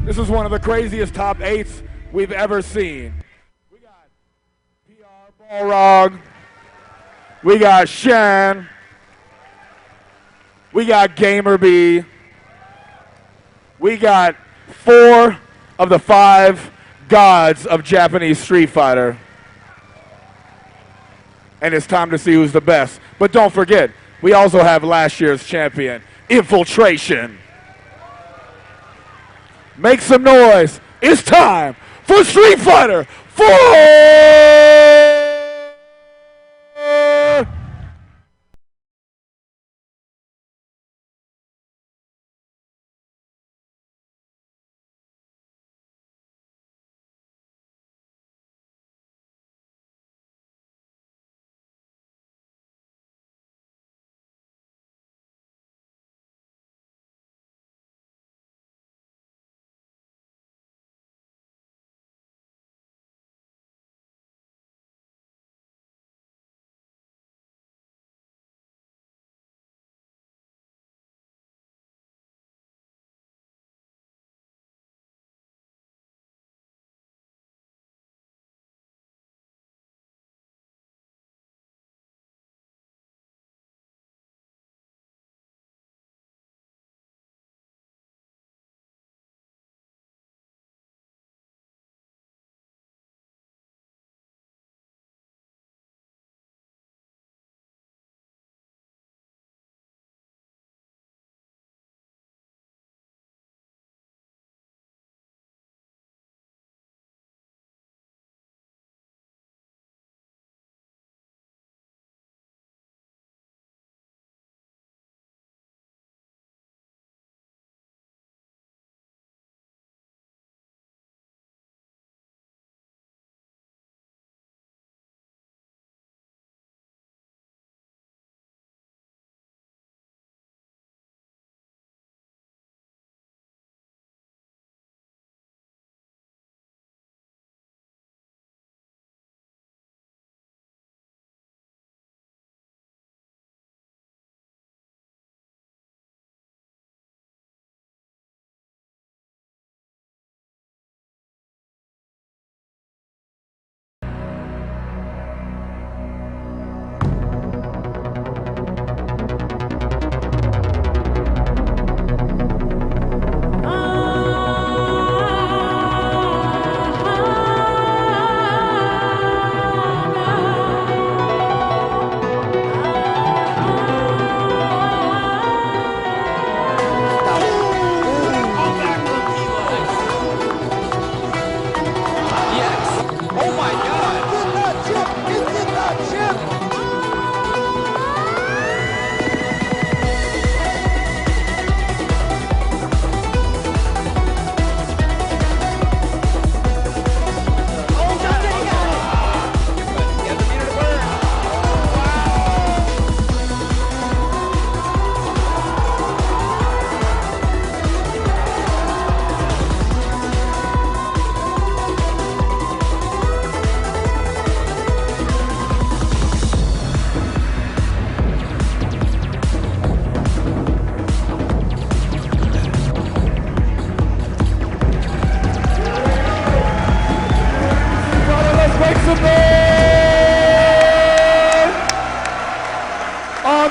This is one of the craziest top 8s we've ever seen. We got PR Balrog. We got Xian. We got GamerBee. We got 4 of the 5 gods of Japanese Street Fighter. And it's time to see who's the best. But don't forget, we also have last year's champion, Infiltration. Make some noise. It's time for Street Fighter 4!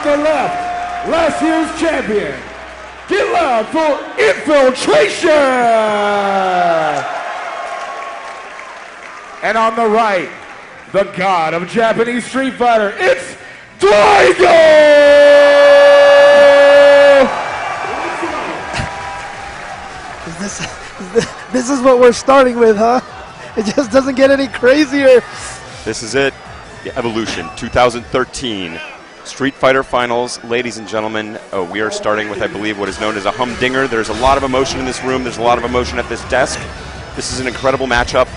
the left, last year's champion. Get loud for Infiltration! And on the right, the god of Japanese Street Fighter, it's Daigo! This is what we're starting with, huh? It just doesn't get any crazier. This is it. The Evolution 2013 Street Fighter Finals. Ladies and gentlemen, we are starting with, I believe, what is known as a humdinger. There's a lot of emotion in this room. There's a lot of emotion at this desk. This is an incredible matchup.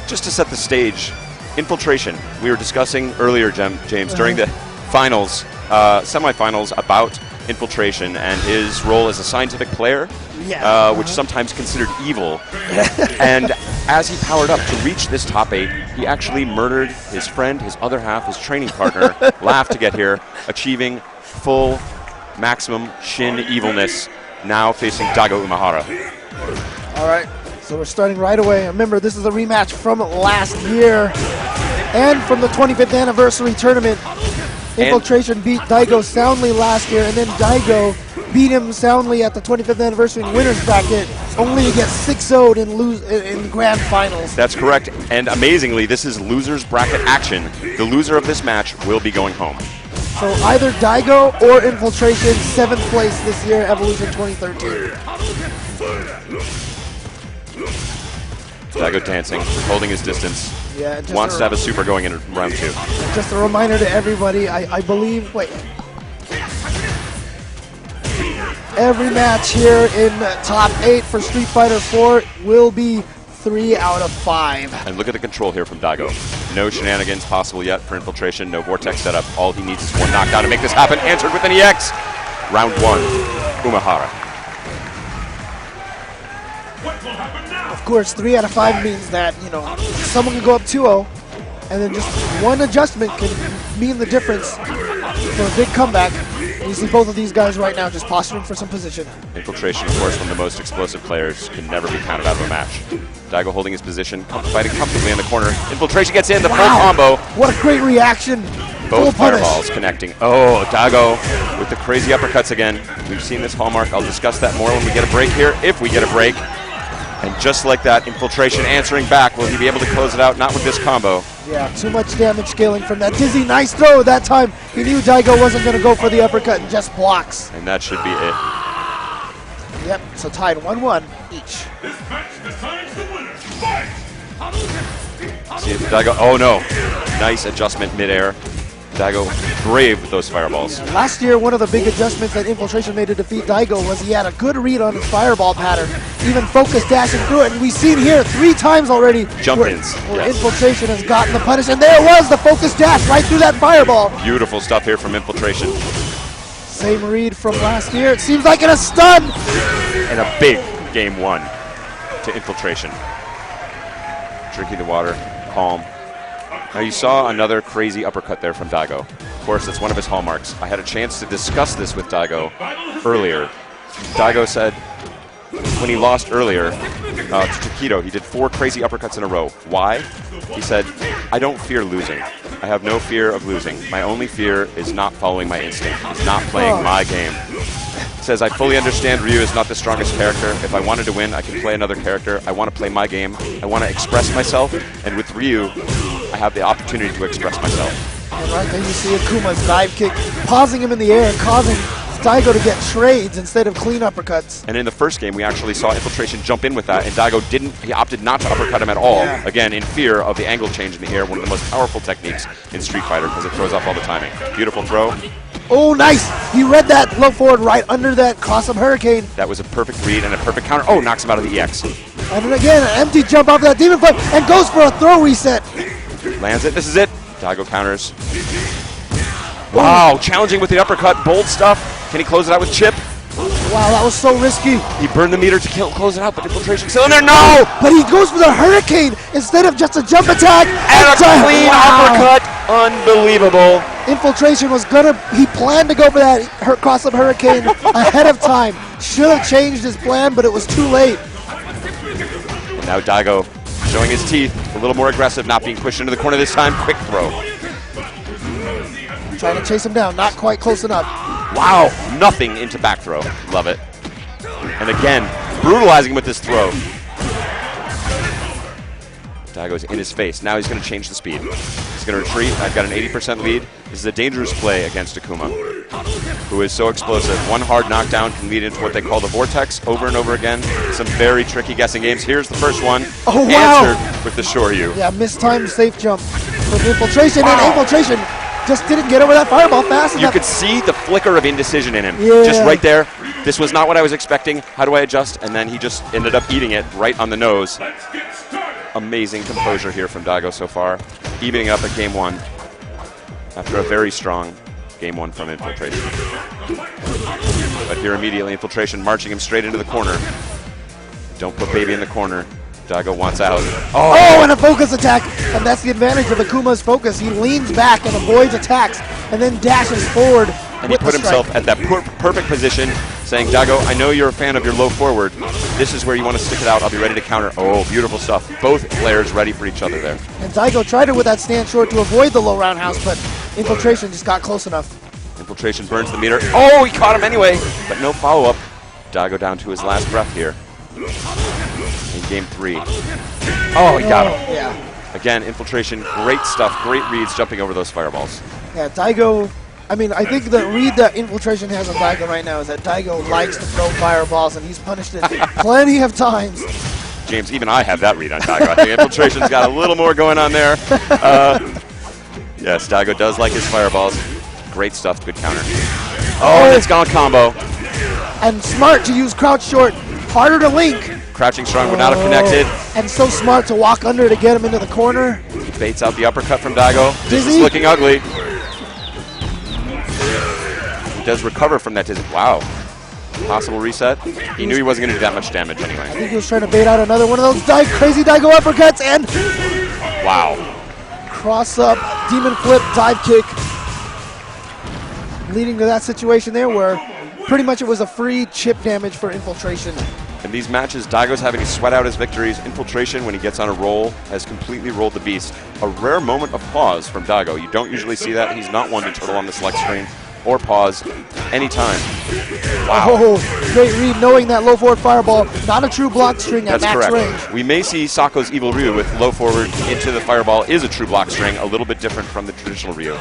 Just to set the stage, Infiltration. We were discussing earlier, James, during the finals, semifinals, about Infiltration and his role as a scientific player, which is sometimes considered evil. And as he powered up to reach this top 8, he actually murdered his friend, his other half, his training partner, laughed to get here, achieving full maximum Shin evilness, now facing Daigo Umehara. All right, so we're starting right away. Remember, this is a rematch from last year and from the 25th anniversary tournament. Infiltration beat Daigo soundly last year, and then Daigo beat him soundly at the 25th anniversary in winners bracket, only to get 6-0'd and lose in grand finals. That's correct, and amazingly, this is losers bracket action. The loser of this match will be going home. So either Daigo or Infiltration, 7th place this year, Evolution 2013. Daigo dancing, holding his distance. Yeah, Wants to have a super going in round 2. Just a reminder to everybody, I believe, every match here in top 8 for Street Fighter 4 will be 3 out of 5. And look at the control here from Daigo. No shenanigans possible yet for Infiltration, no vortex setup. All he needs is one knockdown to make this happen. Answered with an EX. Round 1, Umehara. Of course, 3 out of 5 means that, someone can go up 2-0, and then just one adjustment can mean the difference for a big comeback. And you see both of these guys right now just posturing for some position. Infiltration, of course, one of the most explosive players, can never be counted out of a match. Daigo holding his position, fighting comfortably in the corner. Infiltration gets in, the full combo. What a great reaction. Both fireballs connecting. Oh, Daigo with the crazy uppercuts again. We've seen this hallmark. I'll discuss that more when we get a break here, if we get a break. And just like that, Infiltration answering back. Will he be able to close it out? Not with this combo. Yeah, too much damage scaling from that dizzy. Nice throw that time. He knew Daigo wasn't going to go for the uppercut and just blocks. And that should be it. Yep, so tied 1-1 each. See if Daigo, oh no. Nice adjustment midair. Daigo braved those fireballs. Last year, one of the big adjustments that Infiltration made to defeat Daigo was he had a good read on his fireball pattern, even focus dashing through it. And we've seen here 3 times already jump-ins, where Infiltration has gotten the punish. And there it was, the focus dash right through that fireball. Beautiful stuff here from Infiltration. Same read from last year. It seems like in a stun. And a big game 1 to Infiltration. Drinking the water, calm. Now you saw another crazy uppercut there from Daigo. Of course, that's one of his hallmarks. I had a chance to discuss this with Daigo earlier. Daigo said when he lost earlier to Tokido, he did 4 crazy uppercuts in a row. Why? He said, I don't fear losing. I have no fear of losing. My only fear is not following my instinct, is not playing my game. He says, I fully understand Ryu is not the strongest character. If I wanted to win, I can play another character. I want to play my game. I want to express myself. And with Ryu, I have the opportunity to express myself. And right there you see Akuma's dive kick, pausing him in the air, causing Daigo to get trades instead of clean uppercuts. And in the first game, we actually saw Infiltration jump in with that, and Daigo didn't. He opted not to uppercut him at all. Yeah. Again, in fear of the angle change in the air, one of the most powerful techniques in Street Fighter because it throws off all the timing. Beautiful throw. Oh, nice! He read that low forward right under that cross-up hurricane. That was a perfect read and a perfect counter. Oh, knocks him out of the EX. And then again, an empty jump off that Demon Flip and goes for a throw reset. Lands it. This is it. Daigo counters. Wow, challenging with the uppercut. Bold stuff. Can he close it out with chip? Wow, that was so risky. He burned the meter to close it out, but Infiltration still in there. No! But he goes for the hurricane instead of just a jump attack. And a clean uppercut. Unbelievable. Infiltration was he planned to go for that cross-up hurricane ahead of time. Should have changed his plan, but it was too late. And now Daigo showing his teeth, a little more aggressive, not being pushed into the corner this time. Quick throw. Trying to chase him down, not quite close enough. Wow, nothing into back throw. Love it. And again, brutalizing with this throw. Daigo's in his face. Now he's going to change the speed. He's going to retreat. I've got an 80% lead. This is a dangerous play against Akuma, who is so explosive. One hard knockdown can lead into what they call the vortex over and over again. Some very tricky guessing games. Here's the first one. Oh, wow. Answered with the Shoryu. Yeah, mistimed safe jump from Infiltration. Wow. And Infiltration just didn't get over that fireball fast enough. You could see the flicker of indecision in him. Yeah. Just right there. This was not what I was expecting. How do I adjust? And then he just ended up eating it right on the nose. Amazing composure here from Daigo so far. Evening up at game 1 after a very strong game 1 from Infiltration. But here immediately, Infiltration marching him straight into the corner. Don't put baby in the corner. Daigo wants out. Oh, and a focus attack. And that's the advantage of Akuma's focus. He leans back and avoids attacks and then dashes forward. And he put himself at that perfect position, saying, Daigo, I know you're a fan of your low forward. This is where you want to stick it out. I'll be ready to counter. Oh, beautiful stuff. Both players ready for each other there. And Daigo tried it with that stand short to avoid the low roundhouse, but Infiltration just got close enough. Infiltration burns the meter. Oh, he caught him anyway, but no follow-up. Daigo down to his last breath here in game 3. Oh, he got him. Yeah. Again, Infiltration, great stuff, great reads jumping over those fireballs. Yeah, Daigo, I mean, I think the read that Infiltration has on Daigo right now is that Daigo likes to throw fireballs, and he's punished it plenty of times. James, even I have that read on Daigo. I think Infiltration's got a little more going on there. Yes, Daigo does like his fireballs. Great stuff, good counter. Oh, and it's gone combo. And smart to use crouch short, harder to link. Crouching strong would not have connected. And so smart to walk under to get him into the corner. He baits out the uppercut from Daigo. This Dizzy? is looking ugly. He does recover from that dizzy. Wow. Possible reset. He knew he wasn't going to do that much damage I anyway. think he was trying to bait out another one of those crazy Daigo uppercuts, and Wow. cross up, demon flip, dive kick. Leading to that situation there where pretty much it was a free chip damage for Infiltration. In these matches, Daigo's having to sweat out his victories. Infiltration, when he gets on a roll, has completely rolled the beast. A rare moment of pause from Daigo. You don't usually see that. He's not one to turtle on the select screen or pause anytime. Wow. Oh, great read, knowing that low forward fireball, not a true block string at That's max correct. range. We may see Sako's Evil Ryu with low forward into the fireball is a true block string, a little bit different from the traditional Ryu.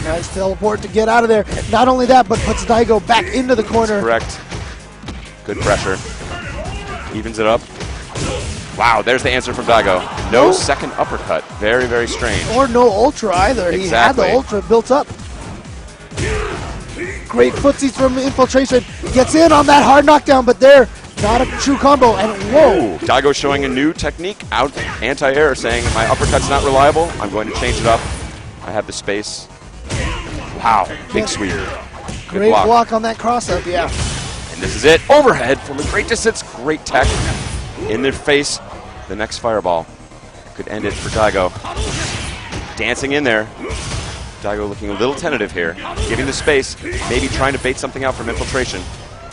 Nice teleport to get out of there. Not only that, but puts Daigo back into the corner. Correct. Good pressure. Evens it up. Wow, there's the answer from Daigo. No second uppercut. Very, very strange. Or no ultra either. Exactly. He had the ultra built up. Great footsies from Infiltration. Gets in on that hard knockdown, but there, not a true combo. And whoa. Ooh, Daigo showing a new technique out anti-air, saying my uppercut's not reliable. I'm going to change it up. I have the space. Wow, big sweep. Good Great block on that cross-up, yeah. And this is it. Overhead from a great distance. Great tech. In their face. The next fireball could end it for Daigo. Dancing in there. Daigo looking a little tentative here. Giving the space. Maybe trying to bait something out from Infiltration.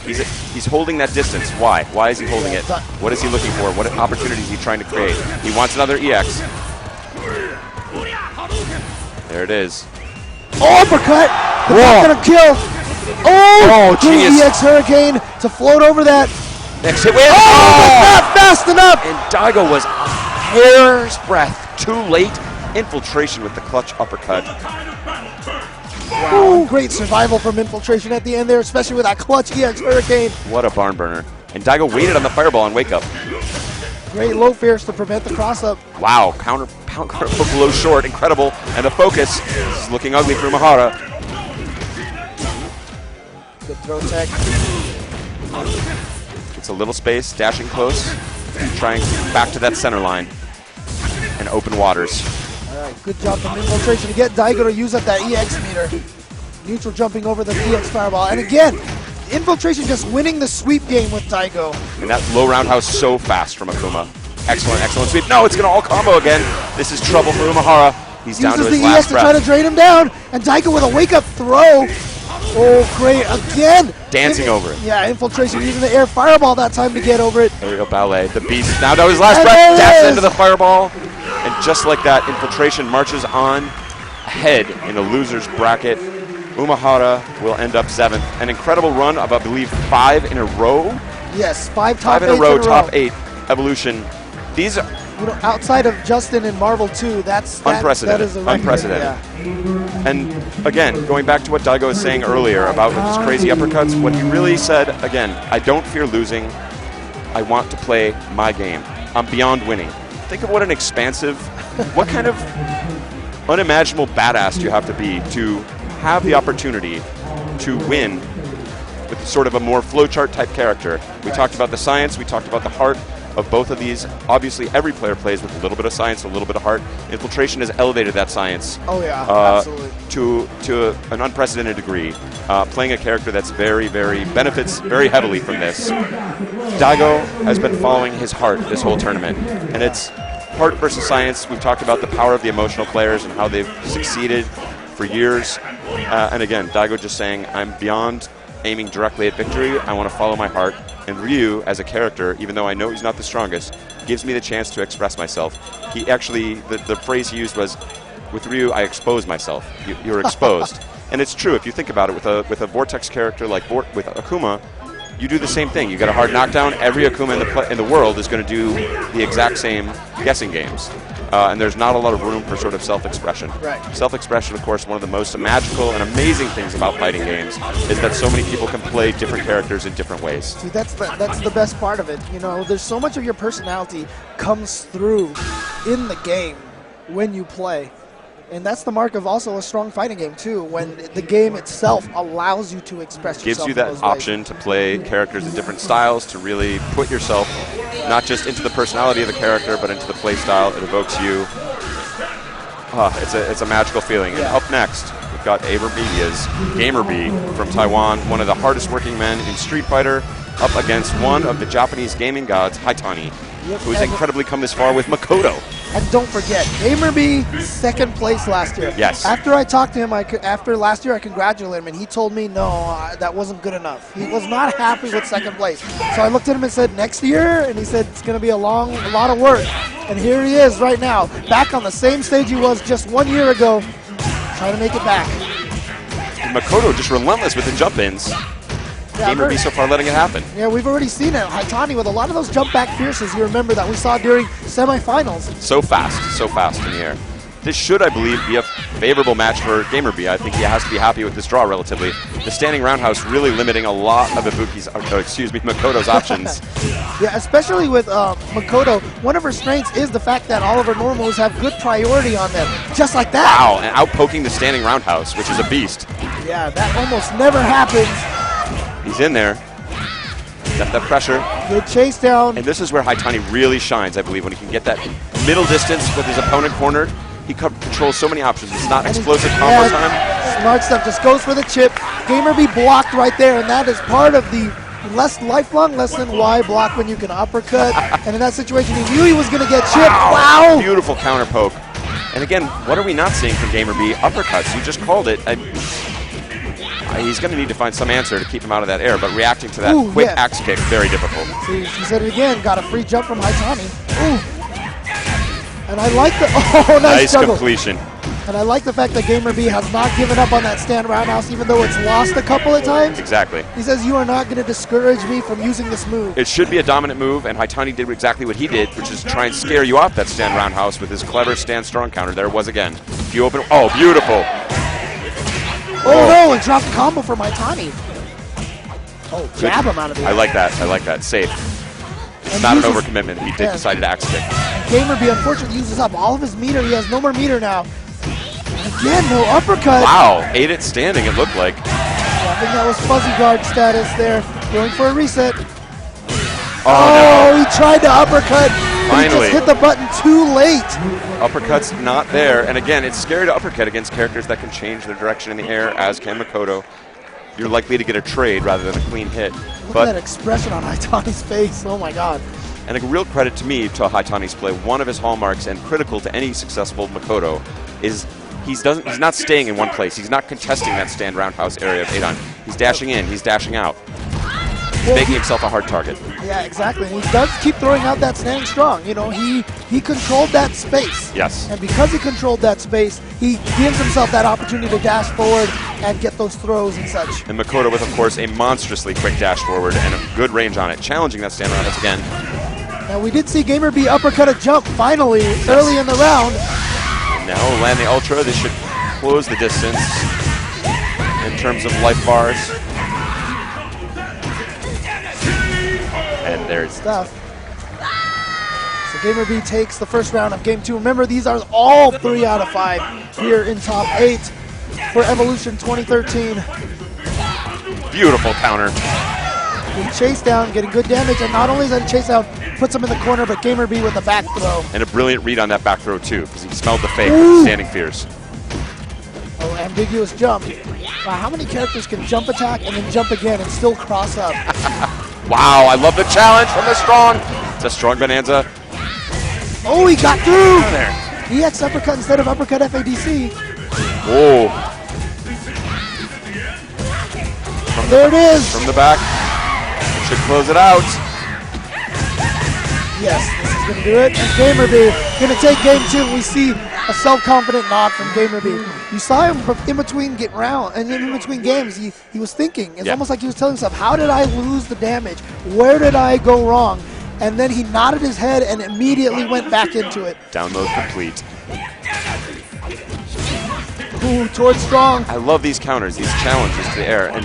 He's holding that distance. Why? Why is he holding it? What is he looking for? What opportunities is he trying to create? He wants another EX. There it is. Oh, uppercut! But not gonna kill. Oh, genius. EX Hurricane to float over that. Next hit win. Oh, not fast enough. And Daigo was a hair's breadth too late. Infiltration with the clutch uppercut. Wow, great survival from Infiltration at the end there, especially with that clutch EX Hurricane. What a barn burner. And Daigo waited on the fireball and wake up. Great low fierce to prevent the cross-up. Wow, counter hook low short, incredible. And the focus is looking ugly for Umehara. Good throw tech. Gets a little space, dashing close, trying back to that center line and open waters. All right, good job from Infiltration to get Daigo to use up that EX meter. Neutral jumping over the EX fireball. And again, Infiltration just winning the sweep game with Daigo. And that low roundhouse so fast from Akuma. Excellent, excellent sweep. No, it's going to all combo again. This is trouble for Umehara. He's down to his Uses the last EX to breath. try to drain him down. And Daigo with a wake-up throw. Oh, great. Again. Dancing over it. Yeah, Infiltration using the air fireball that time to get over it. There we go, Ballet. The beast now down to his last And breath. there it Daps is. into the fireball. And just like that, Infiltration marches on ahead in the loser's bracket. Umehara will end up 7th. An incredible run of, I believe, 5 in a row. Yes, five top 5 in a eights row, top 8 evolution. These are You know, outside of Justin and Marvel 2, that's unprecedented. That is a record. Unprecedented. Yeah. And again, going back to what Daigo was saying earlier about his crazy uppercuts, what he really said, again, I don't fear losing. I want to play my game. I'm beyond winning. Think of what an expansive, what kind of unimaginable badass do you have to be to have the opportunity to win with sort of a more flowchart type character. We talked about the science, we talked about the heart of both of these. Obviously, every player plays with a little bit of science, a little bit of heart. Infiltration has elevated that science Oh yeah, absolutely. to an unprecedented degree, playing a character that's benefits very heavily from this. Daigo has been following his heart this whole tournament, and it's heart versus science. We've talked about the power of the emotional players and how they've succeeded for years. And again, Daigo just saying, I'm beyond aiming directly at victory. I want to follow my heart. And Ryu, as a character, even though I know he's not the strongest, gives me the chance to express myself. He actually, the phrase he used was, with Ryu, I expose myself. You're exposed. And it's true, if you think about it, with a Vortex character like with Akuma, you do the same thing. You get a hard knockdown, every Akuma in the world is going to do the exact same guessing games. And there's not a lot of room for sort of self-expression. Right. Self-expression, of course, one of the most magical and amazing things about fighting games is that so many people can play different characters in different ways. See, that's the best part of it. You know, there's so much of your personality comes through in the game when you play. And that's the mark of also a strong fighting game, too, when the game itself allows you to express yourself. Gives you that option to play characters in different styles, to really put yourself not just into the personality of the character, but into the play style. It evokes you. It's a magical feeling. And up next, we've got GamerBee from Taiwan, one of the hardest working men in Street Fighter, up against one of the Japanese gaming gods, Haitani, who's incredibly come this far with Makoto. And don't forget, GamerBee, second place last year. Yes. After I talked to him, after last year, I congratulated him, and he told me, no, that wasn't good enough. He was not happy with second place. So I looked at him and said, next year? And he said, it's going to be a lot of work. And here he is right now, back on the same stage he was just 1 year ago, trying to make it back. And Makoto just relentless with the jump-ins. Yeah, GamerBee so far letting it happen. Yeah, we've already seen it. Haitani with a lot of those jump back fierces, you remember, that we saw during semifinals. So fast in the air. This should, I believe, be a favorable match for GamerBee. I think he has to be happy with this draw relatively. The standing roundhouse really limiting a lot of Makoto's options. Yeah, especially with Makoto, one of her strengths is the fact that all of her normals have good priority on them, just like that. Wow, and out-poking the standing roundhouse, which is a beast. Yeah, that almost never happens. He's in there. Got that pressure. Good chase down. And this is where Haitani really shines, I believe, when he can get that middle distance with his opponent cornered. He controls so many options. It's not explosive combo time. Smart stuff. Just goes for the chip. GamerBee blocked right there, and that is part of the lifelong lesson why block when you can uppercut. And in that situation, he knew he was going to get chipped. Wow! Beautiful counter poke. And again, what are we not seeing from GamerBee? Uppercuts. You just called it. He's going to need to find some answer to keep him out of that air, but reacting to that quick axe kick, very difficult. See, he said it again. Got a free jump from Haitani. Ooh. And I like the nice completion. And I like the fact that GamerBee has not given up on that stand roundhouse, even though it's lost a couple of times. Exactly. He says, you are not going to discourage me from using this move. It should be a dominant move, and Haitani did exactly what he did, which is try and scare you off that stand roundhouse with his clever stand strong counter. There it was again. If you open, oh, beautiful. Oh no, and dropped the combo from Haitani. Oh, jab him out of the air. I like that. Safe. It's not an overcommitment. He did decide to axe kick. GamerBee unfortunately uses up all of his meter. He has no more meter now. Again, no uppercut. Wow, ate it standing, it looked like. Yeah, I think that was fuzzy guard status there. Going for a reset. Oh, no. He tried to uppercut. Finally. He just hit the button too late. Uppercut's not there. And again, it's scary to uppercut against characters that can change their direction in the air, as can Makoto. You're likely to get a trade rather than a clean hit. Look at that expression on Haitani's face. Oh my God. And a real credit to me to Haitani's play. One of his hallmarks and critical to any successful Makoto is he's not staying in one place. He's not contesting that stand roundhouse area of Adon. He's dashing in. He's dashing out. He's making himself a hard target. Yeah, exactly. And he does keep throwing out that standing strong. You know, he controlled that space. Yes. And because he controlled that space, he gives himself that opportunity to dash forward and get those throws and such. And Makoto with, of course, a monstrously quick dash forward and a good range on it, challenging that stand roundhouse again. Now we did see GamerBee uppercut a jump finally early in the round. Now land the ultra. This should close the distance in terms of life bars. And there's stuff. So GamerBee takes the first round of Game 2. Remember, these are all 3 out of 5 here in Top 8 for Evolution 2013. Beautiful counter. Good chase down, getting good damage, and not only is that a chase down, puts him in the corner, but GamerBee with the back throw. And a brilliant read on that back throw, too, because he smelled the fake with standing fierce. Oh, ambiguous jump. Wow, how many characters can jump attack and then jump again and still cross up? Wow, I love the challenge from the strong. It's a strong bonanza. Oh, he got through. There. EX uppercut instead of uppercut FADC. Oh. There it is. From the back. Should close it out. Yes, this is going to do it. And GamerBee going to take game 2. We see a self-confident nod from GamerBee. You saw him in between in between games. He was thinking. It's almost like he was telling himself, how did I lose the damage? Where did I go wrong? And then he nodded his head and immediately went back into it. Download complete. Ooh, towards strong. I love these counters, these challenges to the air. And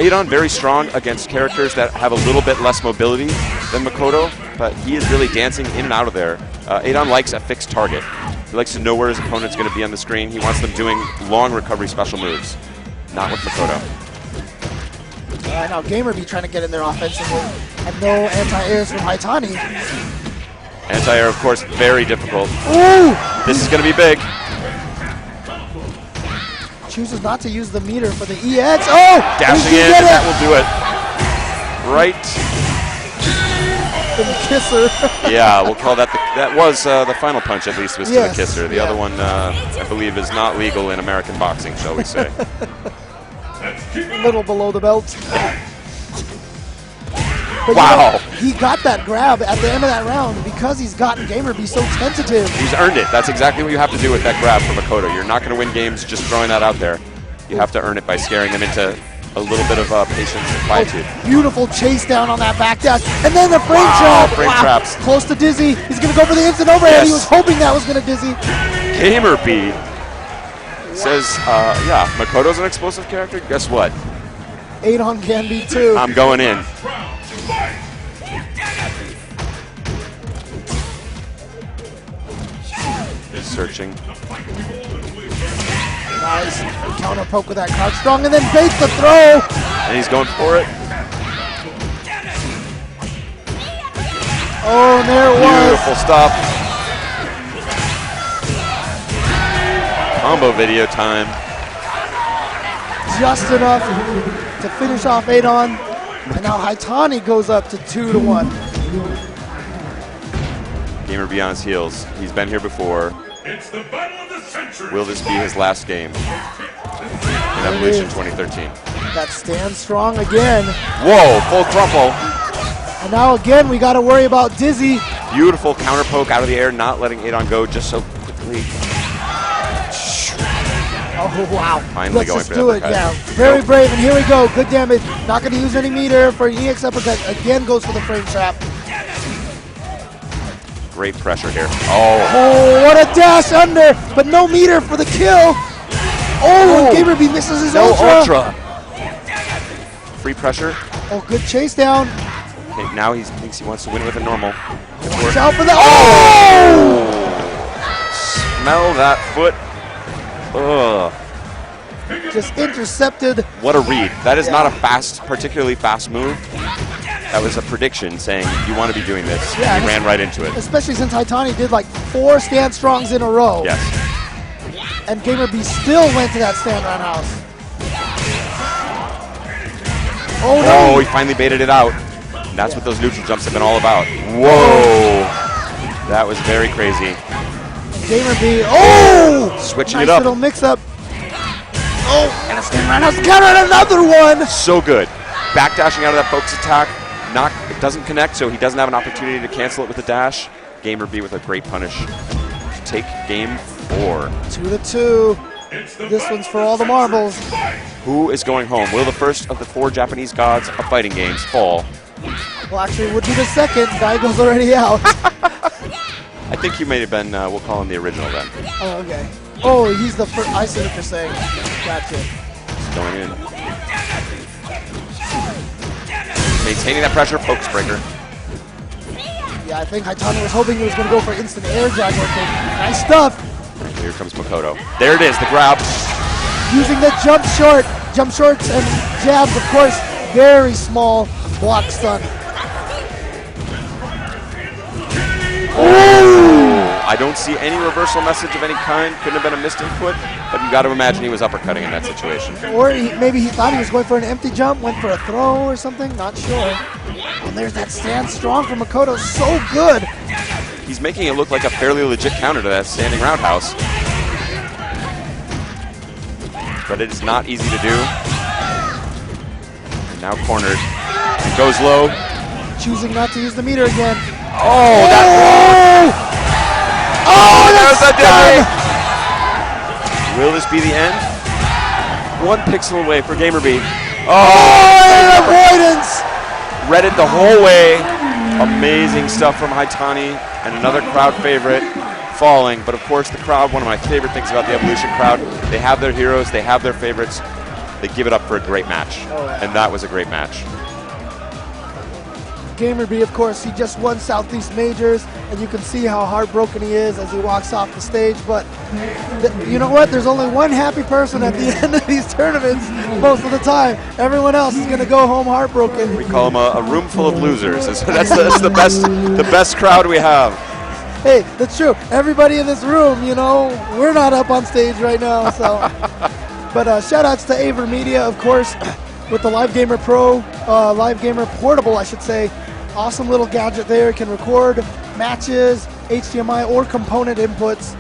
Adon very strong against characters that have a little bit less mobility than Makoto, but he is really dancing in and out of there. Adon likes a fixed target. He likes to know where his opponent's going to be on the screen. He wants them doing long recovery special moves. Not with Makoto. Now GamerBee trying to get in there offensively. And no anti-airs from Haitani. Anti-air, of course, very difficult. Ooh! This is going to be big. Chooses not to use the meter for the EX. Oh! Dashing in, and that will do it. Right. The kisser. Yeah, we'll call that that was the final punch, at least, was to the kisser. The other one, I believe, is not legal in American boxing, shall we say. A little below the belt. But wow. You know, he got that grab at the end of that round because he's gotten GamerBee so tentative. He's earned it. That's exactly what you have to do with that grab from Makoto. You're not going to win games just throwing that out there. You have to earn it by scaring them into a little bit of patience and quietude. Beautiful chase down on that back dash. And then the frame trap. Frame traps. Close to dizzy. He's going to go for the instant overhead. He was hoping that was going to dizzy. GamerBee says, yeah, Makoto's an explosive character. Guess what? Adon can be too. I'm going in. Searching. Nice counter poke with that crouch strong and then bait the throw. And he's going for it. Oh, and there it was. Beautiful stop. Combo video time. Just enough to finish off Adon. And now Haitani goes up to 2-1. GamerBee on his heels. He's been here before. It's the battle of the century. Will this be his last game in Evolution 2013? That stands strong again. Whoa, full crumple. And now again, we got to worry about Dizzy. Beautiful counter poke out of the air, not letting Adon go just so quickly. Oh, wow. Finally Let's going just for do it. uppercut. Yeah, very brave. And here we go. Good damage. Not going to use any meter for an EX uppercut. Again, goes for the frame trap. Great pressure here. Oh. Oh, what a dash under, but no meter for the kill. Oh, GamerBee misses his ultra. Free pressure. Oh, good chase down. Okay, now he thinks he wants to win with a normal. Watch out for that. Oh! Smell that foot. Ugh. Just intercepted. What a read. That is not a particularly fast move. That was a prediction saying you want to be doing this. Yeah, he ran right into it. Especially since Haitani did like 4 stand strongs in a row. Yes. And GamerBee still went to that stand roundhouse. Oh no! Oh, he finally baited it out. And that's what those neutral jumps have been all about. Whoa! That was very crazy. GamerBee, oh! Switching nice it up. Little mix up. Oh, and a stand roundhouse counter and another one! So good. Backdashing out of that focus attack. It doesn't connect, so he doesn't have an opportunity to cancel it with a dash. GamerBee with a great punish. Take game 4. 2-2. This one's for all the marbles. Who is going home? Will the first of the 4 Japanese gods of fighting games fall? Well, actually, it would be the second. Daigo's already out. I think he may have been, we'll call him the original then. Oh, okay. Oh, he's the first. I see what you're saying. Gotcha. He's going in. Maintaining that pressure, focus breaker. Yeah, I think Haitani was hoping he was going to go for instant air jaguar kick. Nice stuff. Here comes Makoto. There it is, the grab. Using the jump shorts and jabs, of course. Very small block stun. Oh! I don't see any reversal message of any kind. Couldn't have been a missed input, but you got to imagine he was uppercutting in that situation. Or maybe he thought he was going for an empty jump, went for a throw or something, not sure. And there's that stand strong from Makoto, so good. He's making it look like a fairly legit counter to that standing roundhouse. But it is not easy to do. Now cornered. Goes low. Choosing not to use the meter again. Oh, that that's was a done. Will this be the end? One pixel away for GamerBee. Oh, avoidance! Read it the whole way. Amazing stuff from Haitani and another crowd favorite falling. But of course the crowd, one of my favorite things about the Evolution crowd, they have their heroes, they have their favorites. They give it up for a great match. And that was a great match. GamerBee, of course, he just won Southeast Majors, and you can see how heartbroken he is as he walks off the stage. But you know what? There's only one happy person at the end of these tournaments most of the time. Everyone else is going to go home heartbroken. We call them a room full of losers. That's the best crowd we have. Hey, that's true. Everybody in this room, you know, we're not up on stage right now. So, but shout outs to Aver Media, of course, with the Live Gamer Pro, Live Gamer Portable, I should say. Awesome little gadget there. Can record matches, HDMI or component inputs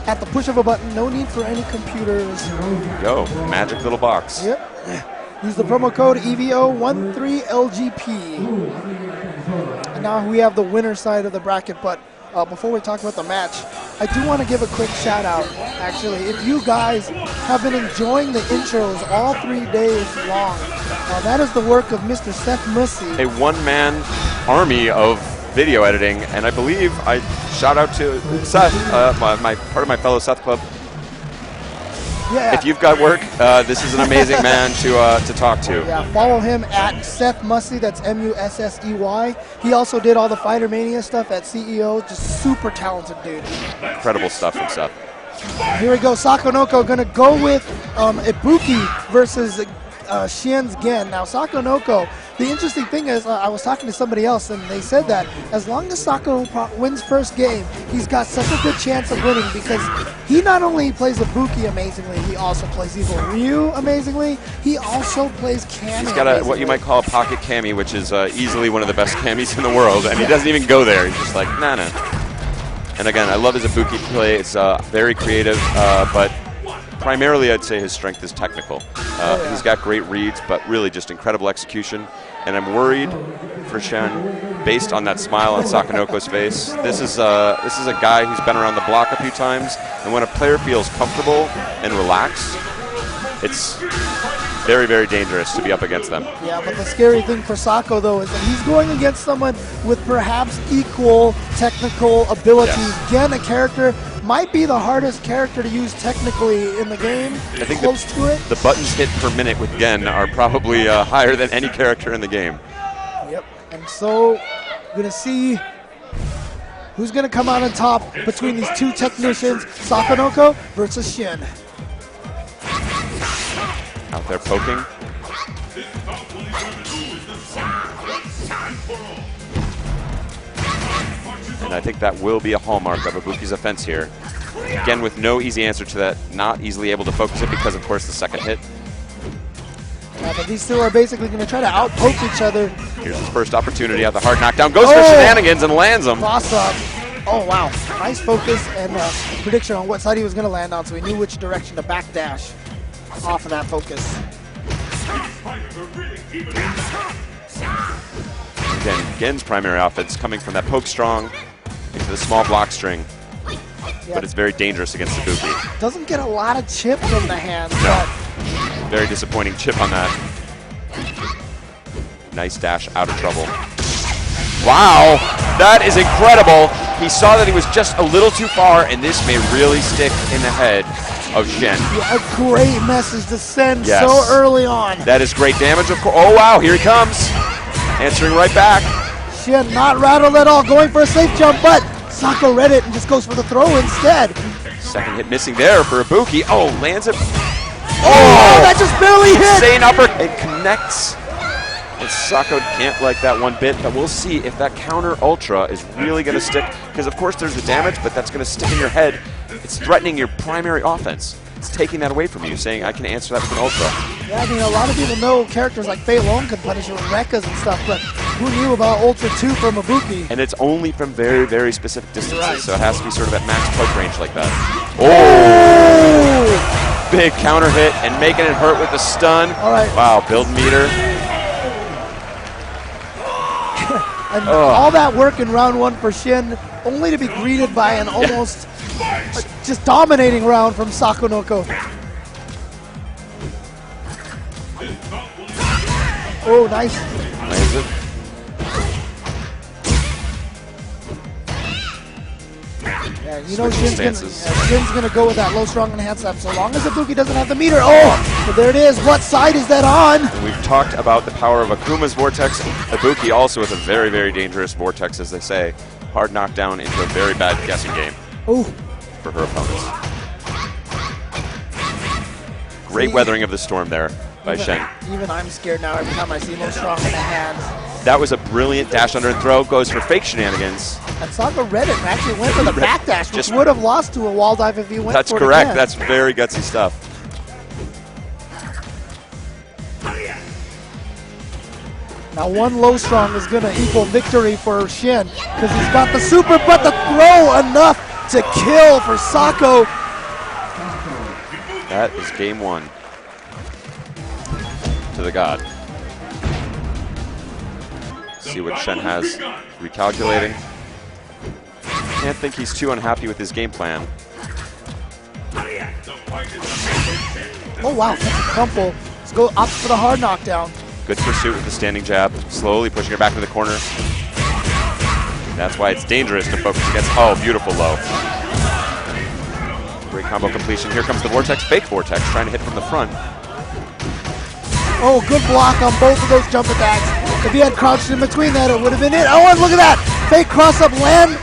at the push of a button. No need for any computers. Go, magic little box. Yep. Use the promo code EVO13LGP. And now we have the winner side of the bracket, but before we talk about the match, I do want to give a quick shout out, actually. If you guys have been enjoying the intros all 3 days long, that is the work of Mr. Seth Mussey. A one-man army of video editing, and I believe I shout out to Seth, my part of my fellow Seth Club. Yeah. If you've got work, this is an amazing man to talk to. Yeah, follow him at Seth Mussey, that's Mussey. He also did all the Fighter Mania stuff at CEO, just super talented dude. Incredible stuff from Seth. Here we go, Sakonoko gonna go with Ibuki versus Xian's Gen. Now Sakonoko, the interesting thing is, I was talking to somebody else and they said that as long as Sako wins first game, he's got such a good chance of winning because he not only plays Ibuki amazingly, he also plays EVO Ryu amazingly, he also plays Kami. He's got what you might call a pocket Kami, which is easily one of the best Kamis in the world, and he doesn't even go there. He's just like, nah. And again, I love his Ibuki play. It's very creative, but primarily I'd say his strength is technical. He's got great reads, but really just incredible execution. And I'm worried for Xian, based on that smile on Sakonoko's face. This is a guy who's been around the block a few times, and when a player feels comfortable and relaxed, it's very, very dangerous to be up against them. Yeah, but the scary thing for Sako, though, is that he's going against someone with perhaps equal technical abilities. Yes. Again, a character might be the hardest character to use technically in the game. I think close to it. The buttons hit per minute with Gen are probably higher than any character in the game. Yep, and so we're going to see who's going to come out on top between these two technicians, Sakonoko versus Xian. Out there poking. And I think that will be a hallmark of Ibuki's offense here. Again, with no easy answer to that, not easily able to focus it because, of course, the second hit. Yeah, but these two are basically going to try to out-poke each other. Here's his first opportunity at the hard knockdown. Goes for shenanigans and lands them. Cross up. Oh, wow. Nice focus and prediction on what side he was going to land on, so he knew which direction to backdash off of that focus. Again, Gen's primary offense coming from that poke strong into the small block string, but it's very dangerous against Ibuki. Doesn't get a lot of chip in the hands. No. Very disappointing chip on that. Nice dash out of trouble. Wow, that is incredible. He saw that he was just a little too far, and this may really stick in the head of Xian. Yeah, a great message to send so early on. That is great damage, of course. Oh, wow, here he comes. Answering right back. Xian not rattled at all, going for a safe jump, but Sako read it and just goes for the throw instead. Second hit missing there for Ibuki. Oh, lands it. Oh, that just barely hit. Insane upper. It connects. And Sako can't like that one bit, but we'll see if that counter ultra is really going to stick. Because, of course, there's the damage, but that's going to stick in your head. It's threatening your primary offense. It's taking that away from you, saying, I can answer that with an ultra. Yeah, I mean, a lot of people know characters like Fei Long can punish you with Rekkas and stuff, but who knew about Ultra 2 from Ibuki? And it's only from very, very specific distances, so it has to be sort of at max poke range like that. Oh! Big counter hit and making it hurt with the stun. All right. Wow, build meter. And all that work in round 1 for Xian, only to be greeted by an almost just dominating round from Sakonoko. Oh, nice. Lands it. Yeah, you know Switching Xian's gonna go with that low, strong, and hands up so long as Ibuki doesn't have the meter. Oh, but there it is. What side is that on? And we've talked about the power of Akuma's Vortex. Ibuki also with a very, very dangerous Vortex, as they say. Hard knockdown into a very bad guessing game for her opponents. Great weathering of the storm there by Xian. Even I'm scared now every time I see low, strong, in the hands. That was a brilliant dash under and throw. Goes for fake shenanigans. And Saka read it and actually went for the backdash, which would have lost to a wall dive if he went for it. That's correct. That's very gutsy stuff. Now one low strong is going to equal victory for Xian because he's got the super, but the throw enough to kill for Sako. That is game 1 to the god. See what Xian has. Recalculating. Can't think he's too unhappy with his game plan. Oh wow, that's a crumple. Let's go up for the hard knockdown. Good pursuit with the standing jab. Slowly pushing her back into the corner. That's why it's dangerous to focus against. Oh, beautiful low. Great combo completion. Here comes the Vortex. Fake Vortex trying to hit from the front. Oh, good block on both of those jump attacks. If he had crouched in between that, it would have been it. Oh, and look at that. Fake cross-up land.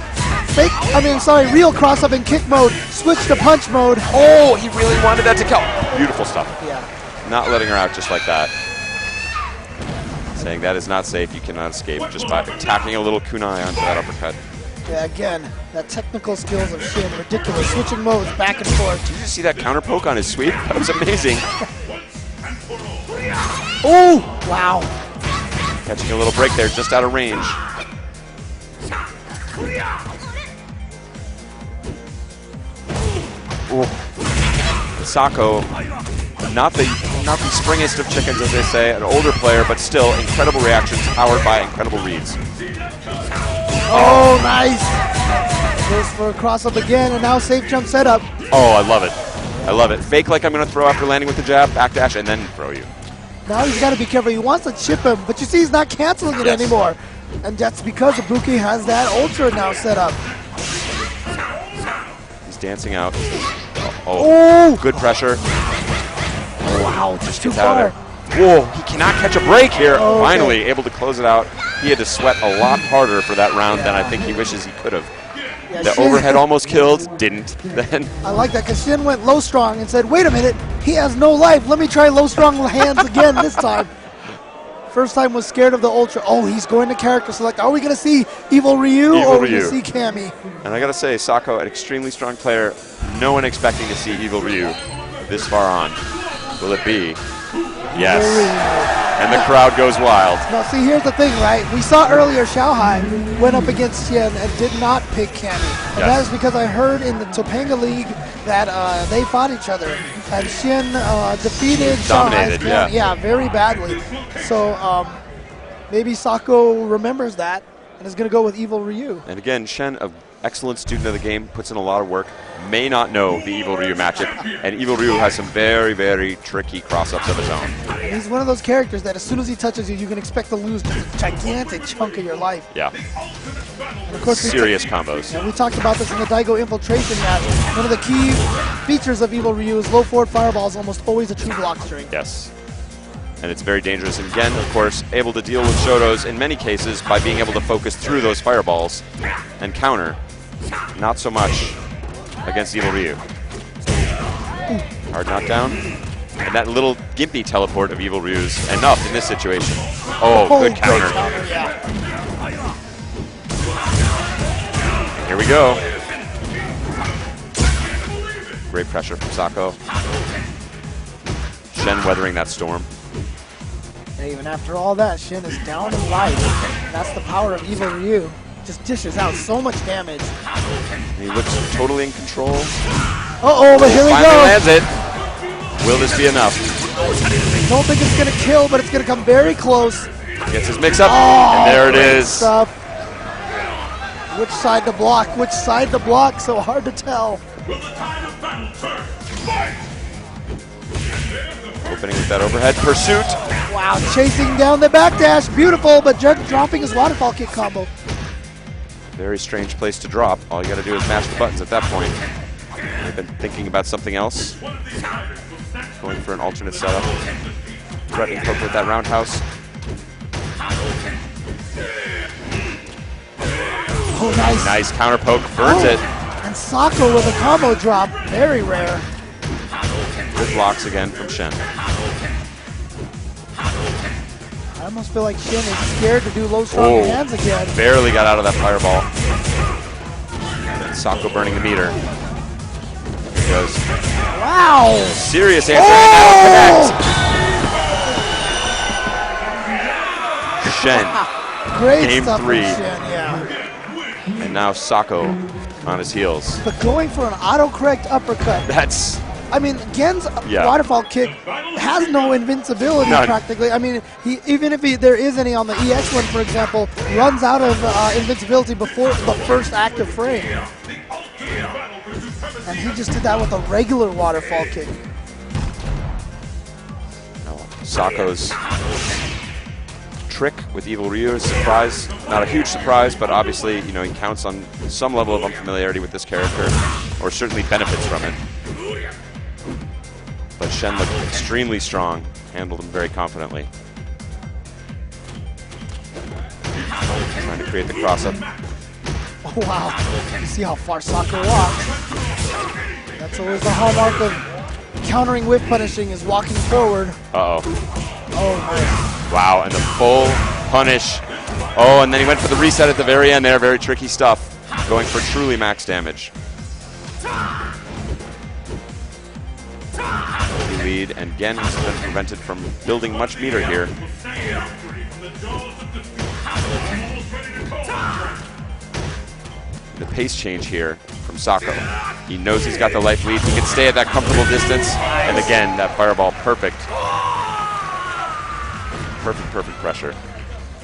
Real cross-up in kick mode. Switch to punch mode. Oh, he really wanted that to kill. Beautiful stuff. Yeah. Not letting her out just like that. Saying that is not safe. You cannot escape just by tacking a little kunai onto that uppercut. Yeah, again, that technical skills of Xian, ridiculous. Switching modes back and forth. Did you just see that counter poke on his sweep? That was amazing. Oh, wow. Catching a little break there, just out of range. Ooh. Sako, not the springiest of chickens, as they say, an older player, but still incredible reactions powered by incredible reads. Oh, nice. Goes for a cross-up again, and now safe jump setup. Oh, I love it. I love it. Fake like I'm going to throw after landing with the jab, backdash, and then throw you. Now he's got to be careful. He wants to chip him, but you see he's not canceling it anymore. And that's because Ibuki has that ultra now set up. He's dancing out. Oh, good pressure. Wow, just too Gets out far. of there. Whoa, he cannot catch a break here. Oh, okay. Finally able to close it out. He had to sweat a lot harder for that round than I think he wishes he could have. Yeah, The overhead almost killed, didn't then. I like that because Xian went low strong and said, wait a minute, he has no life. Let me try low strong hands again this time. First time was scared of the ultra. Oh, he's going to character select. Are we going to see EVO Ryu or are we going to see Cammy? And I got to say, Sako, an extremely strong player. No one expecting to see EVO Ryu this far on. Will it be? Yes. And the crowd goes wild. Now, see, here's the thing, right? We saw earlier Xiaohai went up against Xian and did not pick Cammy. And that is because I heard in the Topanga League that they fought each other. And Xian defeated Dominated, Xiaohai's Cammy. Yeah, very badly. So maybe Sako remembers that and is going to go with EVO Ryu. And again, Xian, an excellent student of the game, puts in a lot of work, may not know the EVO Ryu matchup, and EVO Ryu has some very, very tricky cross-ups of his own. And he's one of those characters that as soon as he touches you, you can expect to lose just a gigantic chunk of your life. Yeah. And of course, serious combos. And we talked about this in the Daigo Infiltration match. One of the key features of EVO Ryu is low forward fireball is almost always a true block string. Yes. And it's very dangerous. And again, of course, able to deal with Shotos in many cases by being able to focus through those fireballs and counter. Not so much against EVO Ryu. Hard knockdown. And that little gimpy teleport of EVO Ryu's enough in this situation. Oh, good counter. Here we go. Great pressure from Sako. Xian weathering that storm. And even after all that, Xian is down in life. That's the power of EVO Ryu. Just dishes out so much damage. He looks totally in control. Uh-oh, but here we Finally go. lands it. Will this be enough? Don't think it's going to kill, but it's going to come very close. Gets his mix up, Oh, and there it great is. Stuff. Which side to block? Which side to block? So hard to tell. Will the tide of battle turn? Fight! Opening with that overhead pursuit. Wow, chasing down the backdash. Beautiful, but dropping his waterfall kick combo. Very strange place to drop. All you got to do is mash the buttons at that point. They've been thinking about something else. Going for an alternate setup. Threatening poke with that roundhouse. Oh, nice. Nice counter poke. Burns it. And Sako with a combo drop. Very rare. Good blocks again from Xian. I almost feel like Xian is scared to do low strong hands again. Barely got out of that fireball. And Sako burning the meter. There he goes. Wow. Serious answer, and that'll connect. Xian. Great Game stuff from 3. Xian, yeah. And now Sako on his heels. But going for an autocorrect uppercut. That's... I mean, Gen's waterfall kick has no invincibility practically. I mean, even if there is any on the EX one, for example, runs out of invincibility before the first active frame. And he just did that with a regular waterfall kick. Sako's trick with Evil Ryu is a surprise. Not a huge surprise, but obviously, you know, he counts on some level of unfamiliarity with this character, or certainly benefits from it. But Xian looked extremely strong, handled him very confidently. Trying to create the cross-up. Oh, wow. You see how far Sako walks. That's always the hallmark of countering whip punishing is walking forward. Uh-oh. Oh, nice. Wow, and the full punish. Oh, and then he went for the reset at the very end there. Very tricky stuff. Going for truly max damage. Lead, and Gen has been prevented from building much meter here. The pace change here from Sako. He knows he's got the life lead. He can stay at that comfortable distance. And again, that fireball, perfect. Perfect pressure.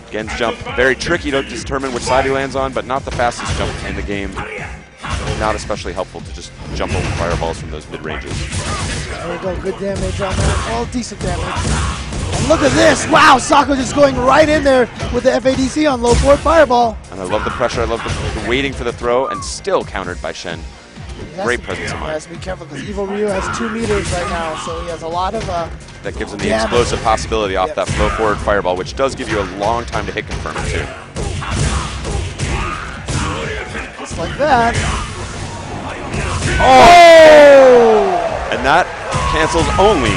Gen's jump, very tricky to determine which side he lands on, but not the fastest jump in the game. Not especially helpful to just jump over fireballs from those mid-ranges. There we go, good damage on that. All decent damage. And look at this! Wow, Sako just going right in there with the FADC on low forward fireball. And I love the pressure, I love the waiting for the throw, and still countered by Xian. Great presence of mind. He has to be careful because Evil Ryu has 2 meters right now, so he has a lot of that gives him the explosive possibility off that low forward fireball, which does give you a long time to hit confirm it too. Just like that. Oh! And that cancels only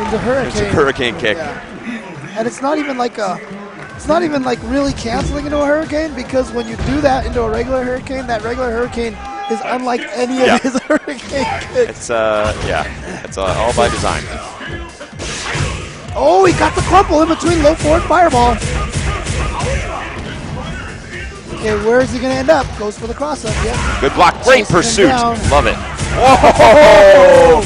into Hurricane. It's a Hurricane kick. Yeah. And it's not even like really canceling into a Hurricane, because when you do that into a regular Hurricane, that regular Hurricane is unlike any of his Hurricane kicks. It's it's all by design. Oh, he got the crumple in between low forward fireball. Okay, where is he going to end up? Goes for the cross-up, yeah. Good block, great pursuit. Love it. Whoa!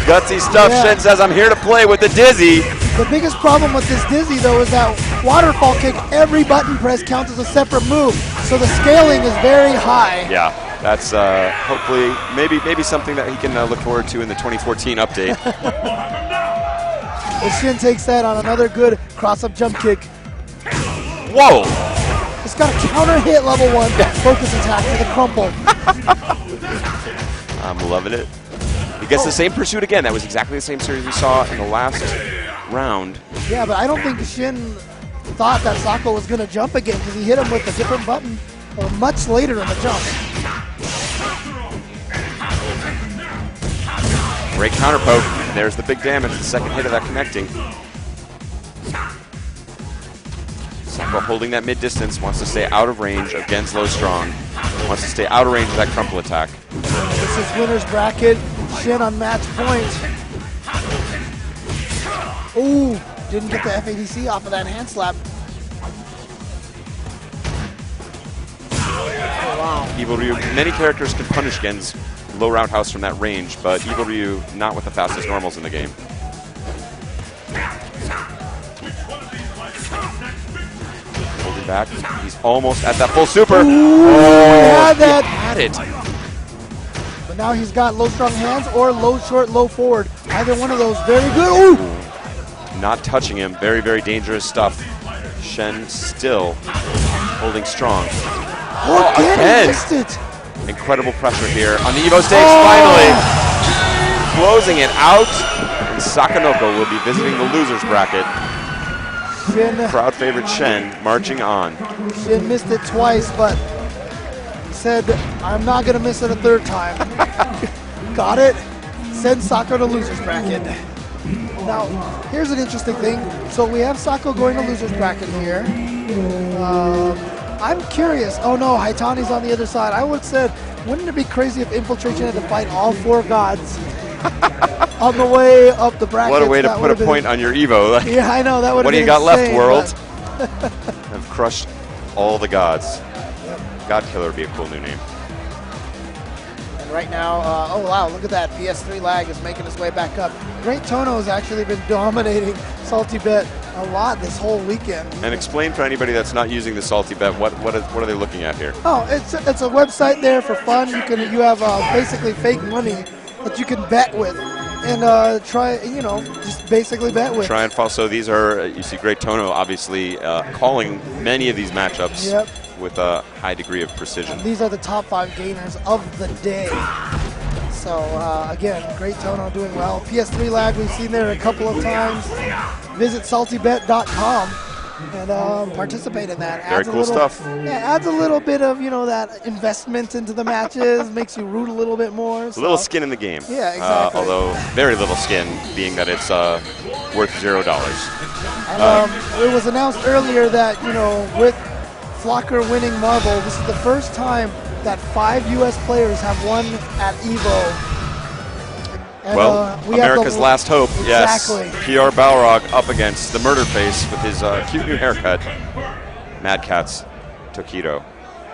Gutsy stuff. Xian says, I'm here to play with the Dizzy. The biggest problem with this Dizzy, though, is that waterfall kick, every button press counts as a separate move, so the scaling is very high. Yeah, that's hopefully maybe something that he can look forward to in the 2014 update. If Xian takes that on another good cross-up jump kick. Whoa! It's got a counter hit level 1 focus attack with a crumple. I'm loving it. He gets the same pursuit again. That was exactly the same series we saw in the last round. Yeah, but I don't think Xian thought that Sako was going to jump again, because he hit him with a different button much later in the jump. Great counter poke. And there's the big damage, the second hit of that connecting. Sako holding that mid-distance, wants to stay out of range of Gen's low strong. Wants to stay out of range of that crumple attack. This is winner's bracket. Xian on match point. Ooh, didn't get the FADC off of that hand slap. Oh, wow. Evil Ryu, many characters can punish Gen's low roundhouse from that range, but Evil Ryu not with the fastest normals in the game. Holding back. He's almost at that full super. Ooh, oh, he had had it. But now he's got low strong hands or low short, low forward. Either one of those. Very good. Ooh. Not touching him. Very, very dangerous stuff. Xian still holding strong. Oh, again, he missed it. Incredible pressure here on the EVO stage. Finally closing it out. And Sakonoko will be visiting the losers bracket. Xian, Crowd favorite Xian marching on. Xian missed it twice, but he said, I'm not going to miss it a third time. Got it? Send Sako to losers bracket. Now, here's an interesting thing. So we have Sako going to losers bracket here. I'm curious. Oh no, Haitani's on the other side. I would have said, wouldn't it be crazy if Infiltration had to fight all 4 gods on the way up the bracket? What a way to put a point on your EVO. Yeah, I know. That would. What do you got left, world? But I've crushed all the gods. God Killer would be a cool new name. And right now, oh wow, look at that. PS3 lag is making his way back up. Great Tono has actually been dominating Salty Bet a lot this whole weekend. And explain for anybody that's not using the Salty Bet, what are they looking at here? Oh, it's a website there for fun. You have basically fake money that you can bet with. And try, just basically bet with. Try and follow. So these are, you see Great Tono obviously calling many of these matchups with a high degree of precision. And these are the top 5 gainers of the day. So again, Great Tono doing well. PS3 lag, we've seen there a couple of times. Visit saltybet.com and participate in that. Very cool stuff. Yeah, adds a little bit of, that investment into the matches, makes you root a little bit more. So. A little skin in the game. Yeah, exactly. Although very little skin, being that it's worth $0. And it was announced earlier that, with Flocker winning Marvel, this is the first time that 5 U.S. players have won at EVO. And, well, we America's last hope, exactly. Yes. PR Balrog up against the murder face with his cute new haircut. Mad Catz, Tokido,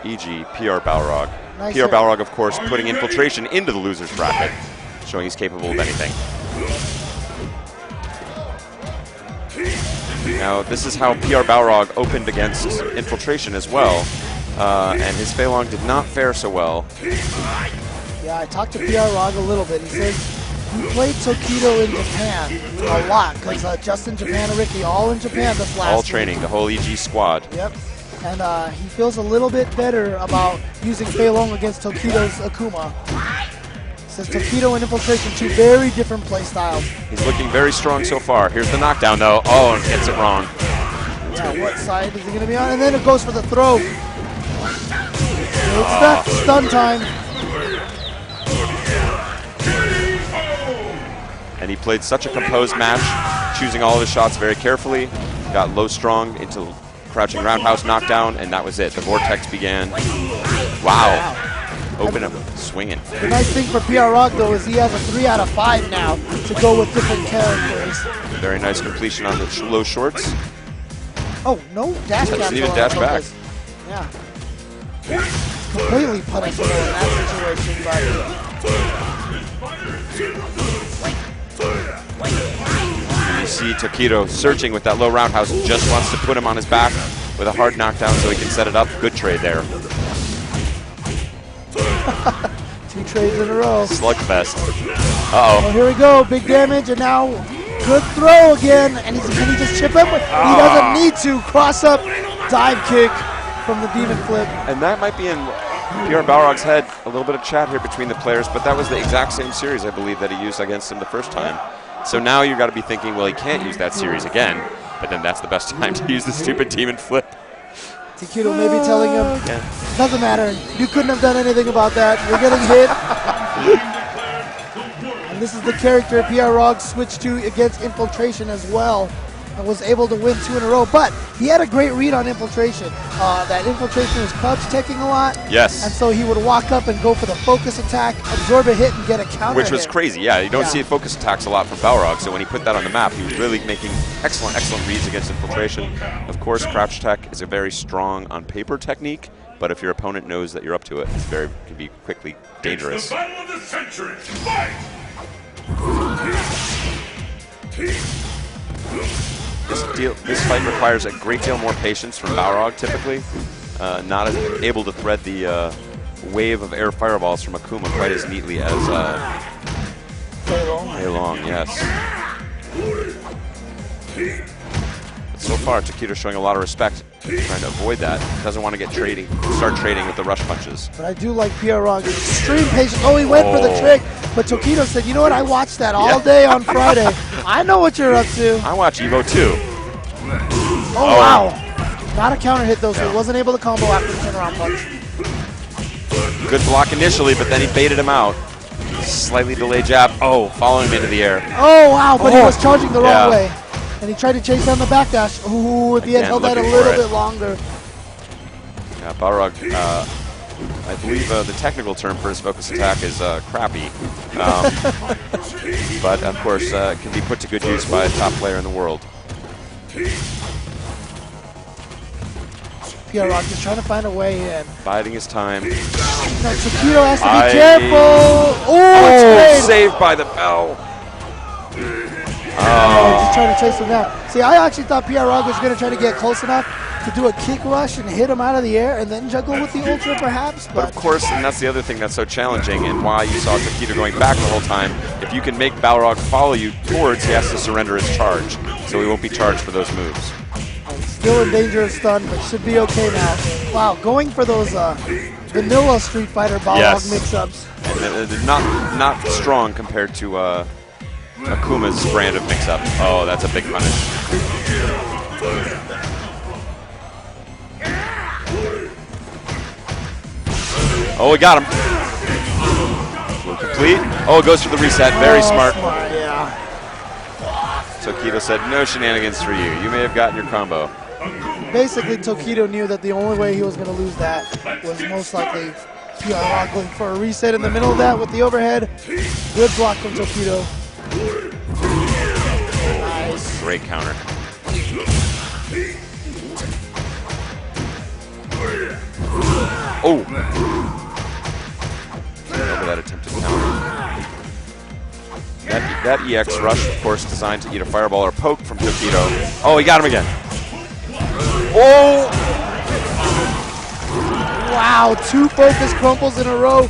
e.g. PR Balrog. Nice PR Balrog, of course, putting Infiltration into the losers bracket, showing he's capable of anything. Now, this is how PR Balrog opened against Infiltration as well, and his Feilong did not fare so well. Yeah, I talked to PR Rog a little bit. He says he played Tokido in Japan a lot, because Justin, Japan, and Ricky all in Japan this last All training, the whole EG squad. Yep. And he feels a little bit better about using Feilong against Tokido's Akuma. Says Tokido and Infiltration, 2 very different play styles. He's looking very strong so far. Here's the knockdown, though. Oh, and gets it wrong. Yeah, what side is he going to be on? And then it goes for the throw. It's that stun time. And he played such a composed match, choosing all of his shots very carefully. Got low strong into crouching roundhouse knockdown, and that was it. The vortex began. Wow. Open up, swinging. The nice thing for PR Rock, though, is he has a 3 out of 5 now to go with different characters. Very nice completion on the low shorts. Oh, no dash cancel. Doesn't even dash back. Yeah. Completely punishable in that situation, And you see Tokido searching with that low roundhouse, just wants to put him on his back with a hard knockdown so he can set it up. Good trade there. 2 trades in a row. Slugfest. Oh, here we go. Big damage, and now good throw again. And can he just chip him? He doesn't need to. Cross up, dive kick from the Demon Flip. And that might be in PR Balrog's head. A little bit of chat here between the players, but that was the exact same series, I believe, that he used against him the first time. So now you got to be thinking, well, he can't use that series again, but then that's the best time to use the stupid Demon Flip. Tokido may be telling him, doesn't matter, you couldn't have done anything about that, you're getting hit. And this is the character PR Rog switched to against Infiltration as well, and was able to win 2 in a row, but he had a great read on Infiltration. That Infiltration was crouch teching a lot. Yes. And so he would walk up and go for the focus attack, absorb a hit, and get a counter Which was hit. crazy, yeah. You don't see focus attacks a lot from Balrog, so when he put that on the map, he was really making excellent reads against Infiltration. Of course, crouch tech is a very strong on paper technique, but if your opponent knows that you're up to it, it can be quickly dangerous. It's the battle of the century. Fight! This this fight requires a great deal more patience from Balrog, typically. Not as able to thread the wave of air fireballs from Akuma quite as neatly as Fei Long, yes. But so far, Tokido showing a lot of respect, trying to avoid that. Doesn't want to start trading with the rush punches. But I do like PR Balrog's extreme patience. Oh, he went for the trick, but Tokido said, you know what, I watched that all day on Friday. I know what you're up to. I watch EVO too. Oh, wow. Not a counter hit though, so he wasn't able to combo after the turnaround punch. Good block initially, but then he baited him out. Slightly delayed jab. Oh, following him into the air. Oh, wow, but he was charging the wrong way. And he tried to chase down the backdash. Ooh, if he had held that a little bit longer. Yeah, Balrog, I believe the technical term for his focus attack is crappy. But, of course, it can be put to good use by a top player in the world. PR Balrog just trying to find a way in. Biding his time. No, Tokido has to be careful. Oh, it's great. Saved by the bell. Just trying to chase him down. See, I actually thought PR Balrog was going to try to get close enough to do a kick rush and hit him out of the air and then juggle with the ultra perhaps. But of course, and that's the other thing that's so challenging and why you saw Tokido going back the whole time. If you can make Balrog follow you towards, he has to surrender his charge. So he won't be charged for those moves. Still in danger of stun, but should be okay now. Wow, going for those vanilla Street Fighter Balrog mix-ups. Not strong compared to Akuma's brand of mix-up. Oh, that's a big punish. Oh, we got him. Complete. Oh, it goes for the reset. Very smart. Yeah. Tokido said, no shenanigans for you. You may have gotten your combo. Basically, Tokido knew that the only way he was going to lose that was most likely PR Balrog going for a reset in the middle of that with the overhead. Good block from Tokido. Nice. Great counter. Oh! Over that attempted counter. That EX rush, of course, designed to eat a fireball or poke from Tokido. Oh, he got him again. Oh! Wow, 2 focus crumples in a row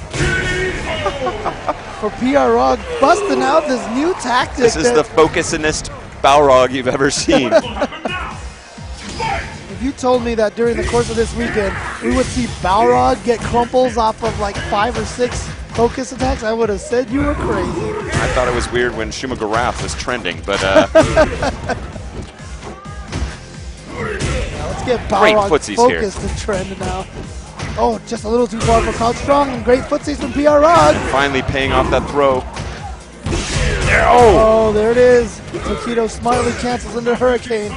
for PR Balrog, busting out this new tactic. This is the focusingest Balrog you've ever seen. If you told me that during the course of this weekend we would see Balrog get crumples off of like 5 or 6 focus attacks, I would have said you were crazy. I thought it was weird when Shumagarath was trending, but let's get Balrog focused to trend now. Oh, just a little too far for Cloud Strong, and great footsies from PR Balrog. Finally paying off that throw. There, oh, there it is. Tokido smartly cancels into Hurricane.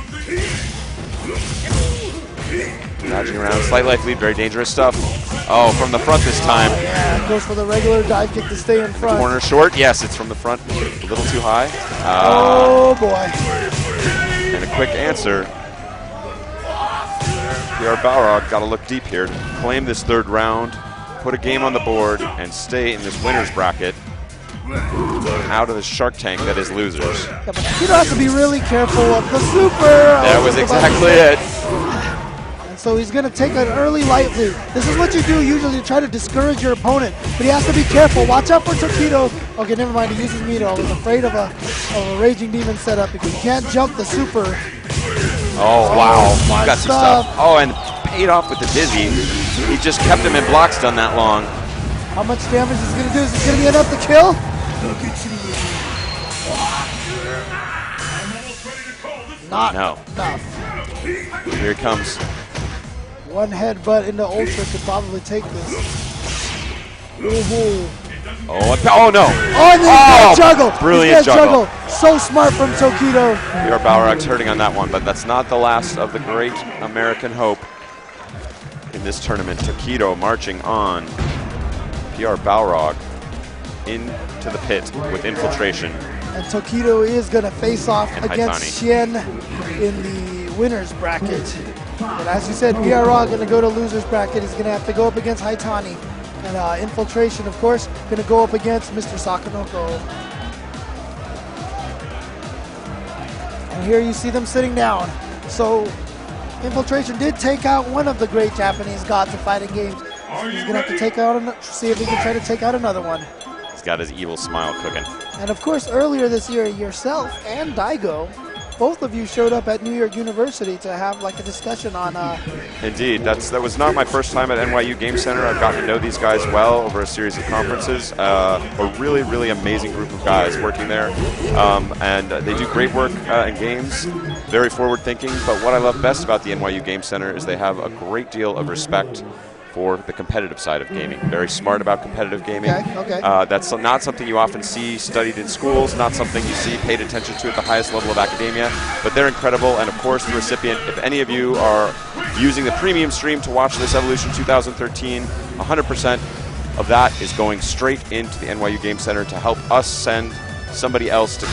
Dodging around, slight life lead, very dangerous stuff. Oh, from the front this time. Yeah, goes for the regular dive kick to stay in front. Corner short, yes, it's from the front, a little too high. Oh boy. And a quick answer. PR Balrog got to look deep here, claim this 3rd round, put a game on the board, and stay in this winner's bracket out of the Shark Tank that is losers. Yeah, but you have to be really careful of the super. That was exactly it. And so he's going to take an early light lead. This is what you do usually to try to discourage your opponent, but he has to be careful. Watch out for Tokido. Okay, never mind, he uses Mito. I was afraid of a Raging Demon setup because you can't jump the super. Oh, wow. Smart Got some stuff. Oh, and paid off with the dizzy. He just kept him in block stun that long. How much damage is he going to do? Is it going to be enough to kill? Not enough. Here it comes. One headbutt into Ultra could probably take this. Ooh. Oh no! Oh, and then he's juggle. Brilliant juggle. So smart from Tokido. PR Balrog's hurting on that one, but that's not the last of the great American hope in this tournament. Tokido marching on. PR Balrog into the pit with Infiltration. And Tokido is going to face off against Xian in the winner's bracket. But as you said, PR Balrog going to go to loser's bracket. He's going to have to go up against Haitani. And Infiltration, of course, going to go up against Mr. Sakonoko. And here you see them sitting down. So Infiltration did take out one of the great Japanese gods of fighting games. He's going to have to take out, see if he can try to take out another one. He's got his evil smile cooking. And of course, earlier this year, yourself and Daigo, both of you showed up at New York University to have like a discussion on. Indeed, that was not my first time at NYU Game Center. I've gotten to know these guys well over a series of conferences. A really, really amazing group of guys working there, and they do great work in games. Very forward-thinking. But what I love best about the NYU Game Center is they have a great deal of respect for the competitive side of gaming. Very smart about competitive gaming. Okay. That's not something you often see studied in schools, not something you see paid attention to at the highest level of academia, but they're incredible. And of course, the recipient, if any of you are using the premium stream to watch this Evolution 2013, 100% of that is going straight into the NYU Game Center to help us send somebody else to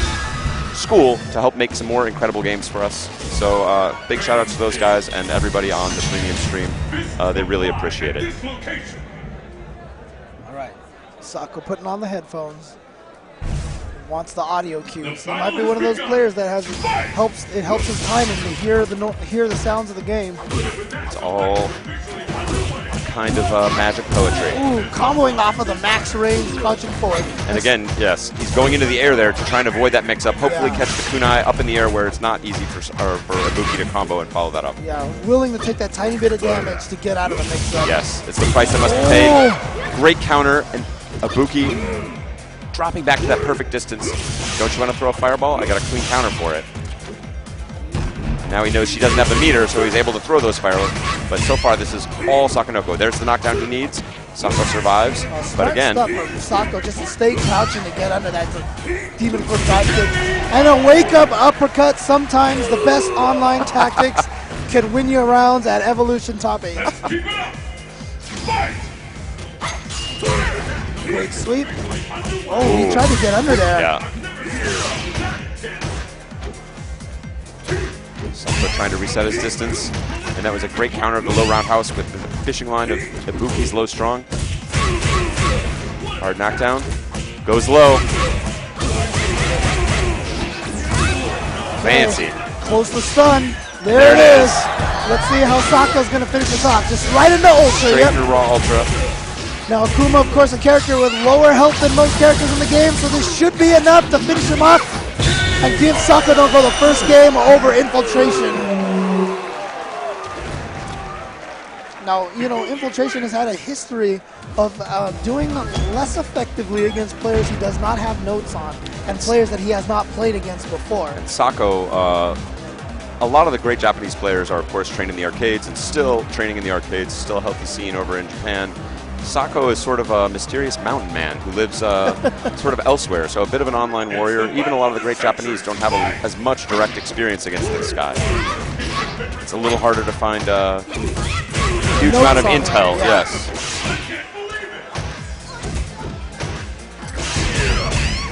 school to help make some more incredible games for us. So big shout out to those guys and everybody on the premium stream. They really appreciate it. All right, Sako putting on the headphones. Wants the audio cues. He might be one of those players that helps his timing to hear the sounds of the game. It's all kind of magic poetry. Ooh, comboing off of the max range, crouching forward. And again, yes, he's going into the air there to try and avoid that mix-up. Hopefully catch the kunai up in the air where it's not easy for Ibuki to combo and follow that up. Yeah, willing to take that tiny bit of damage to get out of the mix-up. Yes, it's the price that must be paid. Great counter, and Ibuki dropping back to that perfect distance. Don't you want to throw a fireball? I got a clean counter for it. Now he knows she doesn't have the meter, so he's able to throw those fireworks. But so far, this is all Sakonoko. There's the knockdown he needs. Sako survives, but again, Sako just to stay crouching to get under that demon foot dive kick. And a wake-up uppercut. Sometimes the best online tactics can win you rounds at Evolution Top 8. Great sweep. Oh, he tried to get under there. Yeah. Sako trying to reset his distance, and that was a great counter of the low roundhouse with the fishing line of Ibuki's low strong. Hard knockdown. Goes low. Fancy. Close to stun. There it is. Let's see how Sako's going to finish this off. Just right into Ultra. Straight into raw Ultra. Now Akuma, of course, a character with lower health than most characters in the game, so this should be enough to finish him off and give Sakonoko the first game over Infiltration. Now, you know, Infiltration has had a history of doing less effectively against players he does not have notes on and players that he has not played against before. And Sako, a lot of the great Japanese players are, of course, trained in the arcades and still training in the arcades, still a healthy scene over in Japan. Sako is sort of a mysterious mountain man who lives sort of elsewhere, so a bit of an online warrior. Even a lot of the great Japanese don't have as much direct experience against this guy. It's a little harder to find a huge amount of intel, yes.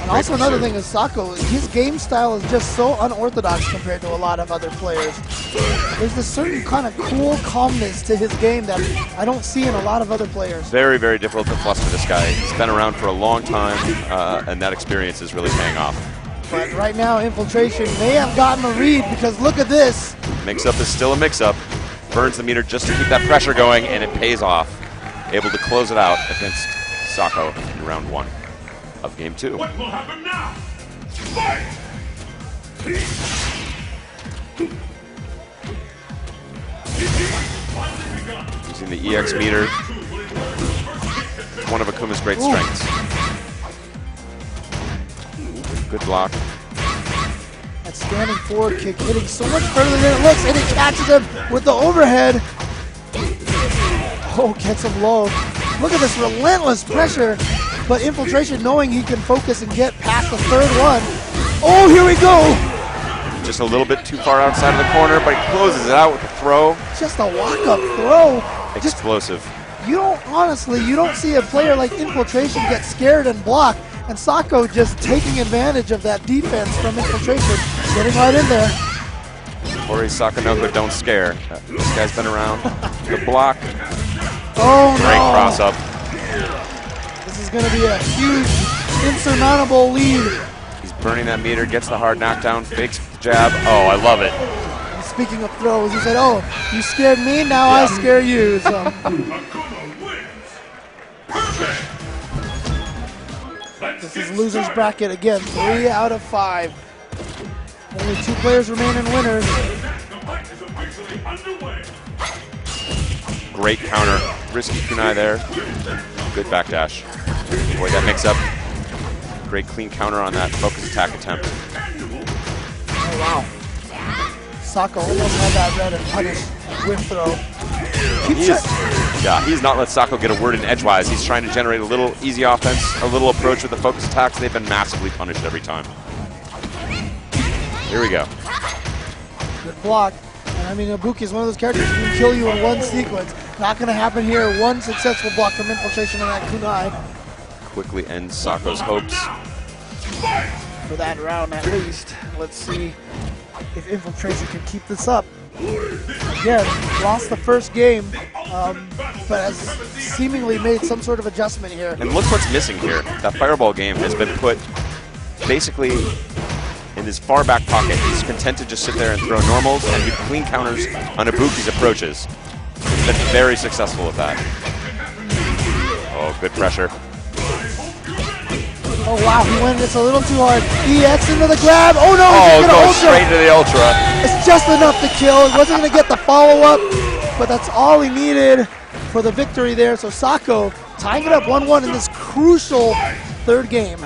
And also another thing is Sako, his game style is just so unorthodox compared to a lot of other players. There's this certain kind of cool calmness to his game that I don't see in a lot of other players. Very, very difficult to fluster this guy. He's been around for a long time, and that experience is really paying off. But right now, Infiltration may have gotten a read because look at this. Mix-up is still a mix-up. Burns the meter just to keep that pressure going, and it pays off. Able to close it out against Sako in round 1 of game 2. What will happen now? Fight! Using the EX meter, one of Akuma's great strengths. Good block. That standing forward kick hitting so much further than it looks, and it catches him with the overhead. Oh, gets him low. Look at this relentless pressure, but Infiltration knowing he can focus and get past the third one. Oh, here we go. Just a little bit too far outside of the corner, but he closes it out with a throw. Just a walk-up throw. Explosive. You don't see a player like Infiltration get scared and block, and Sako just taking advantage of that defense from Infiltration, getting right in there. Tori Sakonoko, don't scare. This guy's been around. The block. Oh, Great no. cross-up. This is going to be a huge, insurmountable lead. He's burning that meter, gets the hard knockdown, fakes the jab. Oh, I love it. Speaking of throws, he said, "Oh, you scared me, now I scare you." So. This is loser's bracket again, 3 out of 5. Only 2 players remain in winners. Great counter, risky kunai there. Good backdash. Boy, that mix up. Great clean counter on that focus attack attempt. Oh wow. Sako almost had that red and punished whip throw. He's not let Sako get a word in edgewise. He's trying to generate a little easy offense, a little approach with the focus attacks. They've been massively punished every time. Here we go. Good block. And I mean, Ibuki is one of those characters who can kill you in one sequence. Not going to happen here. One successful block from Infiltration on that kunai. Quickly ends Sako's hopes. For that round at least. Let's see if Infiltration can keep this up. Again, lost the first game, but has seemingly made some sort of adjustment here. And look what's missing here. That fireball game has been put basically in his far back pocket. He's content to just sit there and throw normals and do clean counters on Ibuki's approaches. He's been very successful with that. Oh, good pressure. Oh wow, he went just a little too hard. EX into the grab. Oh no, oh, goes straight into the ultra. It's just enough to kill. He wasn't going to get the follow-up, but that's all he needed for the victory there. So Sako tying it up 1-1 in this crucial third game.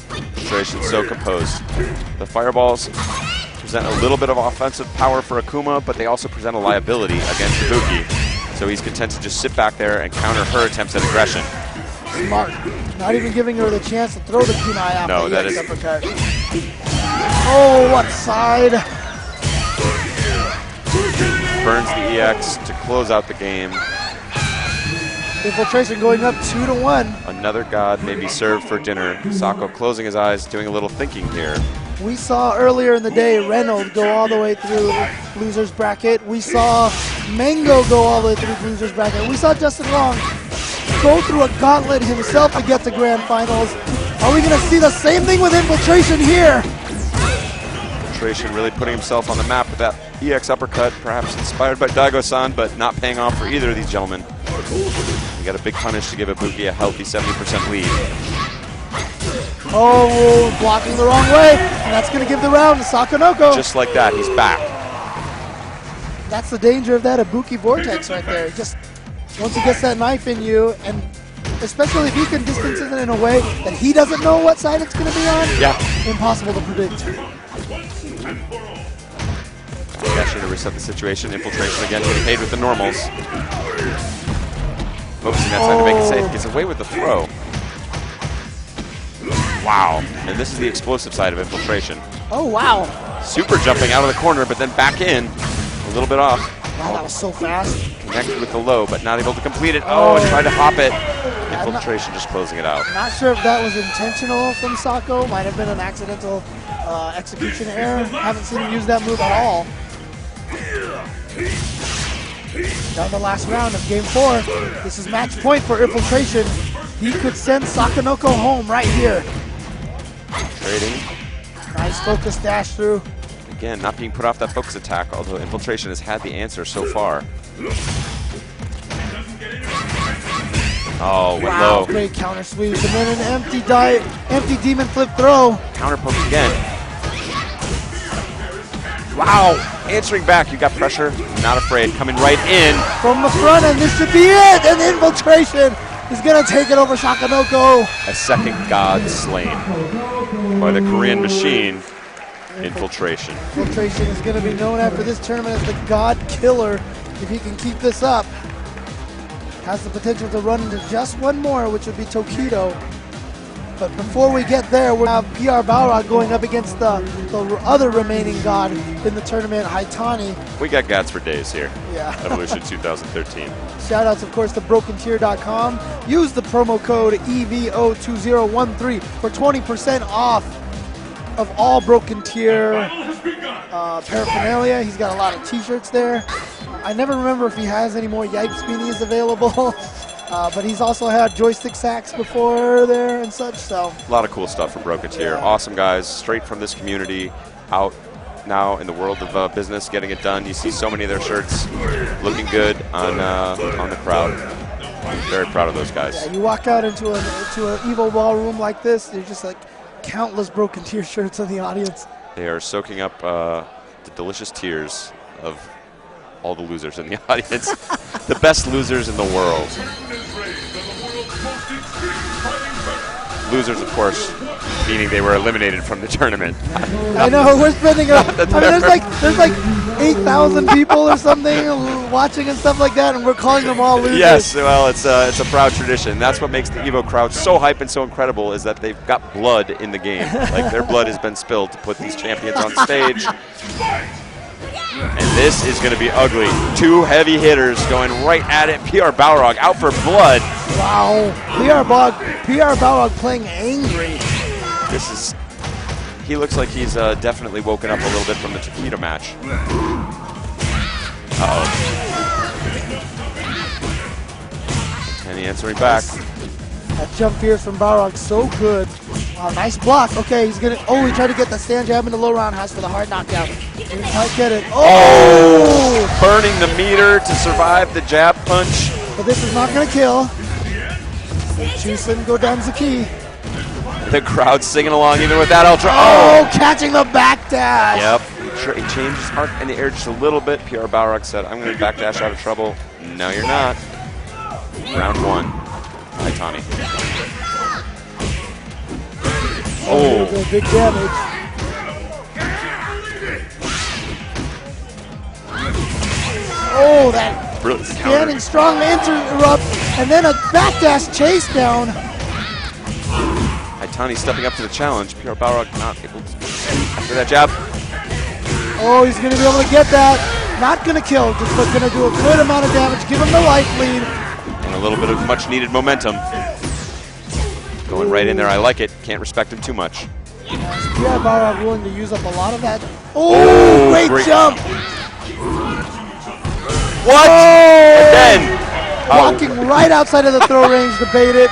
Infiltration so composed. The fireballs present a little bit of offensive power for Akuma, but they also present a liability against Ibuki. So he's content to just sit back there and counter her attempts at aggression. Smart. Not even giving her the chance to throw the kunai out. No, that is. Uppercut. Oh, what side? Burns the EX to close out the game. Infiltration going up 2-1. Another god may be served for dinner. Sako closing his eyes, doing a little thinking here. We saw earlier in the day Reynolds go all the way through loser's bracket. We saw Mango go all the way through loser's bracket. We saw Justin Long go through a gauntlet himself to get to grand finals. Are we going to see the same thing with Infiltration here? Infiltration really putting himself on the map with that EX uppercut, perhaps inspired by Daigo-san, but not paying off for either of these gentlemen. We got a big punish to give Ibuki a healthy 70% lead. Oh, blocking the wrong way, and that's going to give the round to Sakonoko. Just like that, he's back. That's the danger of that Ibuki vortex right there. Just once he gets that knife in you, and especially if he can distance it in a way that he doesn't know what side it's going to be on, impossible to predict. Dasher to reset the situation. Infiltration again, getting paid with the normals. Focusing that time to make it safe. Gets away with the throw. Wow. And this is the explosive side of Infiltration. Oh, wow. Super jumping out of the corner, but then back in. A little bit off. Wow, that was so fast. Connected with the low, but not able to complete it. Oh, and tried to hop it. Infiltration just closing it out. Not sure if that was intentional from Sako. Might have been an accidental execution error. Haven't seen him use that move at all. Down the last round of game 4. This is match point for Infiltration. He could send Sakonoko home right here. Trading. Nice focus dash through. Again, not being put off that focus attack, although Infiltration has had the answer so far. Oh, went low. Great counter sweep, and then an empty demon flip throw. Counter poke again. Wow, answering back, you got pressure, not afraid, coming right in. From the front, and this should be it, and Infiltration is gonna take it over Sakonoko. A second god slain by the Korean machine, Infiltration. Infiltration is gonna be known after this tournament as the God Killer. If he can keep this up, has the potential to run into just one more, which would be Tokido. But before we get there, we have PR Balrog going up against the other remaining god in the tournament, Haitani. We got gods for days here. Yeah. Evolution 2013. Shoutouts, of course, to BrokenTier.com. Use the promo code EVO2013 for 20% off of all Broken Tier paraphernalia. He's got a lot of t-shirts there. I never remember if he has any more Yipes beanies available. But he's also had joystick sacks before there and such, so. A lot of cool stuff from Broken Tier. Awesome guys, straight from this community, out now in the world of business, getting it done. You see so many of their shirts looking good on the crowd. I'm very proud of those guys. Yeah, you walk out into an EVO ballroom like this, there's just like countless Broken Tier shirts in the audience. They are soaking up the delicious tears of all the losers in the audience. The best losers in the world. Losers, of course, meaning they were eliminated from the tournament. I know, we're spending I mean, there's like 8,000 people or something watching and stuff like that, and we're calling them all losers. Yes, well, it's a proud tradition. That's what makes the EVO crowd so hype and so incredible, is that they've got blood in the game. Like, their blood has been spilled to put these champions on stage. And this is going to be ugly. Two heavy hitters going right at it. PR Balrog out for blood. Wow, PR Balrog playing angry. He looks like he's definitely woken up a little bit from the Tokido match. Uh-oh. And he answering back. That jump fierce from Balrog, so good. Wow, nice block. Okay, he's gonna. Oh, he tried to get the stand jab in the low roundhouse for the hard knockdown. Didn't quite get it. Oh! Burning the meter to survive the jab punch. But this is not gonna kill. Chusen go down the key. The crowd singing along even with that ultra. Oh, catching the backdash. Yep. He changed his arc in the air just a little bit. PR Balrog said, I'm going to backdash out of trouble. No, you're not. Round one. Haitani. Oh. Big damage. Oh, that brilliant standing strong interrupt, and then a backdash chase down. Haitani stepping up to the challenge. PR Balrog not able to after that jab. Oh, he's going to be able to get that. Not going to kill, just but going to do a good amount of damage, give him the life lead. And a little bit of much needed momentum. Going right in there, I like it. Can't respect him too much. PR Balrog willing to use up a lot of that. Oh, great jump. What? Again. Walking right outside of the throw range to bait it.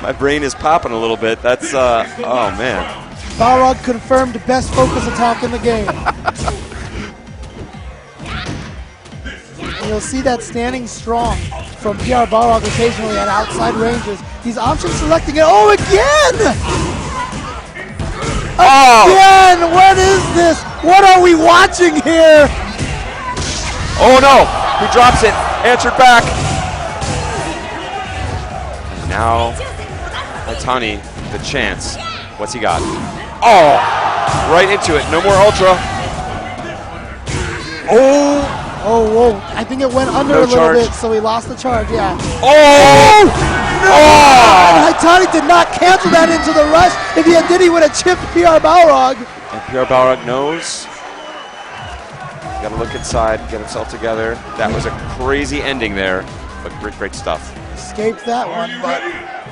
My brain is popping a little bit. That's, oh man. Balrog confirmed best focus attack in the game. And you'll see that standing strong from PR Balrog occasionally at outside ranges. He's option selecting it. Oh, again! Oh! Again! What is this? What are we watching here? Oh no! He drops it. Answered back. And now, Haitani, the chance. What's he got? Oh! Right into it. No more ultra. Oh! Oh, whoa. I think it went under a little bit, so he lost the charge, yeah. Oh! No! Oh! Haitani did not cancel that into the rush. If he did, he would have chipped PR Balrog. And PR Balrog knows. Got to look inside, get himself together. That was a crazy ending there, but great stuff. Escaped that one, but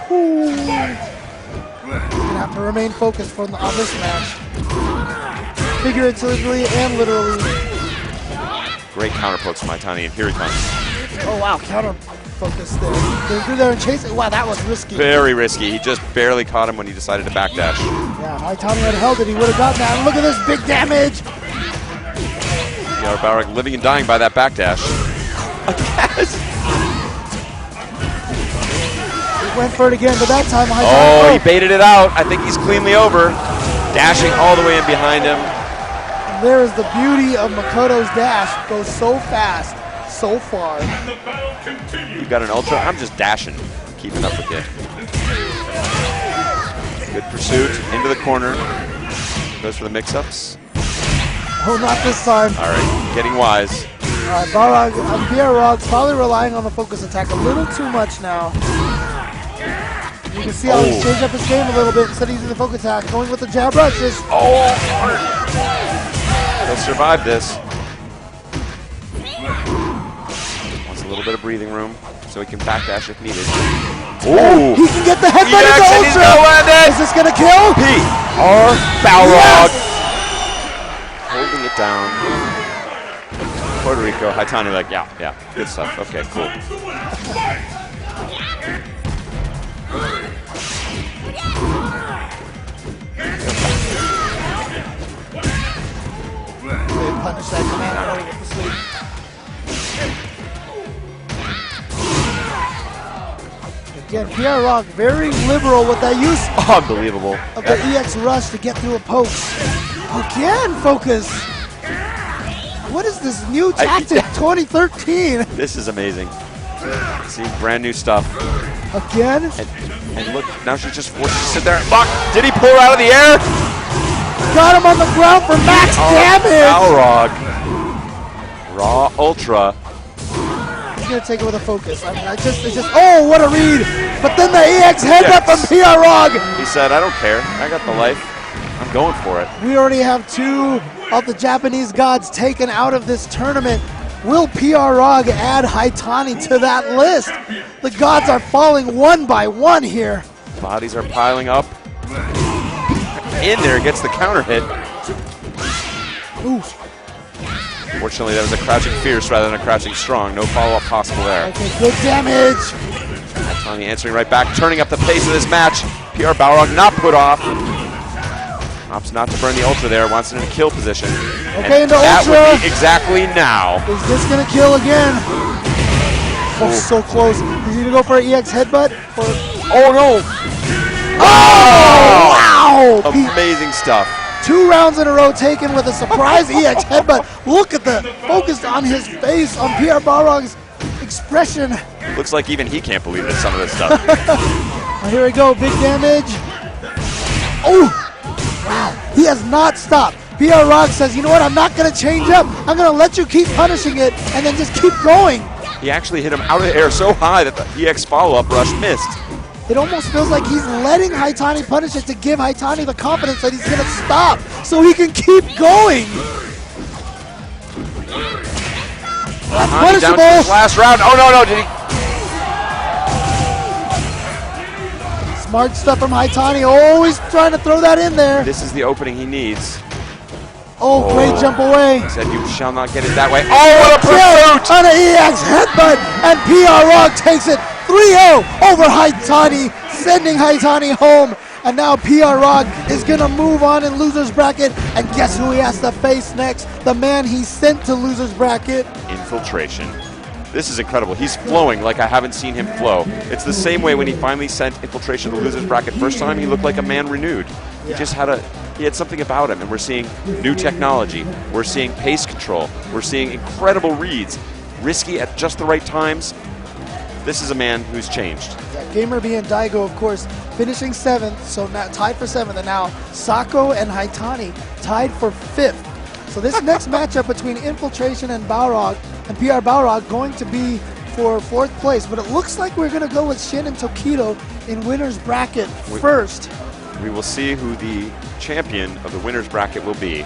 he's gonna have to remain focused on this match, figuratively and literally. Great counter pokes from Haitani, and here he comes. Oh wow, counter focus there. They threw there and chase it. Wow, that was risky. Very risky. He just barely caught him when he decided to backdash. Yeah, Haitani had held it. He would have gotten that. And look at this big damage. PR Balrog living and dying by that backdash. He went for it again, but that time Haitani. Oh, he baited it out. I think he's cleanly over. Dashing all the way in behind him. And there is the beauty of Makoto's dash. Goes so fast, so far. You've got an ultra. I'm just dashing. I'm keeping up with you. Good pursuit. Into the corner. Goes for the mix-ups. Oh, not this time. All right, getting wise. All right, Balrog, PR Balrog's probably relying on the focus attack a little too much now. You can see how he's changed up his game a little bit instead of using the focus attack, going with the jab rushes. Oh! He'll survive this. Wants a little bit of breathing room so he can backdash if needed. Oh! He can get the headbutt into ultra! Is this going to kill? PR Balrog. Yes! Holding it down. Puerto Rico, Haitani like, yeah, good stuff. Okay, cool. They punish that command already with the sleep. Again, PR Balrog very liberal with that use Unbelievable. of the EX rush to get through a post. Again, focus. What is this new tactic, 2013? This is amazing. See, brand new stuff. Again? And look, now she's just forced to sit there and block. Did he pull her out of the air? Got him on the ground for max damage. Balrog. Raw Ultra. He's gonna take it with a focus. I mean, it's just, oh, what a read. But then the EX headbutt from PR Balrog. He said, I don't care. I got the life. I'm going for it. We already have 2 of the Japanese gods taken out of this tournament. Will PR Balrog add Haitani to that list? The gods are falling one by one here. Bodies are piling up. In there, gets the counter hit. Ooh. Fortunately, that was a crouching fierce rather than a crouching strong. No follow-up possible there. Okay, good damage. Haitani answering right back, turning up the pace of this match. PR Balrog not put off. Opts not to burn the Ultra there, wants it in a kill position. Okay, into that Ultra. Would be exactly now. Is this gonna kill again? Oh, so close. Is he gonna go for an EX headbutt? Or Oh no! oh, wow! Amazing stuff. 2 rounds in a row taken with a surprise EX headbutt. Look at the focus on his face, on PR Balrog's expression. Looks like even he can't believe it, some of this stuff. Well, here we go, big damage. Oh, wow, he has not stopped. PR Balrog says, you know what, I'm not gonna change up. I'm gonna let you keep punishing it and then just keep going. He actually hit him out of the air so high that the EX follow-up rush missed. It almost feels like he's letting Haitani punish it to give Haitani the confidence that he's gonna stop so he can keep going. That's Down to punishable. this last round. Oh no, did he? Smart stuff from Haitani, always trying to throw that in there. This is the opening he needs. Oh, great jump away. He said, you shall not get it that way. Oh, what a Kill pursuit! on an EX headbutt, and PR Balrog takes it 3-0 over Haitani, sending Haitani home. And now PR Balrog is gonna move on in loser's bracket, and guess who he has to face next? The man he sent to loser's bracket. Infiltration. This is incredible. He's flowing like I haven't seen him flow. It's the same way when he finally sent Infiltration to loser's bracket. First time, he looked like a man renewed. He just had he had something about him, and we're seeing new technology. We're seeing pace control. We're seeing incredible reads, risky at just the right times. This is a man who's changed. Yeah, GamerBee and Daigo, of course, finishing 7th, so now tied for 7th, and now Sako and Haitani tied for 5th. So this next matchup between Infiltration and Balrog, and PR Balrog going to be for 4th place, but it looks like we're going to go with Xian and Tokido in winner's bracket first. We will see who the champion of the winner's bracket will be.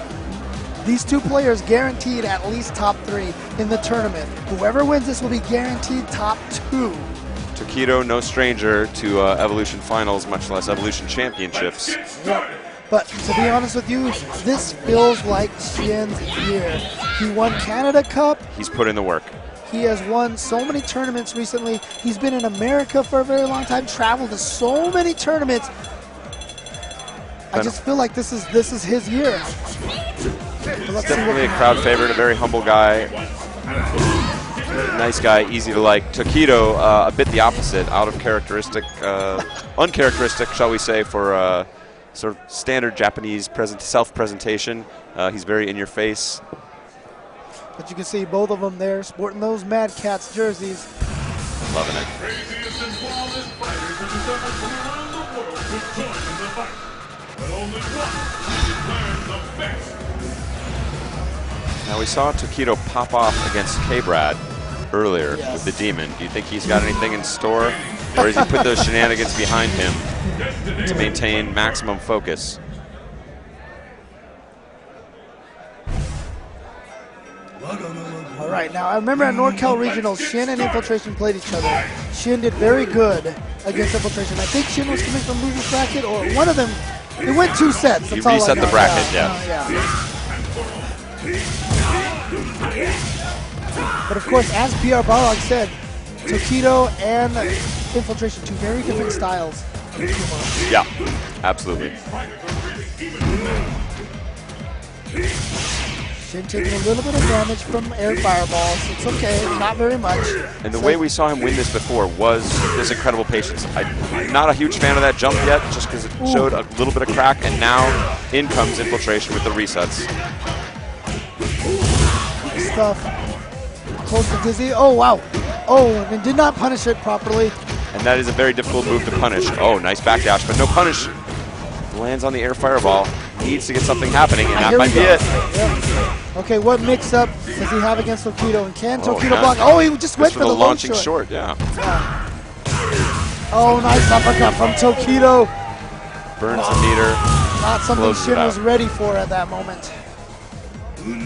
These 2 players guaranteed at least top 3 in the tournament. Whoever wins this will be guaranteed top 2. Tokido, no stranger to Evolution Finals, much less Evolution Championships. Yep. But to be honest with you, this feels like Xian's year. He won Canada Cup. He's put in the work. He has won so many tournaments recently. He's been in America for a very long time, traveled to so many tournaments. I just feel like this is his year. Let's Definitely a crowd favorite, a very humble guy. Nice guy, easy to like. Tokido, a bit the opposite, out of characteristic, uncharacteristic, shall we say, for sort of standard Japanese self-presentation. He's very in your face. But you can see both of them there sporting those Mad Cats jerseys. Loving it. Craziest and wildest fighters and developers from around the world will join in the fight. But only one learns the best. Now we saw Tokido pop off against K-Brad earlier with the Demon. Do you think he's got anything in store? Or has he put those shenanigans behind him to maintain maximum focus? All right, now I remember at NorCal Regionals, Xian and Infiltration played each other. Xian did very good against Infiltration. I think Xian was coming from loser's bracket, or one of them. It went 2 sets. He That's all I reset know. the bracket, yeah. But of course, as PR Balrog said, Tokido and Infiltration, two very different styles. Yeah, absolutely. Xian taking a little bit of damage from air fireballs. It's okay, not very much. And the way we saw him win this before was this incredible patience. I'm not a huge fan of that jump yet, just because it showed a little bit of crack, and now in comes Infiltration with the resets. Good stuff. Close to dizzy. Oh, wow. Oh, and did not punish it properly. And that is a very difficult move to punish. Oh, nice backdash, but no punish. Lands on the air fireball. Needs to get something happening, and that might be it. Yep. Okay, what mix-up does he have against Tokido? And can Tokido nice. block? Oh, he just went for the launching low short. Yeah. Oh, nice uppercut from Tokido. Burns the meter. Not something Closes it Xian out. was ready for at that moment.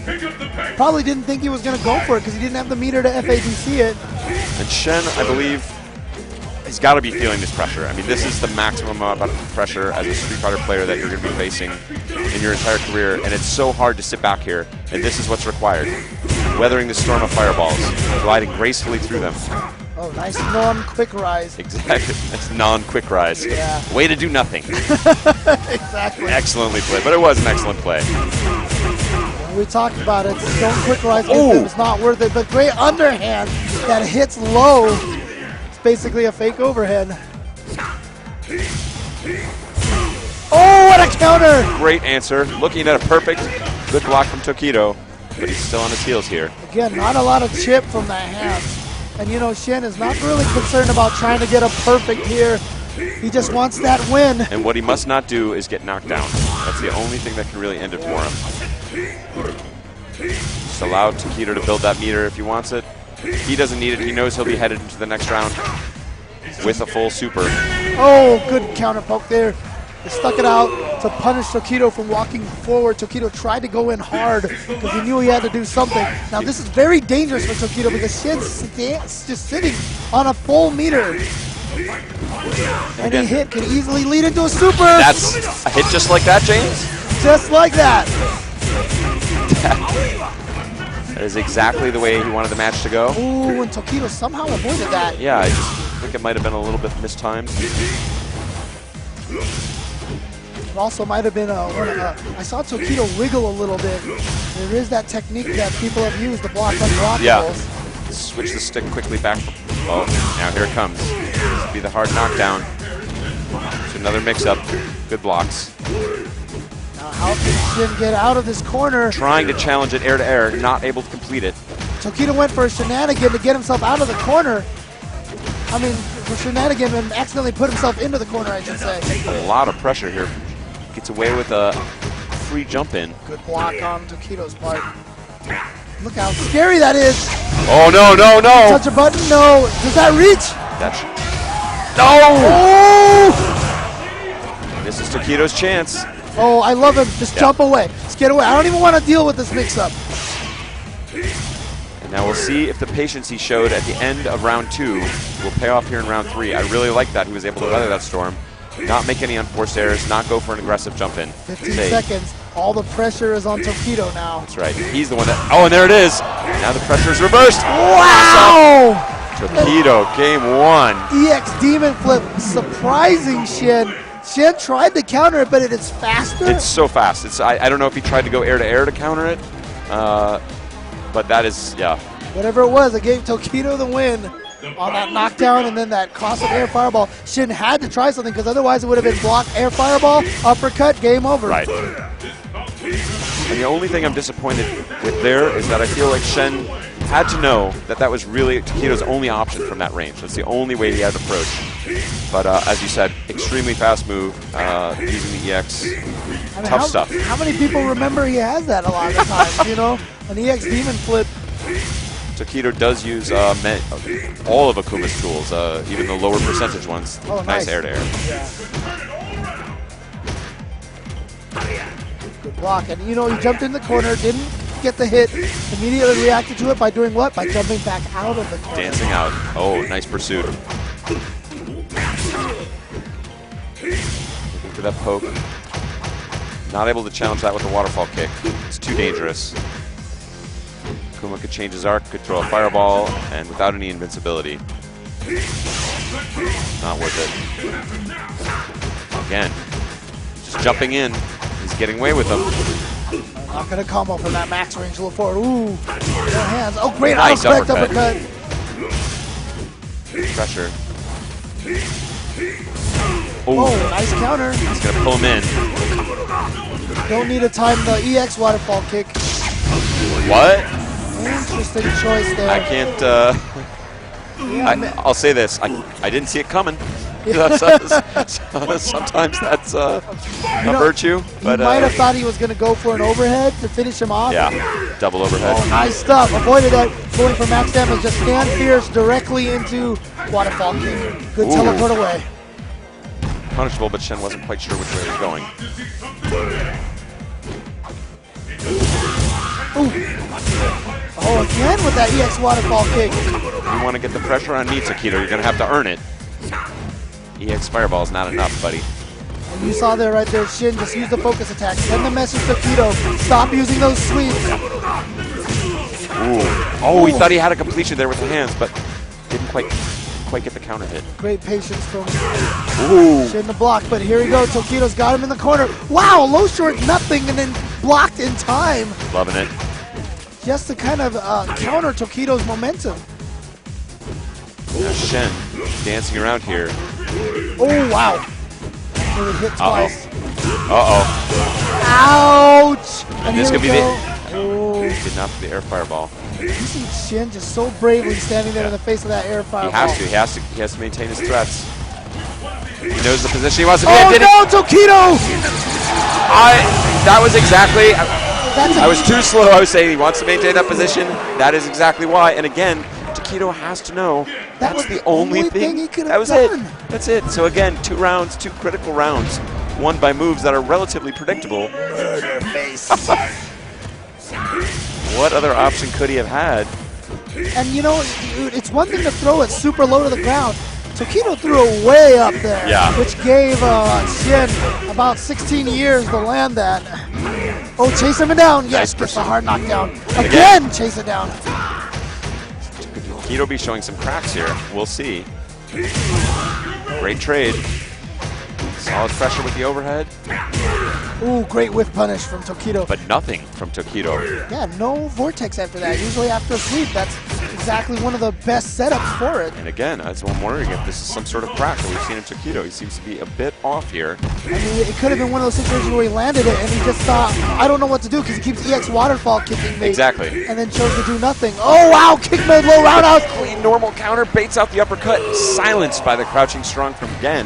Pick up the pace. Probably didn't think he was going to go for it because he didn't have the meter to FADC it. And Xian, I believe, he's got to be feeling this pressure. I mean, this is the maximum amount of pressure as a Street Fighter player that you're going to be facing in your entire career, and it's so hard to sit back here, and this is what's required. Weathering the storm of fireballs, gliding gracefully through them. Oh, nice non-quick rise. Exactly. That's non-quick rise. Yeah. Way to do nothing. Exactly. Excellently played, but it was an excellent play. We talked about it. Don't quick rise with him. It's not worth it. But great underhand that hits low. It's basically a fake overhead. Oh, what a counter! Great answer. Looking at a perfect, good block from Tokido, but he's still on his heels here. Again, not a lot of chip from the hands. And you know, Xian is not really concerned about trying to get a perfect here. He just wants that win. And what he must not do is get knocked down. That's the only thing that can really end it for him. Just allow Tokido to build that meter if he wants it. He doesn't need it. He knows he'll be headed into the next round with a full super. Oh, good counter poke there. He stuck it out to punish Tokido from walking forward. Tokido tried to go in hard because he knew he had to do something. Now this is very dangerous for Tokido because Xian's just sitting on a full meter. Any hit can easily lead into a super. That's a hit just like that, James? Just like that. That is exactly the way he wanted the match to go. Ooh, and Tokido somehow avoided that. Yeah, I just think it might have been a little bit mistimed. It also might have been I saw Tokido wiggle a little bit. There is that technique that people have used to block unblockables. Yeah. Switch the stick quickly back. Oh, now here it comes. This will be the hard knockdown. It's another mix-up. Good blocks. Now how can Xian get out of this corner? Trying to challenge it air-to-air, not able to complete it. Tokido went for a shenanigan to get himself out of the corner. I mean, for shenanigan and accidentally put himself into the corner, I should say. A lot of pressure here. Gets away with a free jump in. Good block on Tokido's part. Look how scary that is. Oh, no, no, no. Touch a button? No. Does that reach? That's... No! Oh! This is Tokido's chance. Oh, I love him. Just jump away. Just get away. I don't even want to deal with this mix-up. And now we'll see if the patience he showed at the end of round 2 will pay off here in round 3. I really like that he was able to weather that storm. Not make any unforced errors, not go for an aggressive jump in. 15 seconds. All the pressure is on Tokido now. That's right. He's the one that... Oh, and there it is. Now the pressure is reversed. Wow! Tokido, game 1. EX Demon Flip, surprising Xian. Xian tried to counter it, but it is faster. It's so fast. It's I don't know if he tried to go air-to-air to counter it, but that is, yeah. Whatever it was, it gave Tokido the win on that knockdown and then that cross-up air fireball. Xian had to try something because otherwise it would have been block, air fireball, uppercut, game over. Right. And the only thing I'm disappointed with there is that I feel like Xian had to know that that was really Tokido's only option from that range. That's the only way he had to approach. But as you said, extremely fast move using the EX. I mean, Tough stuff. How many people remember he has that a lot of times, you know? An EX Demon Flip. Tokido does use all of Akuma's tools, even the lower percentage ones. Oh, nice air-to-air. Yeah. Good block. And, you know, he jumped in the corner, didn't get the hit, immediately reacted to it by doing what? By jumping back out of the corner. Dancing out. Oh, nice pursuit. Looking for that poke. Not able to challenge that with a waterfall kick. It's too dangerous. Akuma could change his arc, could throw a fireball, and without any invincibility. Not worth it. Again, just jumping in. He's getting away with them. Not gonna combo from that max range low forward. Ooh, no hands. Oh, great Nice uppercut. Pressure. Oh, nice counter. He's going to pull him in. Don't need to time the EX waterfall kick. What? Interesting choice there. I can't, I'll say this. I didn't see it coming. Sometimes that's a virtue. But he might have thought he was going to go for an overhead to finish him off. Yeah, double overhead. Oh, nice stuff. Avoided that. Going for max damage. Just stand fierce directly into waterfall kick. Good teleport away. Punishable, but Xian wasn't quite sure which way he was going. Ooh. Oh, again with that EX waterfall kick. You want to get the pressure on me, Tokido, you're going to have to earn it. EX Fireball is not enough, buddy. And you saw there right there, Xian just use the focus attack. Send the message to Tokido. Stop using those sweeps. Ooh. Oh, he thought he had a completion there with the hands, but didn't quite get the counter hit. Great patience from Ooh. Xian to block, but here we go. Tokido's got him in the corner. Wow, low short, nothing, and then blocked in time. Loving it. Just to kind of counter Tokido's momentum. Now Xian dancing around here. Oh, wow. Really hit twice. Uh-oh. Ouch! And This here could we be go. Did not for the air fireball. You see Xian just so bravely standing there in the face of that air fireball. He has to maintain his threats. He knows the position he wants to be Oh in. no, Tokido! That was exactly. I was too slow. I was saying he wants to maintain that position. That is exactly why. And again, Tokido has to know that's the only thing he could that have was done. it. That's it. So again, 2 rounds, 2 critical rounds, won by moves that are relatively predictable. What other option could he have had? And you know, it's one thing to throw it super low to the ground. Tokido threw it way up there, which gave Xian about 16 years to land that. Oh, chase him down. Yes, gets a hard knockdown. Again, chase it down. Tokido be showing some cracks here. We'll see. Great trade. Solid pressure with the overhead. Ooh, great whiff punish from Tokido. But nothing from Tokido. Yeah, no vortex after that. Usually after a sweep, that's exactly one of the best setups for it. And again, that's what I'm wondering if this is some sort of crack that we've seen in Tokido. He seems to be a bit off here. I mean, it could have been one of those situations where he landed it and he just thought, I don't know what to do because he keeps EX waterfall kicking me. Exactly. And then chose to do nothing. Oh, wow, kick made low roundhouse. Clean normal counter, baits out the uppercut, silenced by the crouching strong from Gen.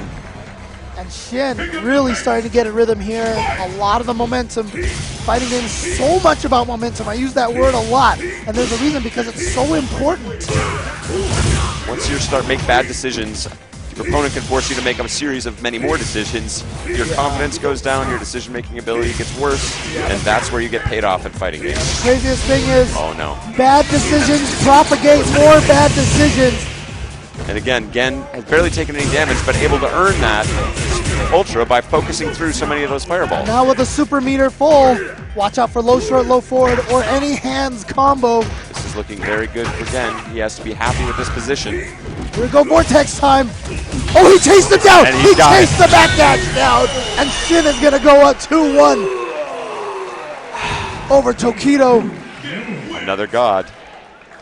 And Xian really starting to get a rhythm here. A lot of the momentum. Fighting games so much about momentum. I use that word a lot. And there's a reason, because it's so important. Once you start make bad decisions, your opponent can force you to make a series of many more decisions. Your confidence goes down, your decision-making ability gets worse, and that's where you get paid off in fighting games. The craziest thing is, bad decisions propagate more bad decisions. And again, Gen has barely taken any damage, but able to earn that Ultra by focusing through so many of those fireballs. Now with the super meter full, watch out for low short, low forward, or any hands combo. This is looking very good for Gen. He has to be happy with this position. Here we go, vortex time. Oh, he chased it down. And he chased the backdash down. And Xian is going to go up 2-1 over Tokido. Another god.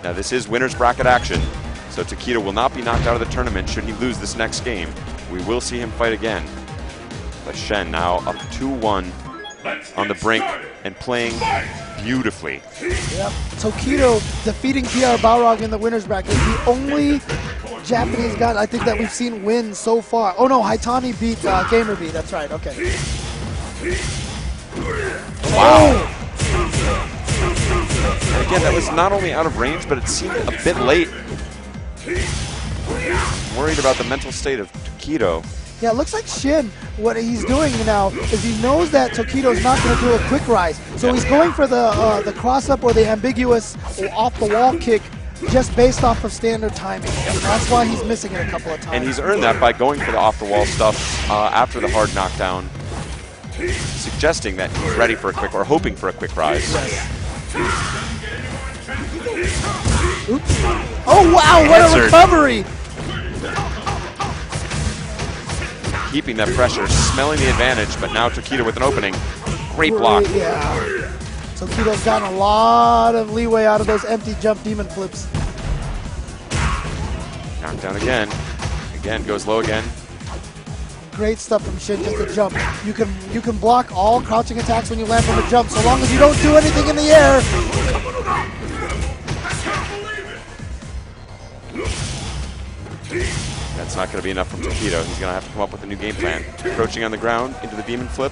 Now this is winner's bracket action. So Tokido will not be knocked out of the tournament should he lose this next game. We will see him fight again. But Xian now up 2-1 on the brink and playing beautifully. Yep. Tokido defeating PR Balrog in the winner's bracket is the only Japanese god I think that we've seen win so far. Oh no, Haitani beat GamerBee. That's right. Okay. Wow. And again, that was not only out of range, but it seemed a bit late. Worried about the mental state of Tokido. Yeah, it looks like Xian, what he's doing now is he knows that Tokido's not going to do a quick rise. So he's going for the cross-up or the ambiguous off-the-wall kick just based off of standard timing. That's why he's missing it a couple of times. And he's earned that by going for the off-the-wall stuff after the hard knockdown, suggesting that he's ready for a quick, or hoping for a quick rise. Oops. Oh, wow, what a recovery! keeping that pressure, smelling the advantage, but now Tokido with an opening. Great block. Yeah. Tokido's gotten a lot of leeway out of those empty jump demon flips. Knocked down again. Again, goes low again. Great stuff from Xian, just a jump. You can block all crouching attacks when you land from a jump, so long as you don't do anything in the air. That's not going to be enough from Tokido. He's going to have to come up with a new game plan. Approaching on the ground into the demon flip.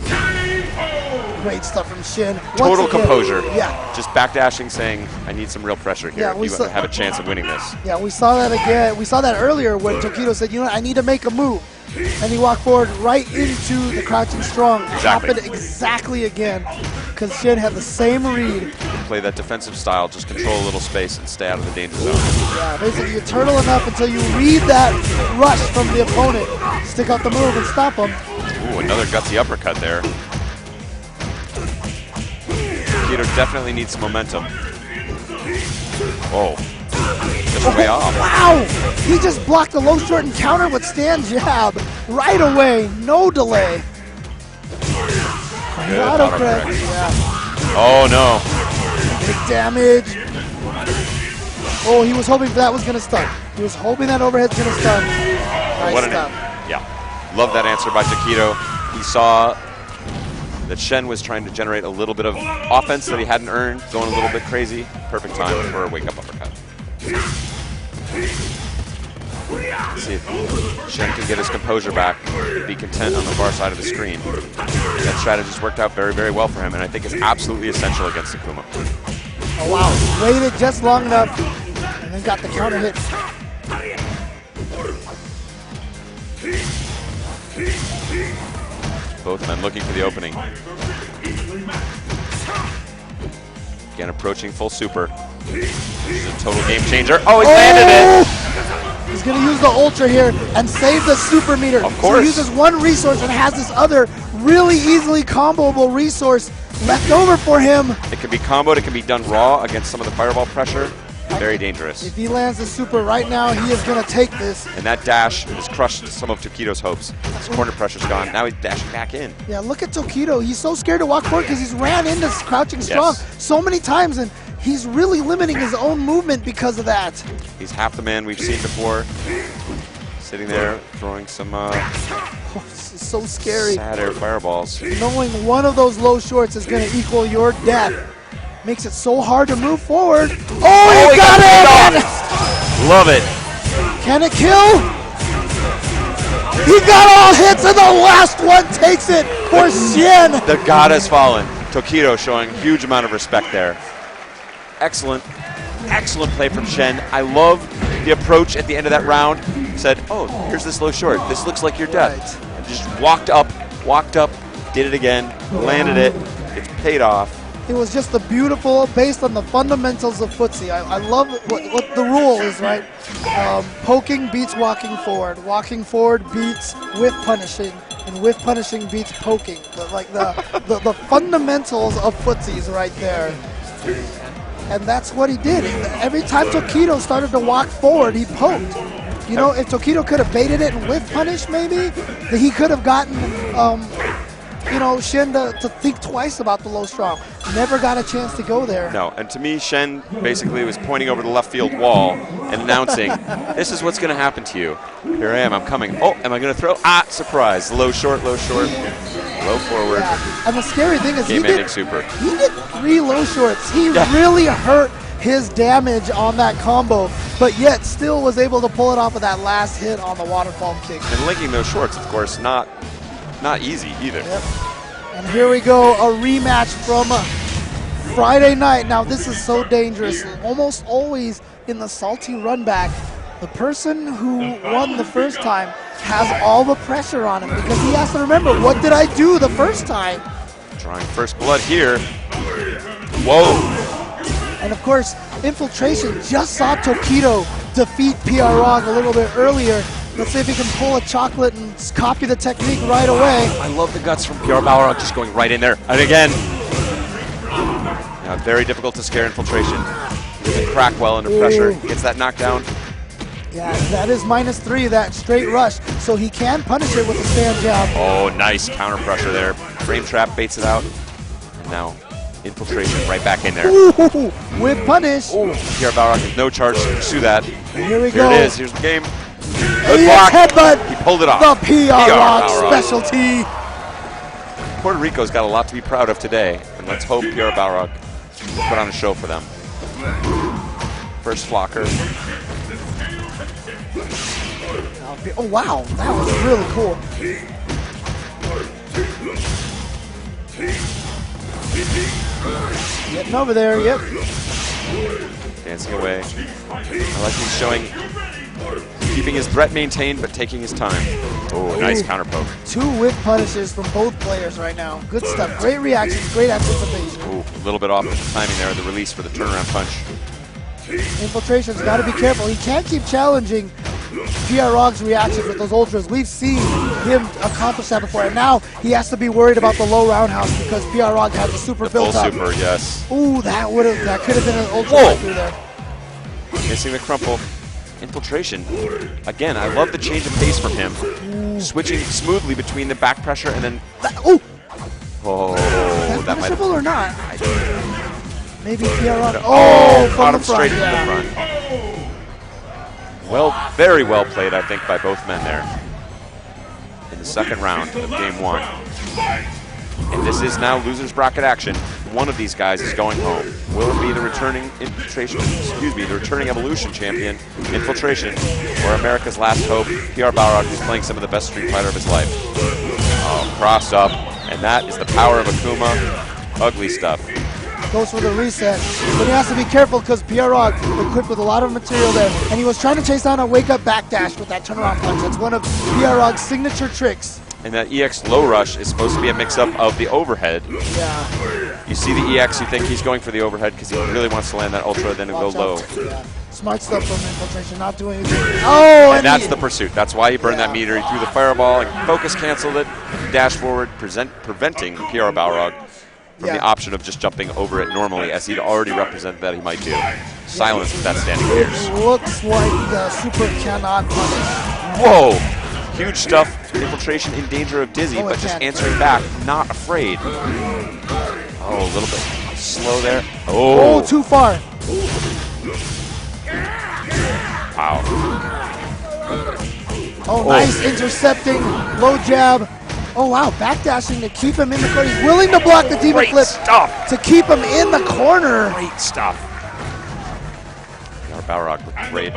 Great stuff from Xian. Total composure. Yeah. Just backdashing, saying, I need some real pressure here. Yeah, we you have a chance of winning this. Yeah, we saw that again. We saw that earlier when Tokido said, you know what, I need to make a move. And he walked forward right into the crouching strong. Exactly. Happened exactly again because Xian had the same read. Play that defensive style, just control a little space and stay out of the danger zone. Yeah, basically you turtle enough until you read that rush from the opponent, stick out the move and stop him. Ooh, another gutsy uppercut there. Tokido definitely needs some momentum. Oh, just way off. Wow! He just blocked the low short and counter with stand jab right away, no delay. Good Autocorrect. autocorrect. Yeah. Oh no. Big damage. Oh, he was hoping that was going to stun. He was hoping that overhead's going to stun. Nice What an stuff. yeah. Love that answer by Tokido. He saw that Xian was trying to generate a little bit of offense that he hadn't earned, going a little bit crazy. Perfect time for a wake-up uppercut. See if Xian can get his composure back and be content on the far side of the screen. That strategy's worked out very, very well for him, and I think it's absolutely essential against Akuma. Oh, wow. Waited just long enough and then got the counter hit. Both men looking for the opening. Again, approaching full super. This is a total game changer. Oh, he landed it! He's going to use the Ultra here and save the super meter. Of course. So he uses one resource and has this other really easily comboable resource left over for him. It can be comboed, it can be done raw against some of the fireball pressure. Very dangerous. If he lands the super right now, he is going to take this. And that dash has crushed some of Tokido's hopes. His corner pressure's gone. Now he's dashing back in. Yeah, look at Tokido. He's so scared to walk forward because he's ran into crouching strong so many times, and he's really limiting his own movement because of that. He's half the man we've seen before. Sitting there throwing some Oh, this is so scary. sad air fireballs. Knowing one of those low shorts is going to equal your death makes it so hard to move forward. Oh, he got it! Love it. Can it kill? He got all hits, and the last one takes it for Xian. The god has fallen. Tokido showing huge amount of respect there. Excellent, excellent play from Xian. I love the approach at the end of that round. Said, oh, here's this low short. This looks like your death. And just walked up, did it again, landed it. It's paid off. It was just the beautiful, based on the fundamentals of footsie. I love what the rule is, right? Poking beats walking forward beats whiff punishing, and whiff punishing beats poking. The fundamentals of footsie is right there. And that's what he did. Every time Tokido started to walk forward, he poked. You know, if Tokido could have baited it and whiff punished, maybe, he could have gotten you know, Xian to think twice about the low strong. Never got a chance to go there. No, and to me, Xian basically was pointing over the left field wall and announcing, this is what's going to happen to you. Here I am, I'm coming. Oh, am I going to throw? Ah, surprise. Low short, low forward. Yeah. And the scary thing is he did 3 low shorts. He really hurt his damage on that combo, but yet still was able to pull it off with that last hit on the waterfall kick. And linking those shorts, of course, not easy either. Yep. And here we go, a rematch from Friday night. Now this is so dangerous. Almost always in the salty run back, the person who won the first time has all the pressure on him because he has to remember, what did I do the first time? Drawing first blood here. Whoa. And of course, Infiltration just saw Tokido defeat PR Balrog a little bit earlier. Let's see if he can pull a chocolate and copy the technique right away. I love the guts from PR Balrog just going right in there. And again, very difficult to scare Infiltration. Doesn't crack well under pressure. Gets that knockdown. Yeah, that is -3, that straight rush. So he can punish it with a stand jab. Oh, nice counter pressure there. Frame trap baits it out. And now Infiltration right back in there. Ooh, with punish. Ooh, PR Balrog has no charge to pursue that. Here we go. Here it is. Here's the game. Good Yes, block. headbutt. He pulled it off. The PR Balrog Balrog. specialty. Puerto Rico's got a lot to be proud of today. And let's hope PR Balrog put on a show for them. First flocker. Oh, wow. That was really cool. Getting over there, yep. Dancing away. I like he's showing, keeping his threat maintained, but taking his time. Oh, nice counter poke. 2 whip punishes from both players right now. Good stuff. Great reactions, great anticipation. Ooh, a little bit off the timing there, the release for the turnaround punch. Infiltration's got to be careful. He can't keep challenging PR Balrog's reactions with those ultras. We've seen him accomplish that before, and now he has to be worried about the low roundhouse because PR Balrog has the super built Full up. super, yes. Ooh, that could have been an ultra Whoa. right through there. Missing the crumple. Infiltration. Again, I love the change of pace from him. Switching smoothly between the back pressure and then. Ooh, Oh, that that might have. punishable or not? Maybe PR Balrog. Oh, from caught the him straight front, from the front. Well, very well played, I think, by both men there in the second round of game 1. And this is now loser's bracket action. One of these guys is going home. Will it be the returning the returning Evolution champion, Infiltration, or America's last hope, PR Balrog, who's playing some of the best Street Fighter of his life? Oh, cross up, and that is the power of Akuma. Ugly stuff. Goes for the reset, but he has to be careful because PR Balrog equipped with a lot of material there, and he was trying to chase down a wake-up backdash with that turnaround punch. That's one of PR Balrog's signature tricks. And that EX low rush is supposed to be a mix-up of the overhead. Yeah. You see the EX, you think he's going for the overhead because he really wants to land that ultra, then he'll go low. Yeah. Smart stuff from Infiltration, not doing anything. Oh, And that's the pursuit. That's why he burned that meter. He threw the fireball and focus canceled it, dash forward, preventing PR Balrog from the option of just jumping over it normally, as he'd already represented that he might do. Silence with that standing gears. Looks like the super cannot punish. Whoa! Huge stuff. Infiltration in danger of dizzy, but just answering back, not afraid. Oh, a little bit slow there. Oh, too far. Wow. Oh, nice intercepting, low jab. Oh, wow, backdashing to keep him in the corner. He's willing to block the demon Great flip stuff. to keep him in the corner. Great stuff. PR Balrog looked great.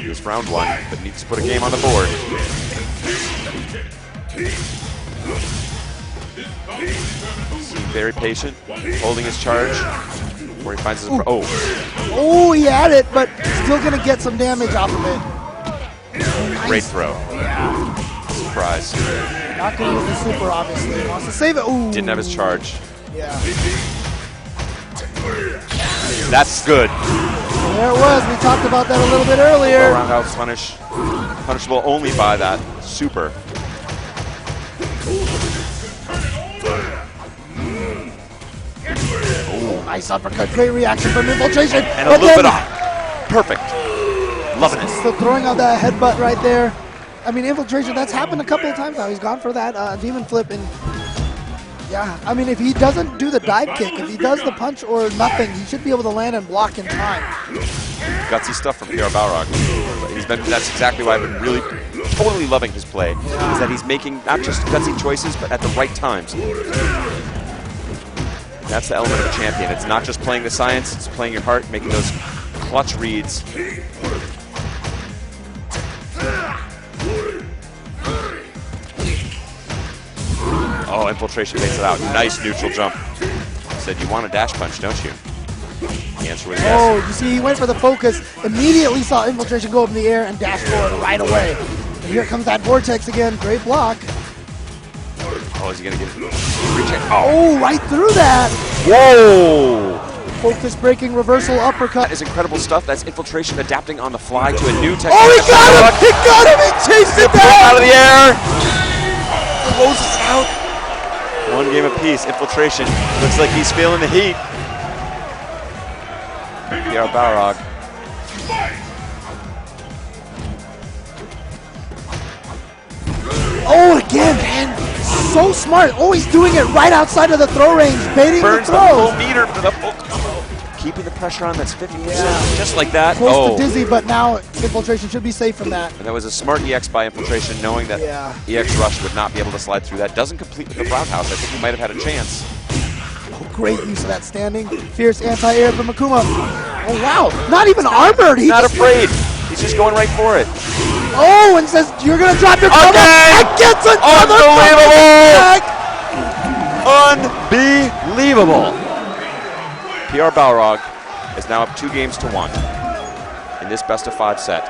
It was round 1, but needs to put a game on the board. Very patient, holding his charge, where he finds his. Oh, he had it, but still going to get some damage off of it. Nice. Great throw. Surprise. Not going to use the super, obviously. He wants to save it. Ooh. Didn't have his charge. Yeah. That's good. There it was. We talked about that a little bit earlier. Low roundhouse punish. Punishable only by that super. Nice uppercut. Great reaction from Infiltration. And a little bit off. Perfect. Loving it. So throwing out that headbutt right there. I mean, Infiltration, that's happened a couple of times now. He's gone for that demon flip. And yeah, I mean, if he doesn't do the dive kick, if he does the punch or nothing, he should be able to land and block in time. Gutsy stuff from PR Balrog. That's exactly why I've been really totally loving his play. Is that he's making not just gutsy choices, but at the right times. That's the element of a champion. It's not just playing the science, it's playing your heart, making those clutch reads. Oh, Infiltration takes it out. Nice neutral jump. Said you want a dash punch, don't you? The answer was yes. Oh, you see, he went for the focus, immediately saw Infiltration go up in the air and dash forward right away. And here comes that vortex again. Great block. Oh, is he going to get it? Oh, right through that. Whoa! Focus breaking reversal uppercut. That is incredible stuff. That's Infiltration adapting on the fly to a new technique. Oh, he got him! He got him! He chased it down! Out of the air! Closes out. One game apiece. Infiltration looks like he's feeling the heat. PR Balrog. Oh, again. So smart. Always doing it right outside of the throw range, baiting Burns the the throws. full meter for the full combo. Keeping the pressure on, that's 50%, just like that. Close to dizzy, but now Infiltration should be safe from that. And that was a smart EX by Infiltration, knowing that EX Rush would not be able to slide through that. Doesn't complete with the roundhouse. I think he might have had a chance. Oh, great use of that standing. Fierce anti-air from Akuma. Oh, wow. Not even armored. He's Not afraid. He's just going right for it. Oh, and says, you're going to drop your cover. And gets another Unbelievable. PR Balrog is now up 2 games to 1 in this best-of-5 set.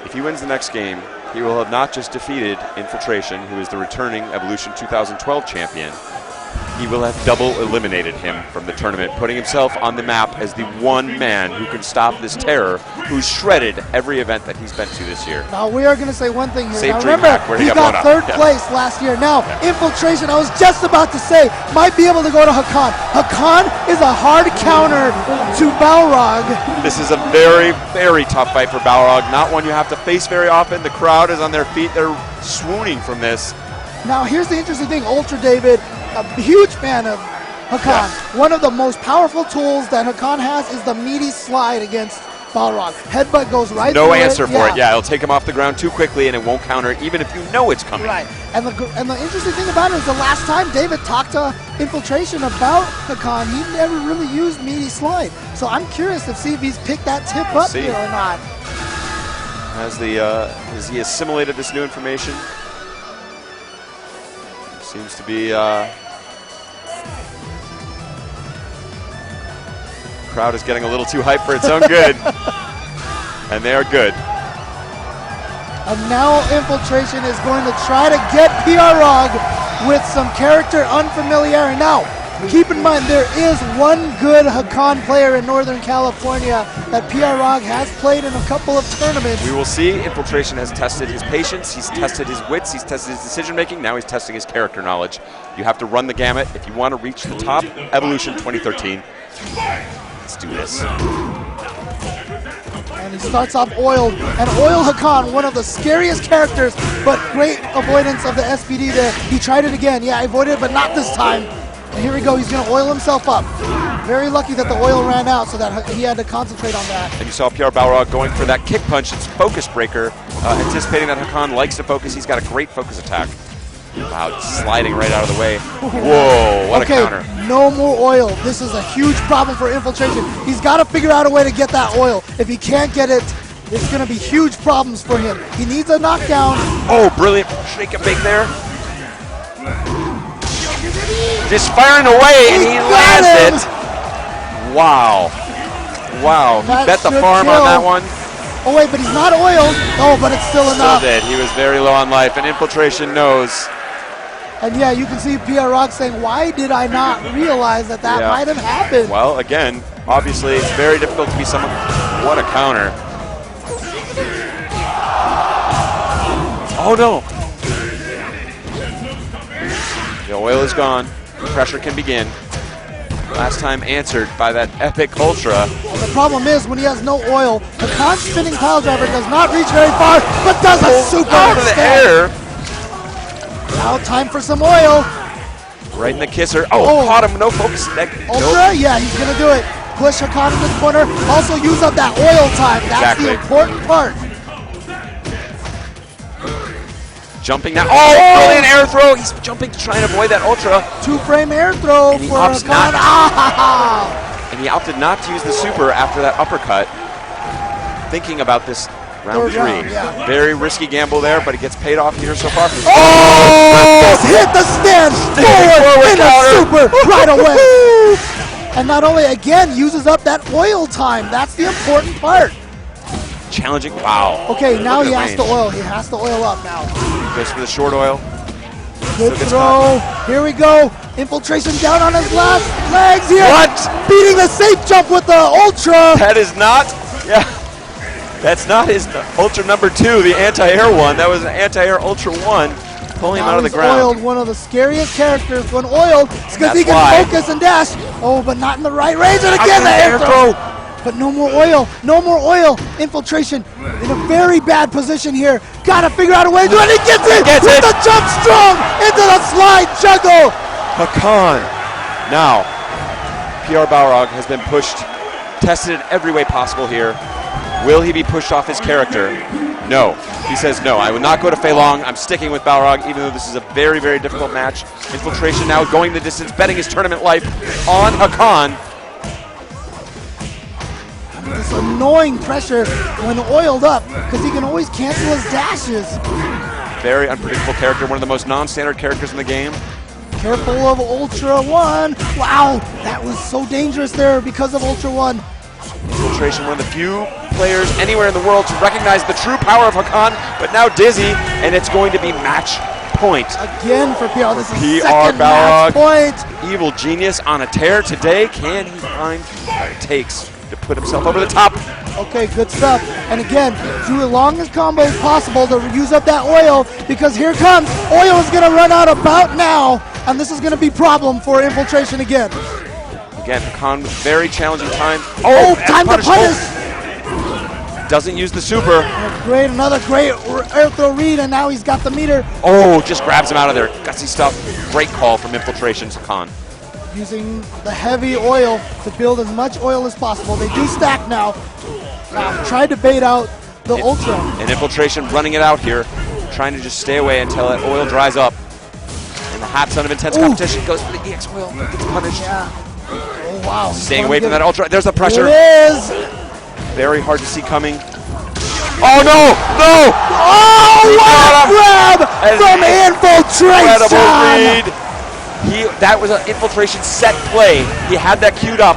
If he wins the next game, he will have not just defeated Infiltration, who is the returning Evolution 2012 champion, he will have double eliminated him from the tournament, putting himself on the map as the one man who can stop this terror who's shredded every event that he's been to this year. Now, we are going to say one thing here. Save Now, Dream remember, Hack, where he he got got third blown up. place last year. Now, Infiltration, I was just about to say, might be able to go to Hakan. Hakan is a hard counter to Balrog. This is a very, very tough fight for Balrog. Not one you have to face very often. The crowd is on their feet. They're swooning from this. Now, here's the interesting thing. Ultra David, a huge fan of Hakan. Yeah. One of the most powerful tools that Hakan has is the meaty slide against Balrog. Headbutt goes right through No answer for it. Yeah. Yeah, it'll take him off the ground too quickly, and it won't counter it, even if you know it's coming. Right. And the interesting thing about it is the last time David talked to Infiltration about Hakan, he never really used meaty slide. So I'm curious to see if he's picked that tip up see. here or not. Has he assimilated this new information? Seems to be. Crowd is getting a little too hyped for its own good, and they are good. And now Infiltration is going to try to get PR Rog with some character unfamiliarity. Now, keep in mind there is one good Hakan player in Northern California that PR Rog has played in a couple of tournaments. We will see. Infiltration has tested his patience, he's tested his wits, he's tested his decision making, now he's testing his character knowledge. You have to run the gamut if you want to reach the top. Evolution 2013. Let's do this. And he starts off oiled. And Oil Hakan, one of the scariest characters, but great avoidance of the SPD there. He tried it again. Yeah, avoided it, but not this time. And here we go. He's going to oil himself up. Very lucky that the oil ran out so that he had to concentrate on that. And you saw PR Balrog going for that kick punch. It's focus breaker. Anticipating that Hakan likes to focus. He's got a great focus attack. Wow, sliding right out of the way. Whoa, what a counter. No more oil. This is a huge problem for Infiltration. He's got to figure out a way to get that oil. If he can't get it, it's going to be huge problems for him. He needs a knockdown. Oh, brilliant shake and bake there. Just firing away, and he lands it. Wow. Wow, he That bet the should farm kill. on that one. Oh, wait, but he's not oiled. Oh, but it's still Still enough. did. He was very low on life, and Infiltration knows. And yeah, you can see PR Rock saying, why did I not realize that that Yeah. might have happened? Well, again, obviously, it's very difficult to be someone. What a counter. Oh, no. The oil is gone. Pressure can begin. Last time answered by that epic Ultra. Well, the problem is, when he has no oil, the con spinning pile driver does not reach very far, but does a super Out of the extend. air. Now time for some oil. Right in the kisser. Oh, caught him. No focus. Ultra, yeah, he's going to do it. Push Hakan in the corner. Also use up that oil time. That's Exactly. the important part. Jumping now. Oh, brilliant air throw. He's jumping to try and avoid that Ultra. Two-frame air throw he for opts Hakan. not- Ah! And he opted not to use the super after that uppercut. Thinking about this round Third 3. round, yeah. Very risky gamble there, but it gets paid off here so far. Just hit the stand forward in a counter. super right away. And not only, again, uses up that oil time. That's the important part. Challenging. Wow. Okay, now Look he at has range. to oil. He has to oil up now. Goes for the short oil. Good gets throw. Here we go. Infiltration down on his last legs here. What? Beating the safe jump with the Ultra. That is not. Yeah. That's not his Ultra number 2, the anti-air one. That was an anti-air Ultra 1. Pulling him Now out of the he's ground. oiled, one of the scariest characters when oiled. It's because he That's can why. focus and dash. Oh, but not in the right range. And Out again, of the air throw. but no more oil, no more oil. Infiltration in a very bad position here. Gotta figure out a way to do it. He gets it with the jump strong into the slide juggle. Hakan. Now, PR Balrog has been pushed, tested in every way possible here. Will he be pushed off his character? No. He says no. I will not go to Fei Long. I'm sticking with Balrog, even though this is a very, very difficult match. Infiltration now going the distance, betting his tournament life on Hakan. This annoying pressure when oiled up, because he can always cancel his dashes. Very unpredictable character, one of the most non-standard characters in the game. Careful of Ultra One. Wow, that was so dangerous there because of Ultra One. Infiltration, one of the few players anywhere in the world to recognize the true power of Hakan, but now dizzy, and it's going to be match point. Again for PR, this is PR second match point. Evil Genius on a tear today. Can he find what it takes to put himself over the top? Okay, good stuff. And again, do the longest combo as possible to use up that oil, because here comes, oil is going to run out about now, and this is going to be problem for Infiltration again. Again, Hakan, very challenging time. Oh, time to punish! Doesn't use the super. Great, another great air throw read, and now he's got the meter. Oh, just grabs him out of there. Gutsy stuff. Great call from Infiltration, Hakan. Using the heavy oil to build as much oil as possible. They do stack now. Tried to bait out the Ultra. And Infiltration running it out here, trying to just stay away until that oil dries up. And the hot son of intense competition goes for the EX oil, gets punished. Yeah. Oh, wow. Staying away from that Ultra. There's the pressure. It is. Very hard to see coming. Oh, no! No! Oh, what a grab from Infiltration! Incredible read. That was an Infiltration set play. He had that queued up.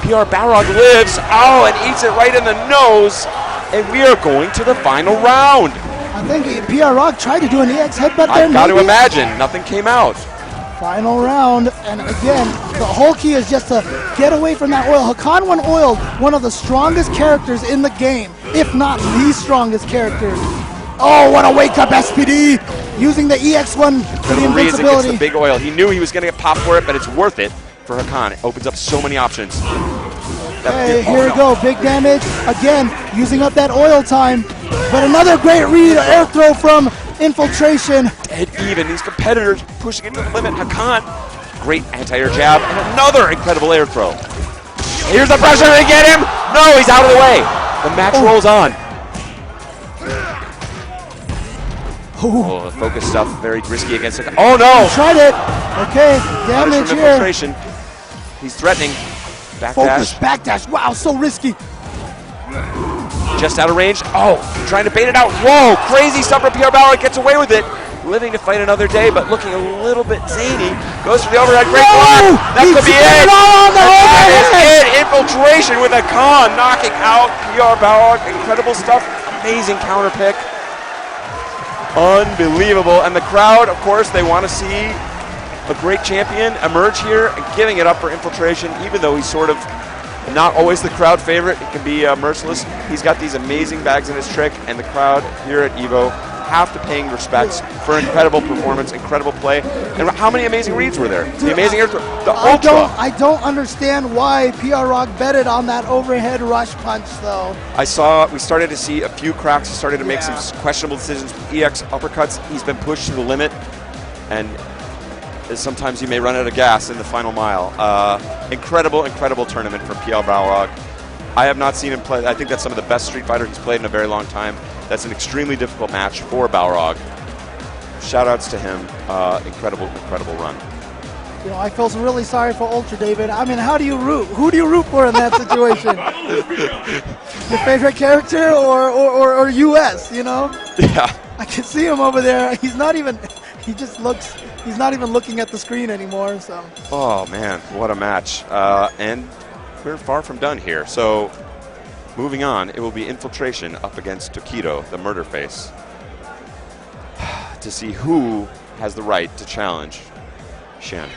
PR Balrog lives. Oh, and eats it right in the nose. And we are going to the final round. I think PR Balrog tried to do an EX headbutt there. I've got to imagine. Nothing came out. Final round, and again, the whole key is just to get away from that oil. Hakan, when oiled, one of the strongest characters in the game, if not the strongest character. Oh, what a wake-up SPD! Using the EX1 for the invincibility. The big oil. He knew he was going to get popped for it, but it's worth it for Hakan. It opens up so many options. Okay, here we go. Big damage. Again, using up that oil time. But another great read, air throw from Infiltration. Dead even. These competitors pushing it to the limit. Hakan, great anti-air jab, and another incredible air throw. Here's the pressure to get him. No, he's out of the way. The match rolls on. Oh, the focus stuff, very risky against it. Oh no! He tried it. Okay, damage here. Infiltration. He's threatening. Backdash. Focus, backdash. Wow, so risky. Just out of range. Oh, trying to bait it out. Whoa, crazy stuff from PR Balrog. Gets away with it. Living to fight another day, but looking a little bit zany. Goes for the overhead. Great block. That could be it. That is it. Infiltration with a con. Knocking out PR Balrog. Incredible stuff. Amazing counter pick. Unbelievable. And the crowd, of course, they want to see a great champion emerge here and giving it up for Infiltration, even though he's sort of not always the crowd favorite. It can be merciless. He's got these amazing bags in his trick, and the crowd here at EVO have to paying respects for incredible performance, incredible play. And how many amazing reads were there? The amazing air throw, the Ultra. I don't understand why PR Rock betted on that overhead rush punch, though. We started to see a few cracks. He started to make some questionable decisions. EX uppercuts, he's been pushed to the limit, and sometimes you may run out of gas in the final mile. Incredible tournament from PR Balrog. I have not seen him play. I think that's some of the best Street Fighter he's played in a very long time. That's an extremely difficult match for Balrog. Shout-outs to him. Incredible run. You know, I feel really sorry for Ultra, David. I mean, how do you root? Who do you root for in that situation? Your favorite character or US, you know? Yeah. I can see him over there. He's not even looking at the screen anymore, so. Oh, man, what a match. And we're far from done here. So, moving on, it will be Infiltration up against Tokido, the murder face, to see who has the right to challenge Xian.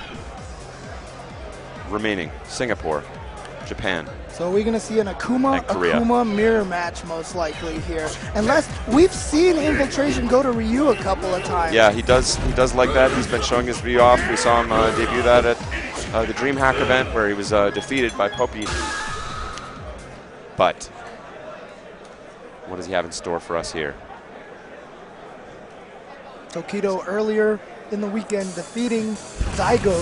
Remaining, Singapore, Japan. So we're going to see an Akuma mirror match most likely here. Unless we've seen Infiltration go to Ryu a couple of times. Yeah, he does like that. He's been showing his Ryu off. We saw him debut that at the DreamHack event where he was defeated by Poppy. But what does he have in store for us here? Tokido earlier in the weekend defeating Daigo.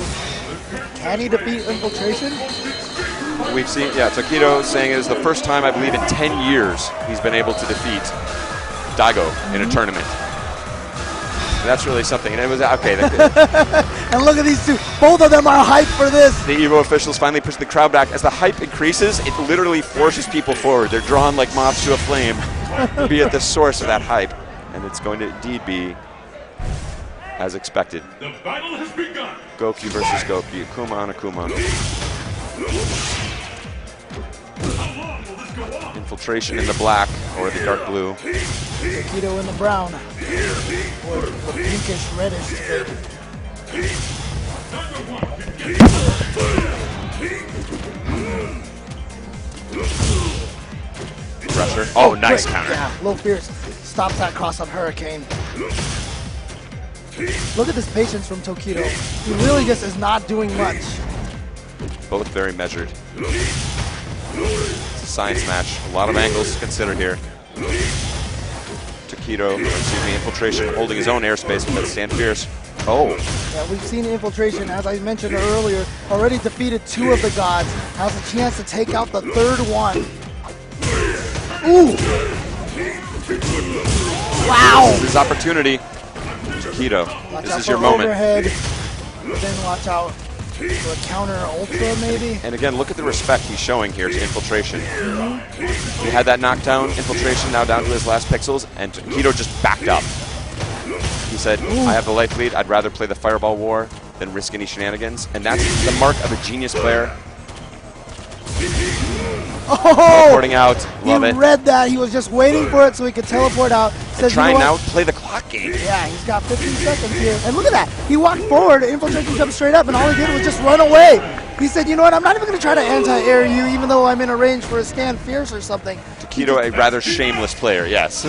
Can he defeat Infiltration? We've seen, yeah, Tokido saying it is the first time, I believe, in 10 years he's been able to defeat Daigo in a tournament. And that's really something. And it was, okay. And look at these two. Both of them are hyped for this. The EVO officials finally push the crowd back. As the hype increases, it literally forces people forward. They're drawn like moths to a flame to be at the source of that hype. And it's going to indeed be as expected. The battle has begun. Goku versus Goku. Akuma on Akuma. How long will this go on? Infiltration in the black or the dark blue. Tokido in the brown. Or the pinkish reddish. Pressure. Oh, nice quick. counter. Yeah, low fierce. Stops that cross-up hurricane. Look at this patience from Tokido. He really just is not doing much. Both very measured. It's a science match. A lot of angles to consider here. Tokido, excuse me, Infiltration holding his own airspace, but stand fierce. Oh. Yeah, we've seen Infiltration, as I mentioned earlier, already defeated 2 of the gods. Has a chance to take out the 3rd one. Ooh! Wow! This is his opportunity. Tokido, Watch this out is for your moment. overhead. Then watch out for a counter ultra, maybe. And again, look at the respect he's showing here to Infiltration. He had that knockdown, Infiltration now down to his last pixels, and Tokido just backed up. He said, I have the life lead, I'd rather play the Fireball War than risk any shenanigans. And that's the mark of a genius player. Oh! Teleporting out, love he it. read that. He was just waiting for it so he could teleport out. Says, Trying you know now what? to play the clock game. Yeah, he's got 15 seconds here. And look at that. He walked forward, Infiltration jumped straight up, and all he did was just run away. He said, you know what, I'm not even going to try to anti-air you, even though I'm in a range for a stand fierce or something. Tokido, a rather shameless player, yes.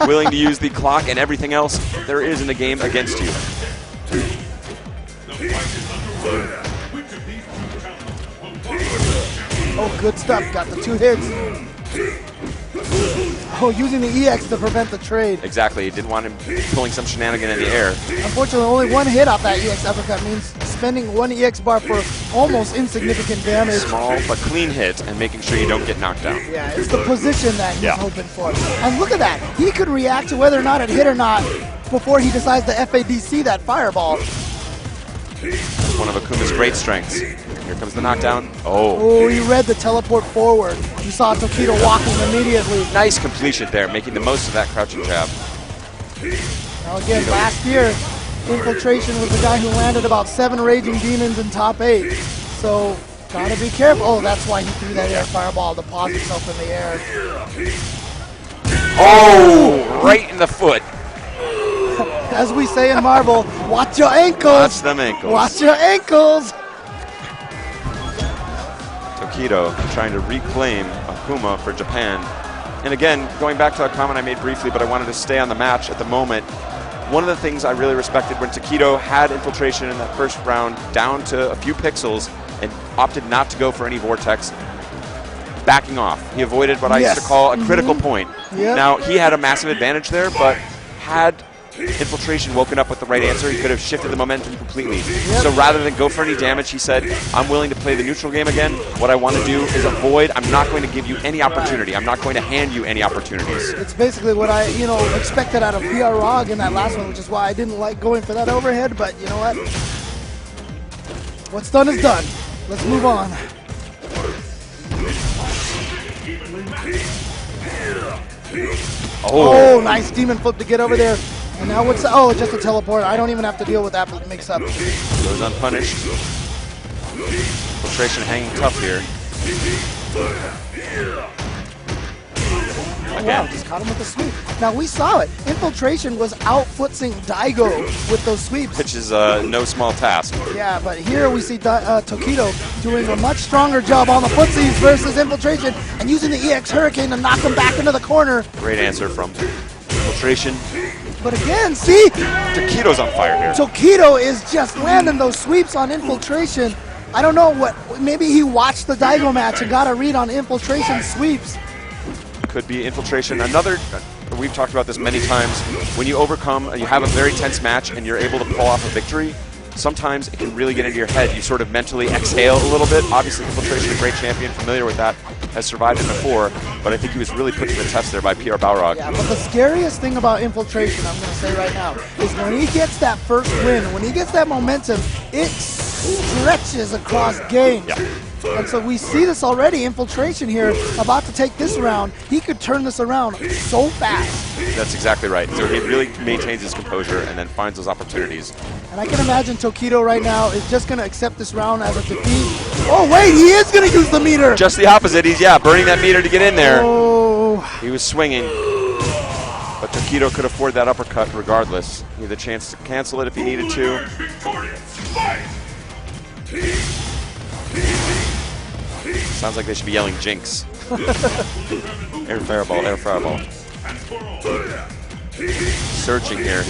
Willing to use the clock and everything else there is in the game against you. The fight is underway. Which of these 2 talents will follow? Oh, good stuff. Got the 2 hits. Oh, using the EX to prevent the trade. Exactly, he didn't want him pulling some shenanigan in the air. Unfortunately, only 1 hit off that EX uppercut means spending 1 EX bar for almost insignificant damage. Small but clean hit and making sure you don't get knocked down. Yeah, it's the position that he's Yeah. hoping for. And look at that. He could react to whether or not it hit or not before he decides to FADC that fireball. One of Akuma's great strengths. Here comes the knockdown. Oh, Oh, he read the teleport forward. You saw Tokido walking immediately. nice completion there, making the most of that crouching jab. Now again, last year, Infiltration was the guy who landed about 7 Raging Demons in top 8. So, gotta be careful. Oh, that's why he threw that air fireball to pause himself in the air. Oh, right in the foot. As we say in Marvel, watch your ankles. Watch them ankles. Watch your ankles. Tokido trying to reclaim Akuma for Japan. And again, going back to a comment I made briefly, but I wanted to stay on the match at the moment. One of the things I really respected when Tokido had Infiltration in that first round down to a few pixels and opted not to go for any vortex, backing off. He avoided what I used to call a critical point. Yep. Now, he had a massive advantage there, but had Infiltration woken up with the right answer, he could have shifted the momentum completely. So rather than go for any damage, he said, I'm willing to play the neutral game again. What I want to do is avoid. I'm not going to give you any opportunity. I'm not going to hand you any opportunities. It's basically what I, expected out of PR Balrog in that last one, which is why I didn't like going for that overhead, but you know what? What's done is done. Let's move on. Oh, nice demon flip to get over there. And now what's, just a teleport. I don't even have to deal with that mix-up. Goes unpunished. Infiltration hanging tough here. Wow, just caught him with a sweep. Now we saw it. Infiltration was out-footsing Daigo with those sweeps. Which is no small task. Yeah, but here we see Tokido doing a much stronger job on the footsies versus Infiltration and using the EX Hurricane to knock him back into the corner. Great answer from Infiltration. But again, see? Tokido's on fire here. Tokido is just landing those sweeps on Infiltration. I don't know what. Maybe he watched the Daigo match and got a read on Infiltration sweeps. Could be Infiltration. Another, we've talked about this many times, when you overcome, you have a very tense match and you're able to pull off a victory, sometimes it can really get into your head. You sort of mentally exhale a little bit. Obviously, Infiltration, a great champion, familiar with that, has survived it before, but I think he was really put to the test there by PR Balrog. Yeah, but the scariest thing about Infiltration, I'm going to say right now, is when he gets that first win, when he gets that momentum, it stretches across games. Yeah. And so we see this already, Infiltration here, about to take this round. He could turn this around so fast. That's exactly right. So he really maintains his composure and then finds those opportunities. And I can imagine Tokido right now is just going to accept this round as a defeat. Oh, wait, he is going to use the meter. Just the opposite. He's, burning that meter to get in there. Oh. He was swinging. But Tokido could afford that uppercut regardless. He had the chance to cancel it if he needed to. Sounds like they should be yelling Jinx. Air fireball, air fireball. Searching here.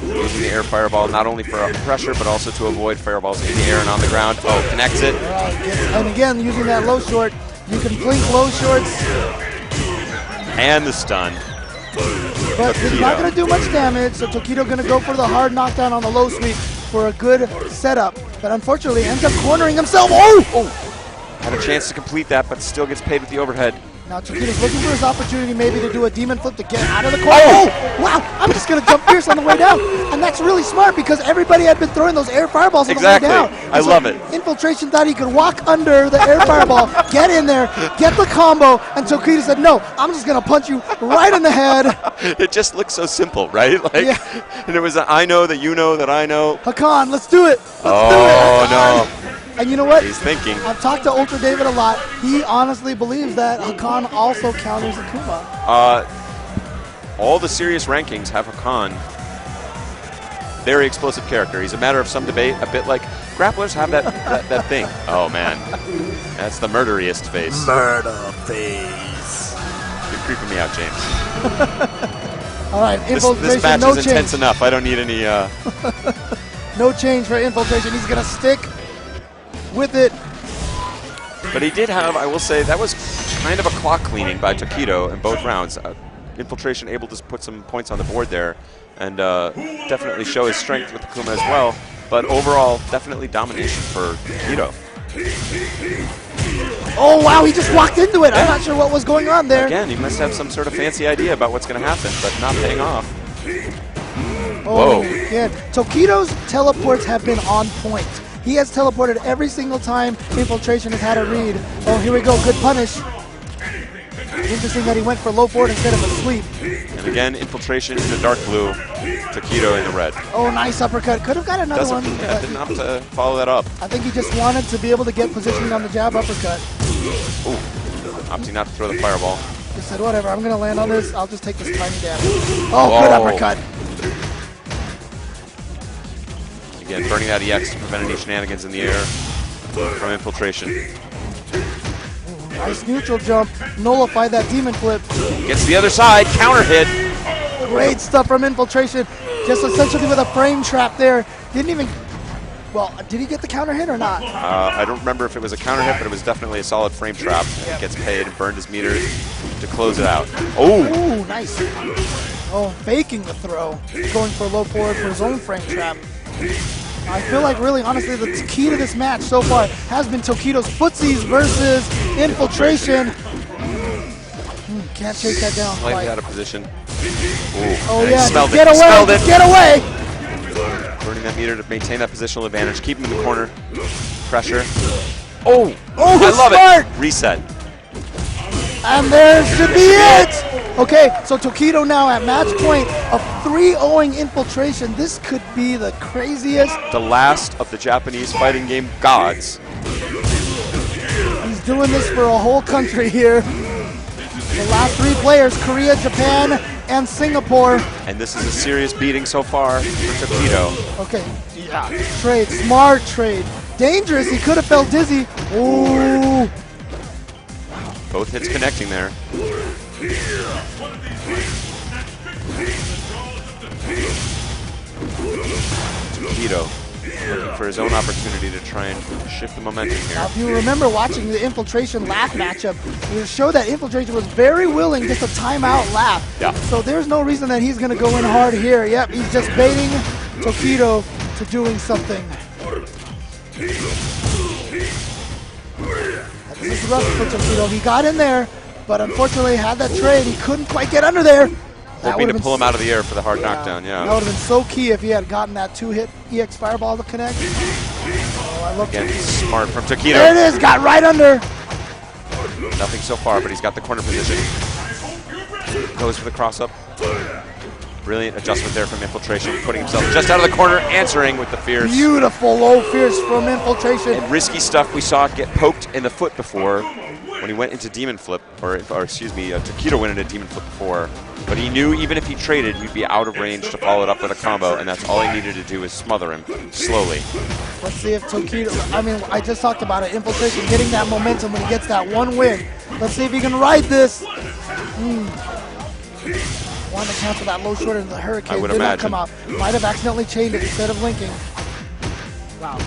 Using the air fireball not only for pressure, but also to avoid fireballs in the air and on the ground. Oh, connects it. And again, using that low short, you can blink low shorts. And the stun. But it's not going to do much damage, so Tokido going to go for the hard knockdown on the low sweep for a good setup. But unfortunately, ends up cornering himself. Oh! Had a chance to complete that, but still gets paid with the overhead. Now Tokido's looking for his opportunity maybe to do a demon flip to get out of the corner. Oh! Wow! I'm just going to jump fierce on the way down. And that's really smart because everybody had been throwing those air fireballs on the way down. I love it. Infiltration thought he could walk under the air fireball, get in there, get the combo, and Tokido said, no, I'm just going to punch you right in the head. It just looks so simple, right? Like, yeah. And it was I know that you know that I know. Hakan, let's do it. Let's do it. Oh, no. And you know what? He's thinking. I've talked to Ultra David a lot. He honestly believes that Hakan also counters Akuma. All the serious rankings have Hakan. Very explosive character. He's a matter of some debate, a bit like grapplers have that thing. Oh, man. That's the murderiest face. Murder face. You're creeping me out, James. All right, Infiltration, this match no is change. intense enough. I don't need any... No change for Infiltration. He's going to stick with it. But he did have, I will say, that was kind of a clock cleaning by Tokido in both rounds. Infiltration able to put some points on the board there and definitely show his strength with Akuma as well. But overall, definitely domination for Tokido. Oh, wow, he just walked into it. I'm not sure what was going on there. Again, he must have some sort of fancy idea about what's going to happen, but not paying off. Oh, Whoa. yeah. Tokido's teleports have been on point. He has teleported every single time Infiltration has had a read. Oh, here we go. Good punish. Interesting that he went for low forward instead of a sweep. And again, Infiltration in the dark blue, Tokido in the red. Oh, nice uppercut. Could have got another one. Yeah, didn't have to follow that up. I think he just wanted to be able to get positioning on the jab uppercut. Ooh, opting not to throw the fireball. He said, whatever, I'm going to land on this. I'll just take this tiny damage. Oh, good uppercut. Again, burning that EX to prevent any shenanigans in the air from Infiltration. Nice neutral jump. Nullify that demon flip. Gets the other side, counter hit. Great stuff from Infiltration. Just essentially with a frame trap there. Didn't even... Well, did he get the counter hit or not? I don't remember if it was a counter hit, but it was definitely a solid frame trap. And he gets paid and burned his meter to close it out. Oh! Ooh, nice. Oh, faking the throw. Going for low forward for his own frame trap. I feel like really, honestly, the key to this match so far has been Tokido's footsies versus Infiltration. Can't chase that down. Slightly out of position. Ooh. Oh, And yeah, he smelled get it. He away, smelled it. get away! Burning that meter to maintain that positional advantage. Keep him in the corner. Pressure. Oh! Oh, I love smart! it. Reset. And there should be it! Okay, so Tokido now at match point of 3-0ing Infiltration. This could be the craziest. The last of the Japanese fighting game gods. He's doing this for a whole country here. The last 3 players, Korea, Japan, and Singapore. And this is a serious beating so far for Tokido. Okay, yeah, trade, smart trade. Dangerous, he could have felt dizzy. Ooh. Both hits connecting there. Tokido looking for his own opportunity to try and shift the momentum here. Now, if you remember watching the Infiltration lap matchup, it showed that Infiltration was very willing just to time out lap. Yeah. So there's no reason that he's going to go in hard here. Yep, he's just baiting Tokido to doing something. This is rough for Tokido. He got in there, but unfortunately had that trade. He couldn't quite get under there. Hoping to pull him out of the air for the hard knockdown, yeah. That would have been so key if he had gotten that 2-hit EX Fireball to connect. Oh, I love Again, Tokido. smart from Tokido. There it is, got right under. Nothing so far, but he's got the corner position. Goes for the cross-up. Brilliant adjustment there from Infiltration, putting himself just out of the corner, answering with the fierce. Beautiful low fierce from Infiltration. And risky stuff we saw get poked in the foot before when he went into Demon Flip, or excuse me, Tokido went into Demon Flip before. But he knew even if he traded, he'd be out of range to follow it up with a combo, and that's all he needed to do is smother him slowly. Let's see if Tokido, I mean, I just talked about it, Infiltration getting that momentum when he gets that one win. Let's see if he can ride this. Wanted to cancel that low short into the Hurricane. I would Did imagine. not come out. Might have accidentally chained it instead of linking. Wow.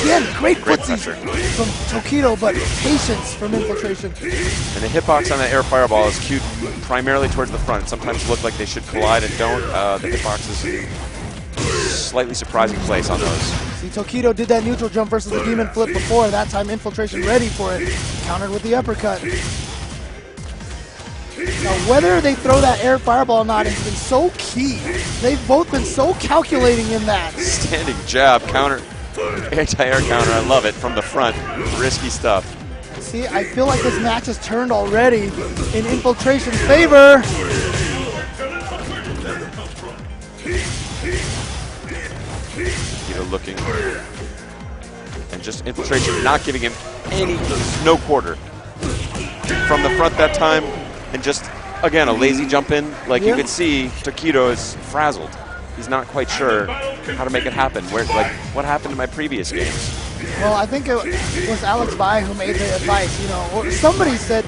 Again, great footsies pressure from Tokido, but patience from Infiltration. And the hitbox on the air fireball is cued primarily towards the front. Sometimes look like they should collide and don't. The hitbox is in a slightly surprising place on those. See, Tokido did that neutral jump versus the Demon Flip before. That time Infiltration ready for it. Countered with the uppercut. Now, whether they throw that air fireball or not has been so key. They've both been so calculating in that. Standing jab, counter, anti-air counter. I love it from the front. Risky stuff. See, I feel like this match has turned already in Infiltration's favor. Looking, and just Infiltration not giving him no quarter from the front that time, and just again a lazy jump in. Like you can see, Tokido is frazzled. He's not quite sure how to make it happen. What happened in my previous games? Well, I think it was Alex Bai who made the advice, or somebody said,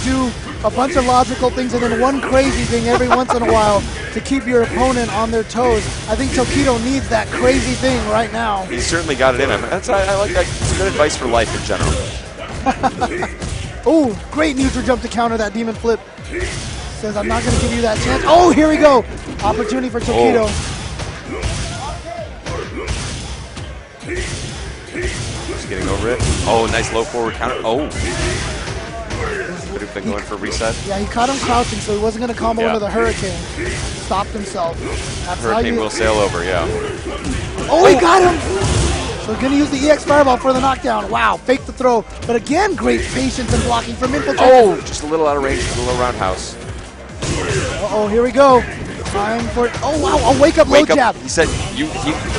do a bunch of logical things and then one crazy thing every once in a while to keep your opponent on their toes. I think Tokido needs that crazy thing right now. He's certainly got it in him. I like that. It's good advice for life in general. Oh, great neutral jump to counter that Demon Flip. Says, I'm not going to give you that chance. Oh, here we go. Opportunity for Tokido. Just getting over it. Oh, nice low forward counter. Oh. Could have been going for a reset. Yeah, he caught him crouching, so he wasn't going to combo into the Hurricane. Stopped himself. That's Hurricane will sail over, yeah. Oh, he got him! So going to use the EX Fireball for the knockdown. Wow, fake the throw. But again, great patience and blocking from Infiltration. Oh, just a little out of range for the low roundhouse. Uh-oh, here we go. Time for it. Oh, wow, a wake-up low jab. He said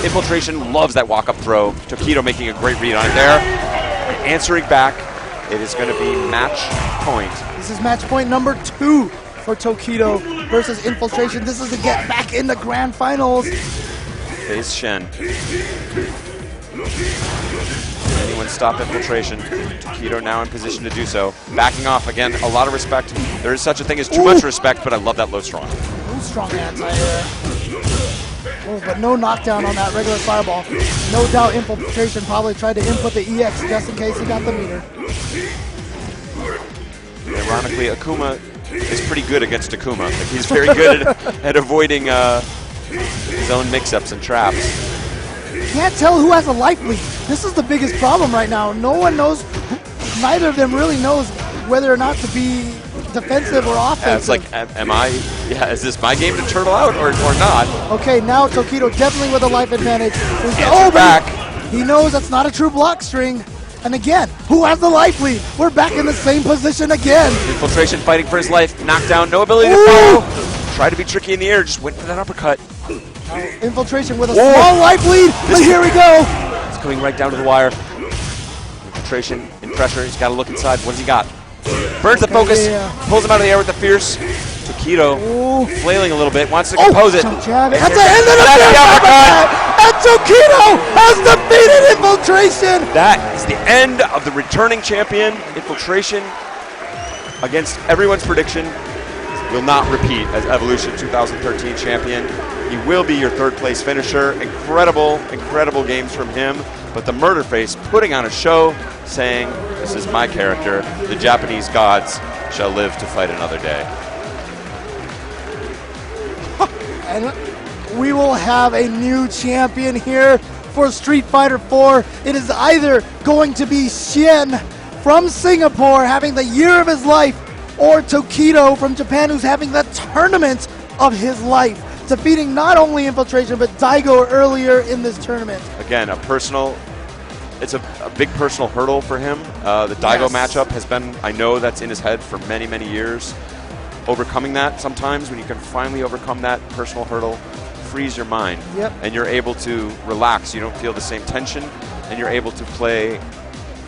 Infiltration loves that walk-up throw. Tokido making a great read on it there. Answering back. It is going to be match point. This is match point number 2 for Tokido versus Infiltration. This is to get back in the grand finals. Face Xian. Anyone stop Infiltration? Tokido now in position to do so. Backing off again, a lot of respect. There is such a thing as too much respect, but I love that low strong. Ooh, strong anti-air. Oh, but no knockdown on that regular fireball. No doubt Infiltration probably tried to input the EX just in case he got the meter. Ironically, Akuma is pretty good against Akuma. Like, he's very good at avoiding his own mix-ups and traps. Can't tell who has a life lead. This is the biggest problem right now. No one knows, neither of them really knows whether or not to be defensive or offensive. It's like, is this my game to turtle out or not? Okay, now Tokido definitely with a life advantage. Back. He knows that's not a true block string. And again, who has the life lead? We're back in the same position again. Infiltration fighting for his life. Knockdown, no ability to follow. Try to be tricky in the air, just went for that uppercut. Infiltration with a small life lead, but here we go. It's coming right down to the wire. Infiltration in pressure. He's got to look inside. What does he got? Burns the focus. Pulls him out of the air with the fierce. Tokido flailing a little bit. Wants to compose it. That's the end of the uppercut. And Tokido has defeated Infiltration. That is the end of the returning champion. Infiltration, against everyone's prediction, will not repeat as Evolution 2013 champion. He will be your third place finisher. Incredible, incredible games from him. But the murder face putting on a show, saying, this is my character. The Japanese gods shall live to fight another day. And we will have a new champion here for Street Fighter 4. It is either going to be Xian from Singapore having the year of his life, or Tokido from Japan who's having the tournament of his life, defeating not only Infiltration but Daigo earlier in this tournament. Again, it's a big personal hurdle for him. The Daigo matchup has been, I know that's in his head for many, many years. Overcoming that sometimes, when you can finally overcome that personal hurdle, frees your mind. Yep. And you're able to relax. You don't feel the same tension, and you're able to play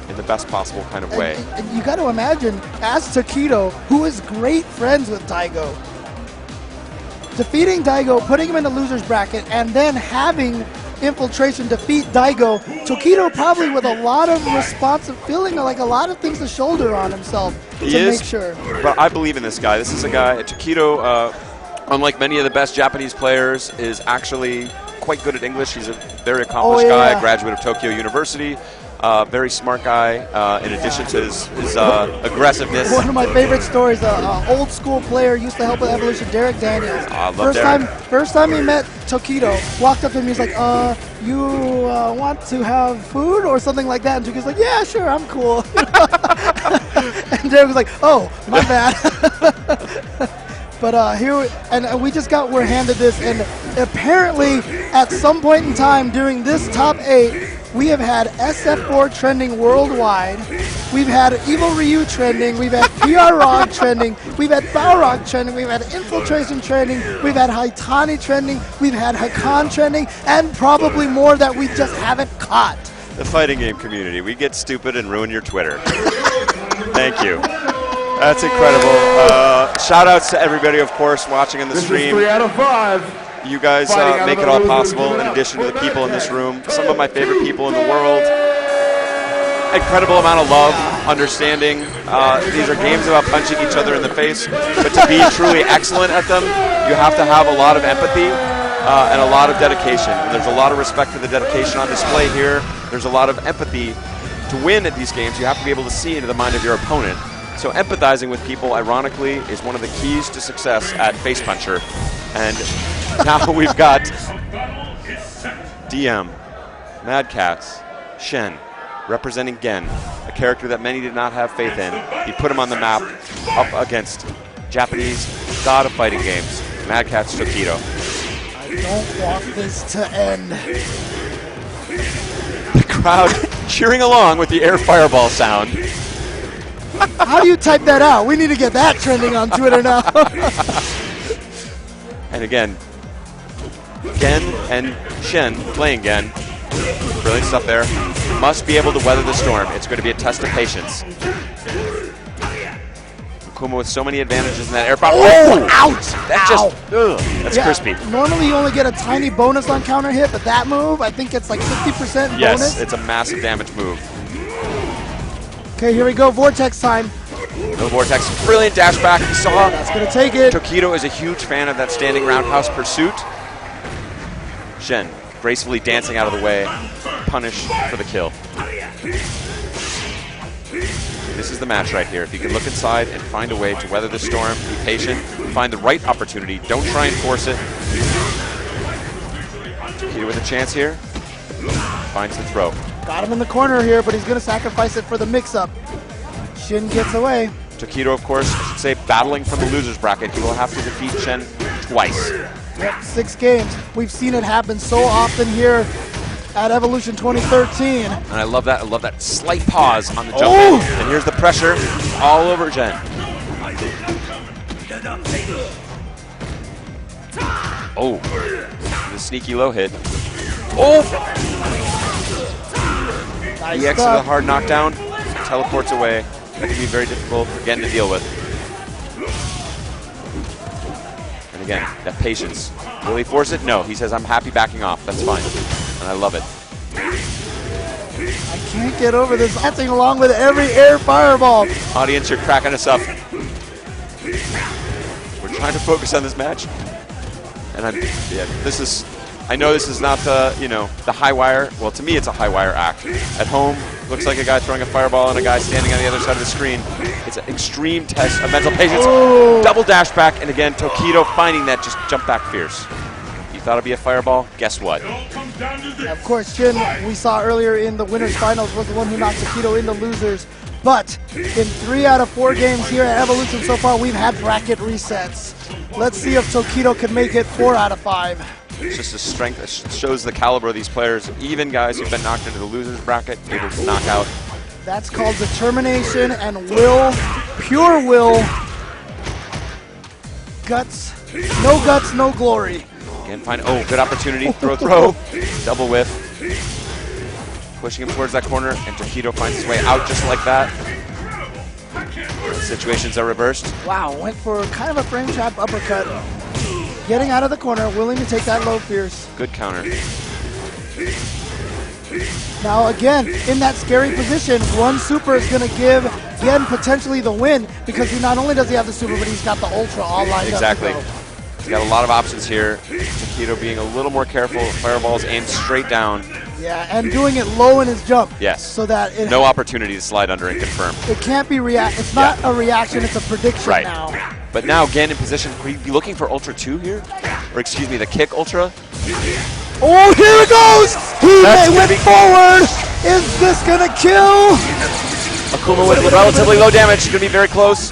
in the best possible kind of way. And you got to imagine, as Tokido, who is great friends with Daigo, defeating Daigo, putting him in the loser's bracket, and then having Infiltration defeat Daigo, Tokido probably with a lot of feeling like a lot of things to shoulder on himself make sure. But I believe in this guy. This is a guy, Tokido, unlike many of the best Japanese players, is actually quite good at English. He's a very accomplished guy, a graduate of Tokyo University. Very smart guy, in addition to his aggressiveness. One of my favorite stories, an old school player used to help with Evolution, Derek Daniels. I love Derek. First time he met Tokido, walked up to him, he's like, you want to have food or something like that? And Tokido's like, yeah, sure, I'm cool. And Derek was like, oh, my bad. But we're handed this, and apparently at some point in time during this top 8, we have had SF4 trending worldwide. We've had EVO Ryu trending. We've had PR Balrog trending. We've had Balrog trending. We've had Infiltration trending. We've had Haitani trending. We've had Hakan trending, and probably more that we just haven't caught. The fighting game community. We get stupid and ruin your Twitter. Thank you. That's incredible. Shout outs to everybody, of course, watching in the stream. This is 3 out of 5. You guys make it all possible, in addition to the people in this room. Some of my favorite people in the world. Incredible amount of love, understanding. These are games about punching each other in the face, but to be truly excellent at them, you have to have a lot of empathy and a lot of dedication. And there's a lot of respect for the dedication on display here. There's a lot of empathy. To win at these games, you have to be able to see into the mind of your opponent. So empathizing with people, ironically, is one of the keys to success at Face Puncher. And now we've got DM, Mad Catz, Xian, representing Gen, a character that many did not have faith in. He put him on the map up against Japanese god of fighting games, Mad Catz Tokido. I don't want this to end. The crowd cheering along with the air fireball sound. How do you type that out? We need to get that trending on Twitter now. And again, Gen and Xian playing Gen. Brilliant stuff there. Must be able to weather the storm. It's going to be a test of patience. Kuma with so many advantages in that air fireball. Oh, ouch! That's crispy. Normally you only get a tiny bonus on counter hit, but that move, I think it's like 60% bonus. Yes, it's a massive damage move. Okay, here we go, Vortex time. No Vortex, brilliant dash back. You saw. That's gonna take it. Tokido is a huge fan of that standing roundhouse pursuit. Xian gracefully dancing out of the way, punish for the kill. This is the match right here. If you can look inside and find a way to weather the storm, be patient, find the right opportunity, don't try and force it. Tokido with a chance here, finds the throw. Got him in the corner here, but he's going to sacrifice it for the mix-up. Xian gets away. Tokido, of course, I should say, battling from the loser's bracket. He will have to defeat Xian twice. Yep, 6 games. We've seen it happen so often here at Evolution 2013. And I love that. I love that slight pause on the jump in. And here's the pressure all over Gen. Oh, the sneaky low hit. Oh! Nice EX with a hard knockdown, teleports away. That can be very difficult for Gen to deal with. And again, that patience. Will he force it? No. He says, I'm happy backing off. That's fine. And I love it. I can't get over this dancing along with every air fireball. Audience, you're cracking us up. We're trying to focus on this match. And I know this is not the, the high wire. Well, to me, it's a high wire act. At home, looks like a guy throwing a fireball and a guy standing on the other side of the screen. It's an extreme test of mental patience. Ooh. Double dash back, and again, Tokido finding that just jump back fierce. You thought it'd be a fireball? Guess what? Of course, Xian, we saw earlier in the winners finals, was the one who knocked Tokido into losers. But in 3 out of 4 games here at Evolution so far, we've had bracket resets. Let's see if Tokido can make it 4 out of 5. It's just a strength. It shows the caliber of these players. Even guys who've been knocked into the losers bracket, able to knock out. That's called determination and will, pure will. Guts, no glory. Again, good opportunity. Throw. Double whiff. Pushing him towards that corner, and Tokido finds his way out just like that. Situations are reversed. Wow, went for kind of a frame trap uppercut. Getting out of the corner, willing to take that low fierce. Good counter. Now again, in that scary position, one super is going to give Yen potentially the win because he not only does he have the super, but he's got the ultra all lined exactly. up. Exactly. He's got a lot of options here. Tokido being a little more careful. Fireballs aimed straight down. Yeah, and doing it low in his jump. Yes. So that it no opportunity to slide under and confirm. It can't be It's not a reaction. It's a prediction now. But now again in position. Will you be looking for Ultra 2 here? Or excuse me, the kick Ultra? Oh, here it goes! He went forward! Is this gonna kill? Akuma with relatively low damage. It's gonna be very close.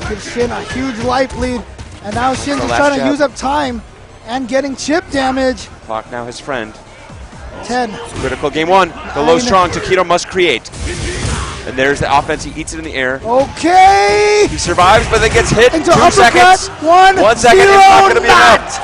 Gives Xian a huge life lead. And now Xian's just trying to use up time and getting chip damage. Clock now his friend. 10. Critical game 1. The low strong Tokido must create. And there's the offense. He eats it in the air. Okay! He survives, but then gets hit. Into 2 uppercut. seconds. 1 second. Zero, It's not going to be enough.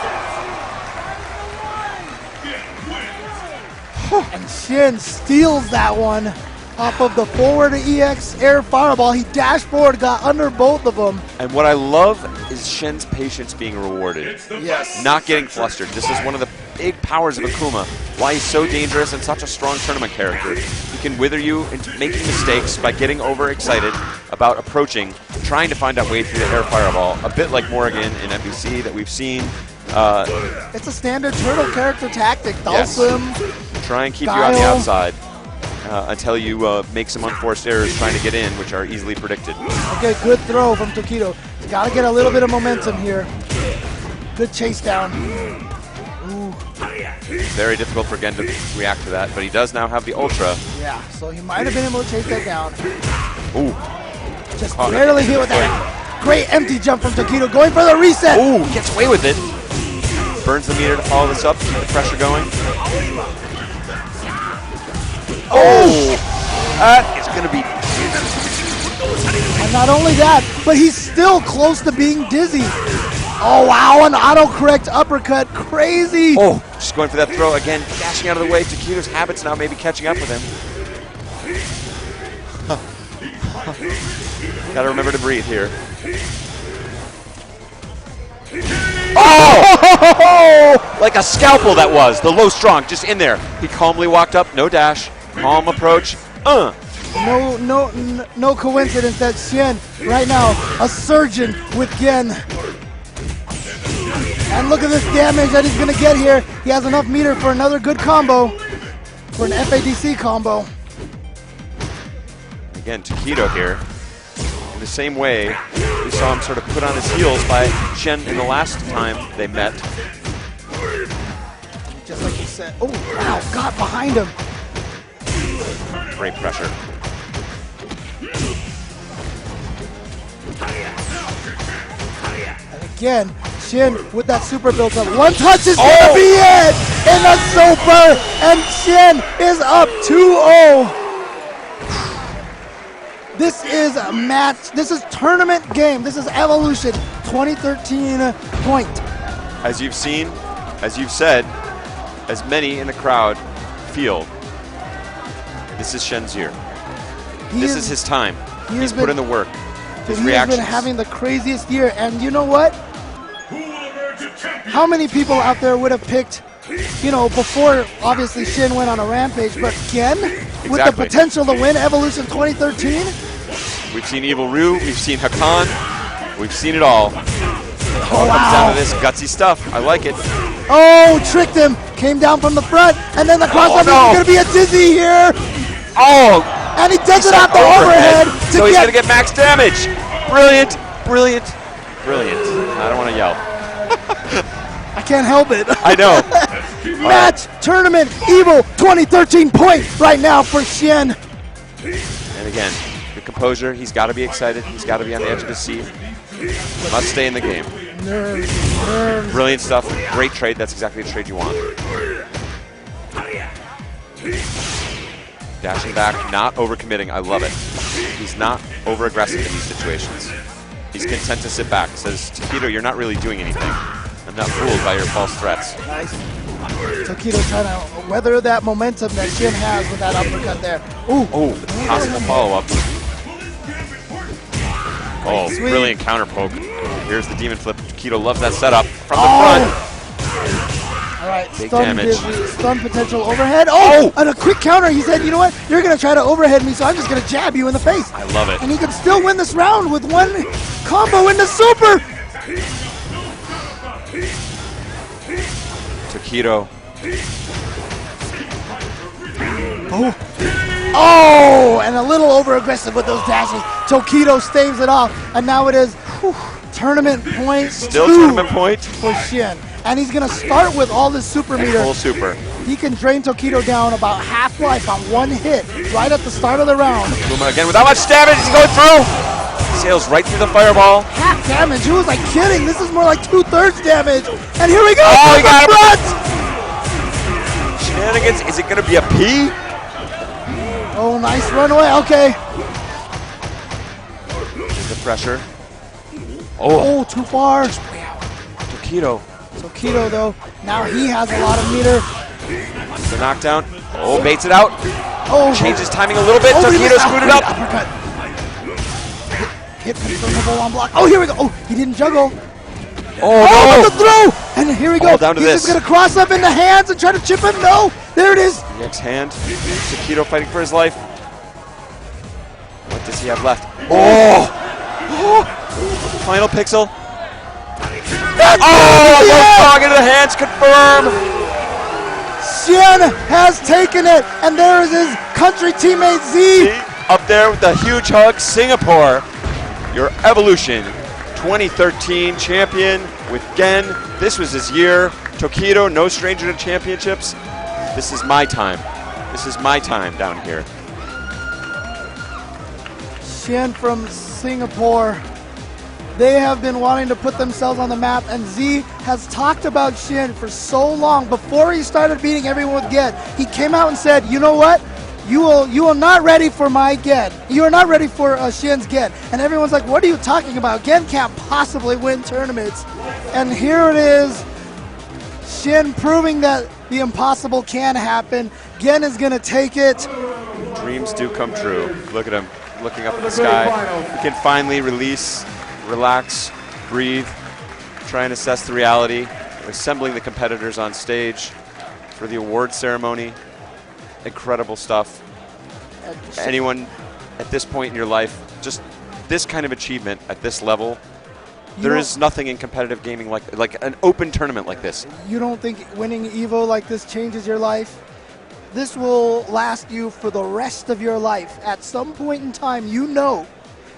And Xian steals that one off of the forward EX air fireball. He dashed forward, got under both of them. And what I love is Xian's patience being rewarded. Yes. Not getting flustered. This is one of the big powers of Akuma. Why he's so dangerous and such a strong tournament character. He can wither you into making mistakes by getting overexcited about approaching, trying to find a way through the air fireball. A bit like Morrigan in MBC that we've seen. It's a standard turtle character tactic. Dhalsim. Try and keep you on the outside until you make some unforced errors trying to get in, which are easily predicted. Okay, good throw from Tokido. He's got to get a little bit of momentum here. Good chase down. Ooh. Very difficult for Gen to react to that, but he does now have the Ultra. Yeah, so he might have been able to chase that down. Ooh. Just barely hit with that. Great empty jump from Tokido, going for the reset. Ooh, gets away with it. Burns the meter to follow this up, keep the pressure going. Oh! That is going to be... And not only that, but he's still close to being dizzy. Oh, wow, an autocorrect uppercut. Crazy. Oh, just going for that throw. Again, dashing out of the way. Tokido's habits now maybe catching up with him. Gotta remember to breathe here. Oh! Like a scalpel that was. The low strong, just in there. He calmly walked up, no dash. Calm approach. No coincidence that Xian, right now, a surgeon with Gen. And look at this damage that he's going to get here. He has enough meter for another good combo, for an FADC combo. Again, Tokido here. In the same way, we saw him sort of put on his heels by Xian in the last time they met. Just like you said. Oh, wow, got behind him. Great pressure. And again, Xian with that super built up. One touch is going to be it in the super, and Xian is up 2-0. This is a match. This is tournament game. This is Evolution 2013 point. As you've seen, as you've said, as many in the crowd feel, this is Xian's year. This is his time. He's put in the work. His reactions. He's been having the craziest year, and you know what? How many people out there would have picked, before obviously Xian went on a rampage, but Gen with the potential to win Evolution 2013? We've seen Evil Ryu, we've seen Hakan, we've seen it all. Comes down to this gutsy stuff. I like it. Oh, tricked him. Came down from the front, and then the cross-up no. is going to be a dizzy here. Oh! And he does it off the overhead to so he's get going to get max damage. Brilliant, brilliant, brilliant. I don't want to yell. I can't help it. I know. Match, tournament, EVO 2013 point right now for Xian. And again, the composure, he's got to be excited. He's got to be on the edge of his seat. Must stay in the game. Nerves. Brilliant stuff. Great trade. That's exactly the trade you want. Dashing back, not overcommitting. I love it. He's not over-aggressive in these situations. He's content to sit back. Says, Tokido, you're not really doing anything. I'm not fooled by your false threats. Nice. Tokido trying to weather that momentum that Xian has with that uppercut there. Ooh. Oh, possible follow-up. Oh, Sweet. brilliant counter poke. Here's the demon flip. Tokido loves that setup from the front. All right, Big stun, damage. stun potential overhead. Oh, and a quick counter. He said, you know what? You're going to try to overhead me, so I'm just going to jab you in the face. I love it. And he can still win this round with one combo into super. Tokido. Oh, and a little over-aggressive with those dashes. Tokido staves it off, and now it is tournament point Still 2 tournament point. for Xian. And he's going to start with all this super meter. Full super. He can drain Tokido down about half life on one hit right at the start of the round. Luma again without much damage. He's going through. Sails right through the fireball. Half damage. Who was like kidding? This is more like 2/3 damage. And here we go. Oh, he got him. Front. Shenanigans. Is it going to be a P? Oh, nice runaway. Okay. The pressure. Oh, too far. Tokido. Tokido, though, now he has a lot of meter. The knockdown. Oh, baits it out. Oh, Changes timing a little bit. he Tokido missed. screwed it up. Uppercut. Hit confirmable on block. Oh, here we go. Oh, he didn't juggle. Oh, the throw. And here we go. All down to He's this. just going to cross up in the hands and try to chip him. No, there it is. Next hand. Tokido fighting for his life. What does he have left? Oh! Final pixel. Oh! Dog into the hands. Confirm. Xian has taken it, and there is his country teammate Z. Up there with the huge hug. Singapore, your Evolution 2013 champion with Gen. This was his year. Tokido, no stranger to championships. This is my time. This is my time down here. Xian from Singapore. They have been wanting to put themselves on the map, and Z has talked about Xian for so long. Before he started beating everyone with Gen, he came out and said, you know what? You are not ready for my Gen. You are not ready for Xian's Gen. And everyone's like, what are you talking about? Gen can't possibly win tournaments. And here it is. Xian proving that the impossible can happen. Gen is going to take it. Dreams do come true. Look at him looking up at the sky. He can finally release, relax, breathe, try and assess the reality. Assembling the competitors on stage for the award ceremony. Incredible stuff. Anyone at this point in your life, just this kind of achievement at this level, there is nothing in competitive gaming like an open tournament like this. You don't think winning EVO like this changes your life? This will last you for the rest of your life. At some point in time, you know,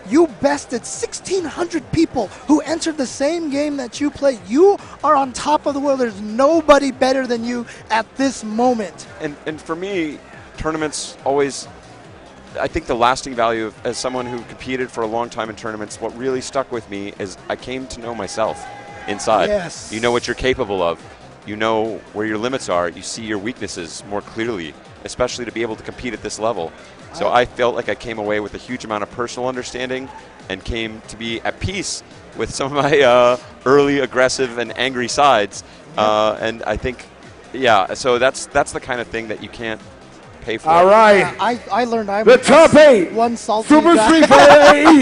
you bested 1,600 people who entered the same game that you played. You are on top of the world. There's nobody better than you at this moment. And for me, tournaments always, I think the lasting value of, as someone who competed for a long time in tournaments, what really stuck with me is I came to know myself inside. Yes. You know what you're capable of. You know where your limits are. You see your weaknesses more clearly, especially to be able to compete at this level. So I felt like I came away with a huge amount of personal understanding and came to be at peace with some of my early aggressive and angry sides. And I think, yeah, so that's the kind of thing that you can't pay for. All right. Yeah, I learned I'm The top 8. one salty Super guy. Street Fighter AE.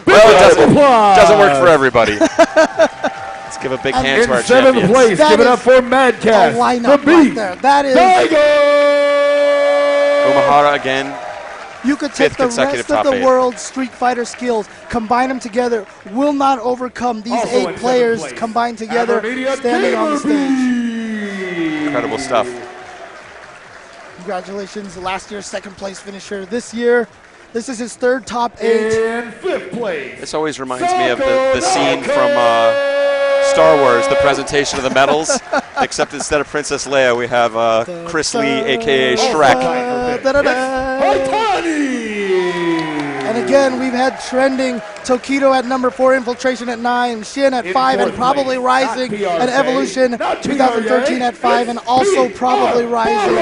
Well, it doesn't work for everybody. Let's give a big hand In to our 7th champions. place, That give it is up for Madcast. a lineup The right Beat. there. That is Daigo. Umahara again. You could take Fifth the consecutive rest of top the 8. world's Street Fighter skills, combine them together, will not overcome these Also in 8 seventh players place, combined together, Avermedia standing on the stage. GamerBee. Incredible stuff. Congratulations, last year's second place finisher. This year, this is his 3rd top 8. In 5th place, This always reminds me of the scene from Star Wars, the presentation of the medals, except instead of Princess Leia, we have Chris Lee, a.k.a. Shrek. And again, we've had trending Tokido at number 4, Infiltration at 9, Xian at 5, and probably rising, and Evolution 2013 at 5, and also probably rising.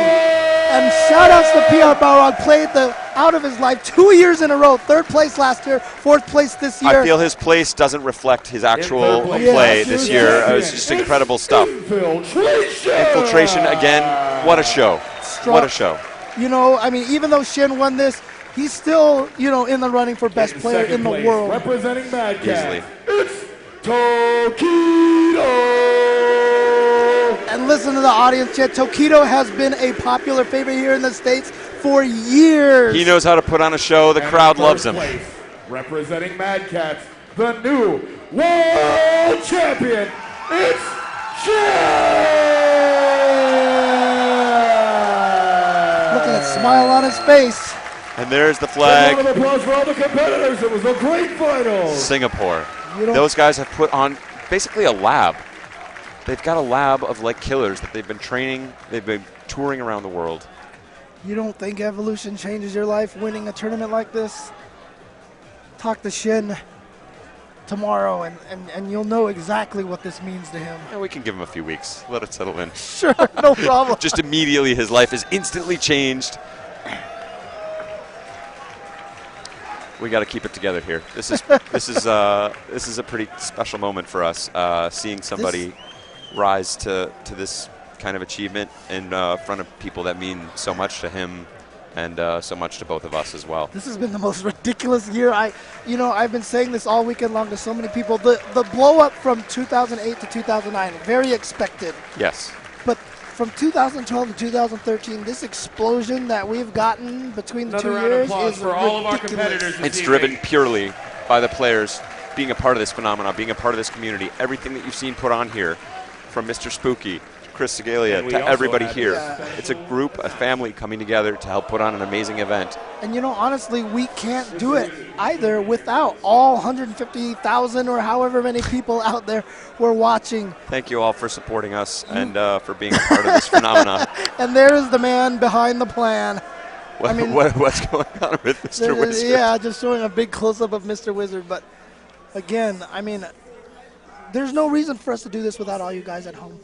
And shout outs to PR Balrog, played out of his life 2 years in a row, 3rd place last year, 4th place this year. I feel his place doesn't reflect his actual play this year. It was just incredible stuff. Infiltration again, what a show. What a show. You know, I mean, even though Xian won this, he's still, you know, in the running for best player in the world. Representing Mad Cat, Easily. it's Tokido. And listen to the audience chat. Tokido has been a popular favorite here in the States for years. He knows how to put on a show. The crowd loves him. Place, representing Mad Cats, the new world champion, it's Xian. Look at that smile on his face. And there's the A flag. round of applause for all the competitors. It was a great final. Singapore. Those guys have put on basically a lab. They've got a lab of like killers that they've been training. They've been touring around the world. You don't think Evolution changes your life winning a tournament like this? Talk to Xian tomorrow and you'll know exactly what this means to him. Yeah, we can give him a few weeks. Let it settle in. Sure, no problem. Just immediately his life is instantly changed. We got to keep it together here. This is a pretty special moment for us, seeing somebody rise to this kind of achievement in front of people that mean so much to him and so much to both of us as well. This has been the most ridiculous year. I've been saying this all weekend long to so many people. The blow up from 2008 to 2009, very expected. Yes. But from 2012 to 2013, this explosion that we've gotten between the 2 years is for all of our ridiculous. competitors this It's evening. driven purely by the players being a part of this phenomenon, being a part of this community. Everything that you've seen put on here, from Mr. Spooky, Chris Segalia, to everybody here. It's a group, a family coming together to help put on an amazing event. And honestly, we can't do it either without all 150,000 or however many people out there who are watching. Thank you all for supporting us and for being a part of this phenomenon. And there's the man behind the plan. What's going on with Mr. Wizard? Yeah, just showing a big close-up of Mr. Wizard. But again, there's no reason for us to do this without all you guys at home.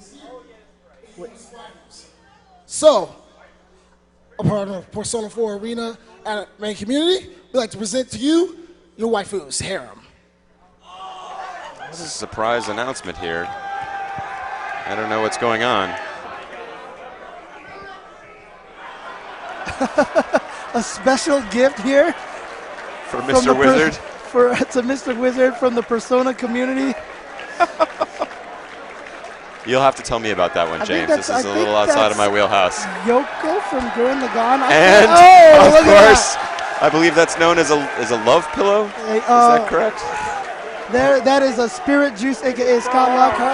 So, a part of Persona 4 Arena and main community, we'd like to present to you your waifu's harem. This is a surprise announcement here. I don't know what's going on. A special gift here For Mr. Wizard? To Mr. Wizard from the Persona community. You'll have to tell me about that one, I think James. This that's- is I a think little outside of my that's wheelhouse. Yoko from Gurren Lagann. And, oh, of look at course, I believe that's known as a love pillow. Is that correct? That is a Spirit Juice, a.k.a. Scott Lockhart.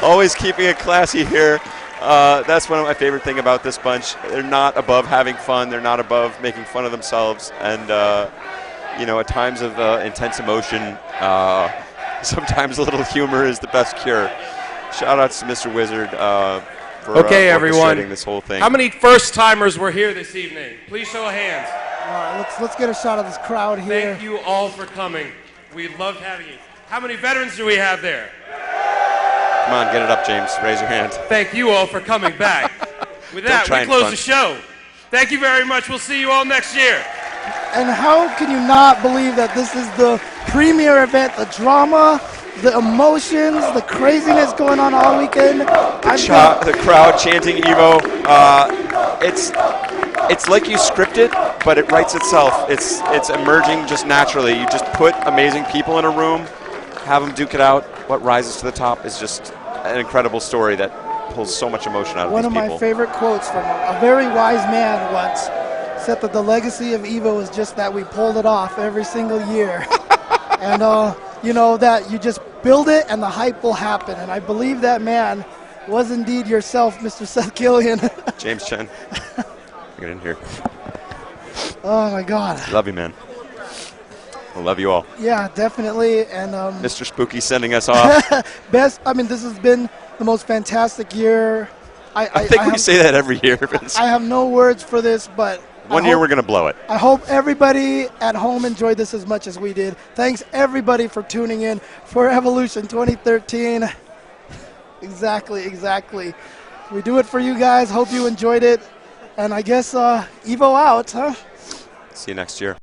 Oh! Always keeping it classy here. That's one of my favorite things about this bunch. They're not above having fun. They're not above making fun of themselves. And, at times of intense emotion, sometimes a little humor is the best cure. Shout outs to Mr. Wizard for everyone. orchestrating this whole thing. How many first-timers were here this evening? Please show of hands. All right, let's get a shot of this crowd here. Thank you all for coming. We loved having you. How many veterans do we have there? Come on, get it up, James. Raise your hand. Thank you all for coming back. With that, try we and close front. the show. Thank you very much. We'll see you all next year. And how can you not believe that this is the premier event, the drama, the emotions, the craziness going on all weekend? The crowd chanting EVO. It's like you script it, but it writes itself. It's emerging just naturally. You just put amazing people in a room, have them duke it out. What rises to the top is just an incredible story that pulls so much emotion out of One these of people. my favorite quotes from a very wise man once said that the legacy of EVO is just that we pulled it off every single year. And, you know, that you just build it and the hype will happen. And I believe that man was indeed yourself, Mr. Seth Killian. James Chen. Get in here. Oh, my God. Love you, man. I love you all. Yeah, definitely. And Mr. Spooky sending us off. this has been the most fantastic year. I think we say that every year, Vince. I have no words for this, but One year we're going to blow it. I hope everybody at home enjoyed this as much as we did. Thanks, everybody, for tuning in for Evolution 2013. Exactly. We do it for you guys. Hope you enjoyed it. And I guess EVO out, huh? See you next year.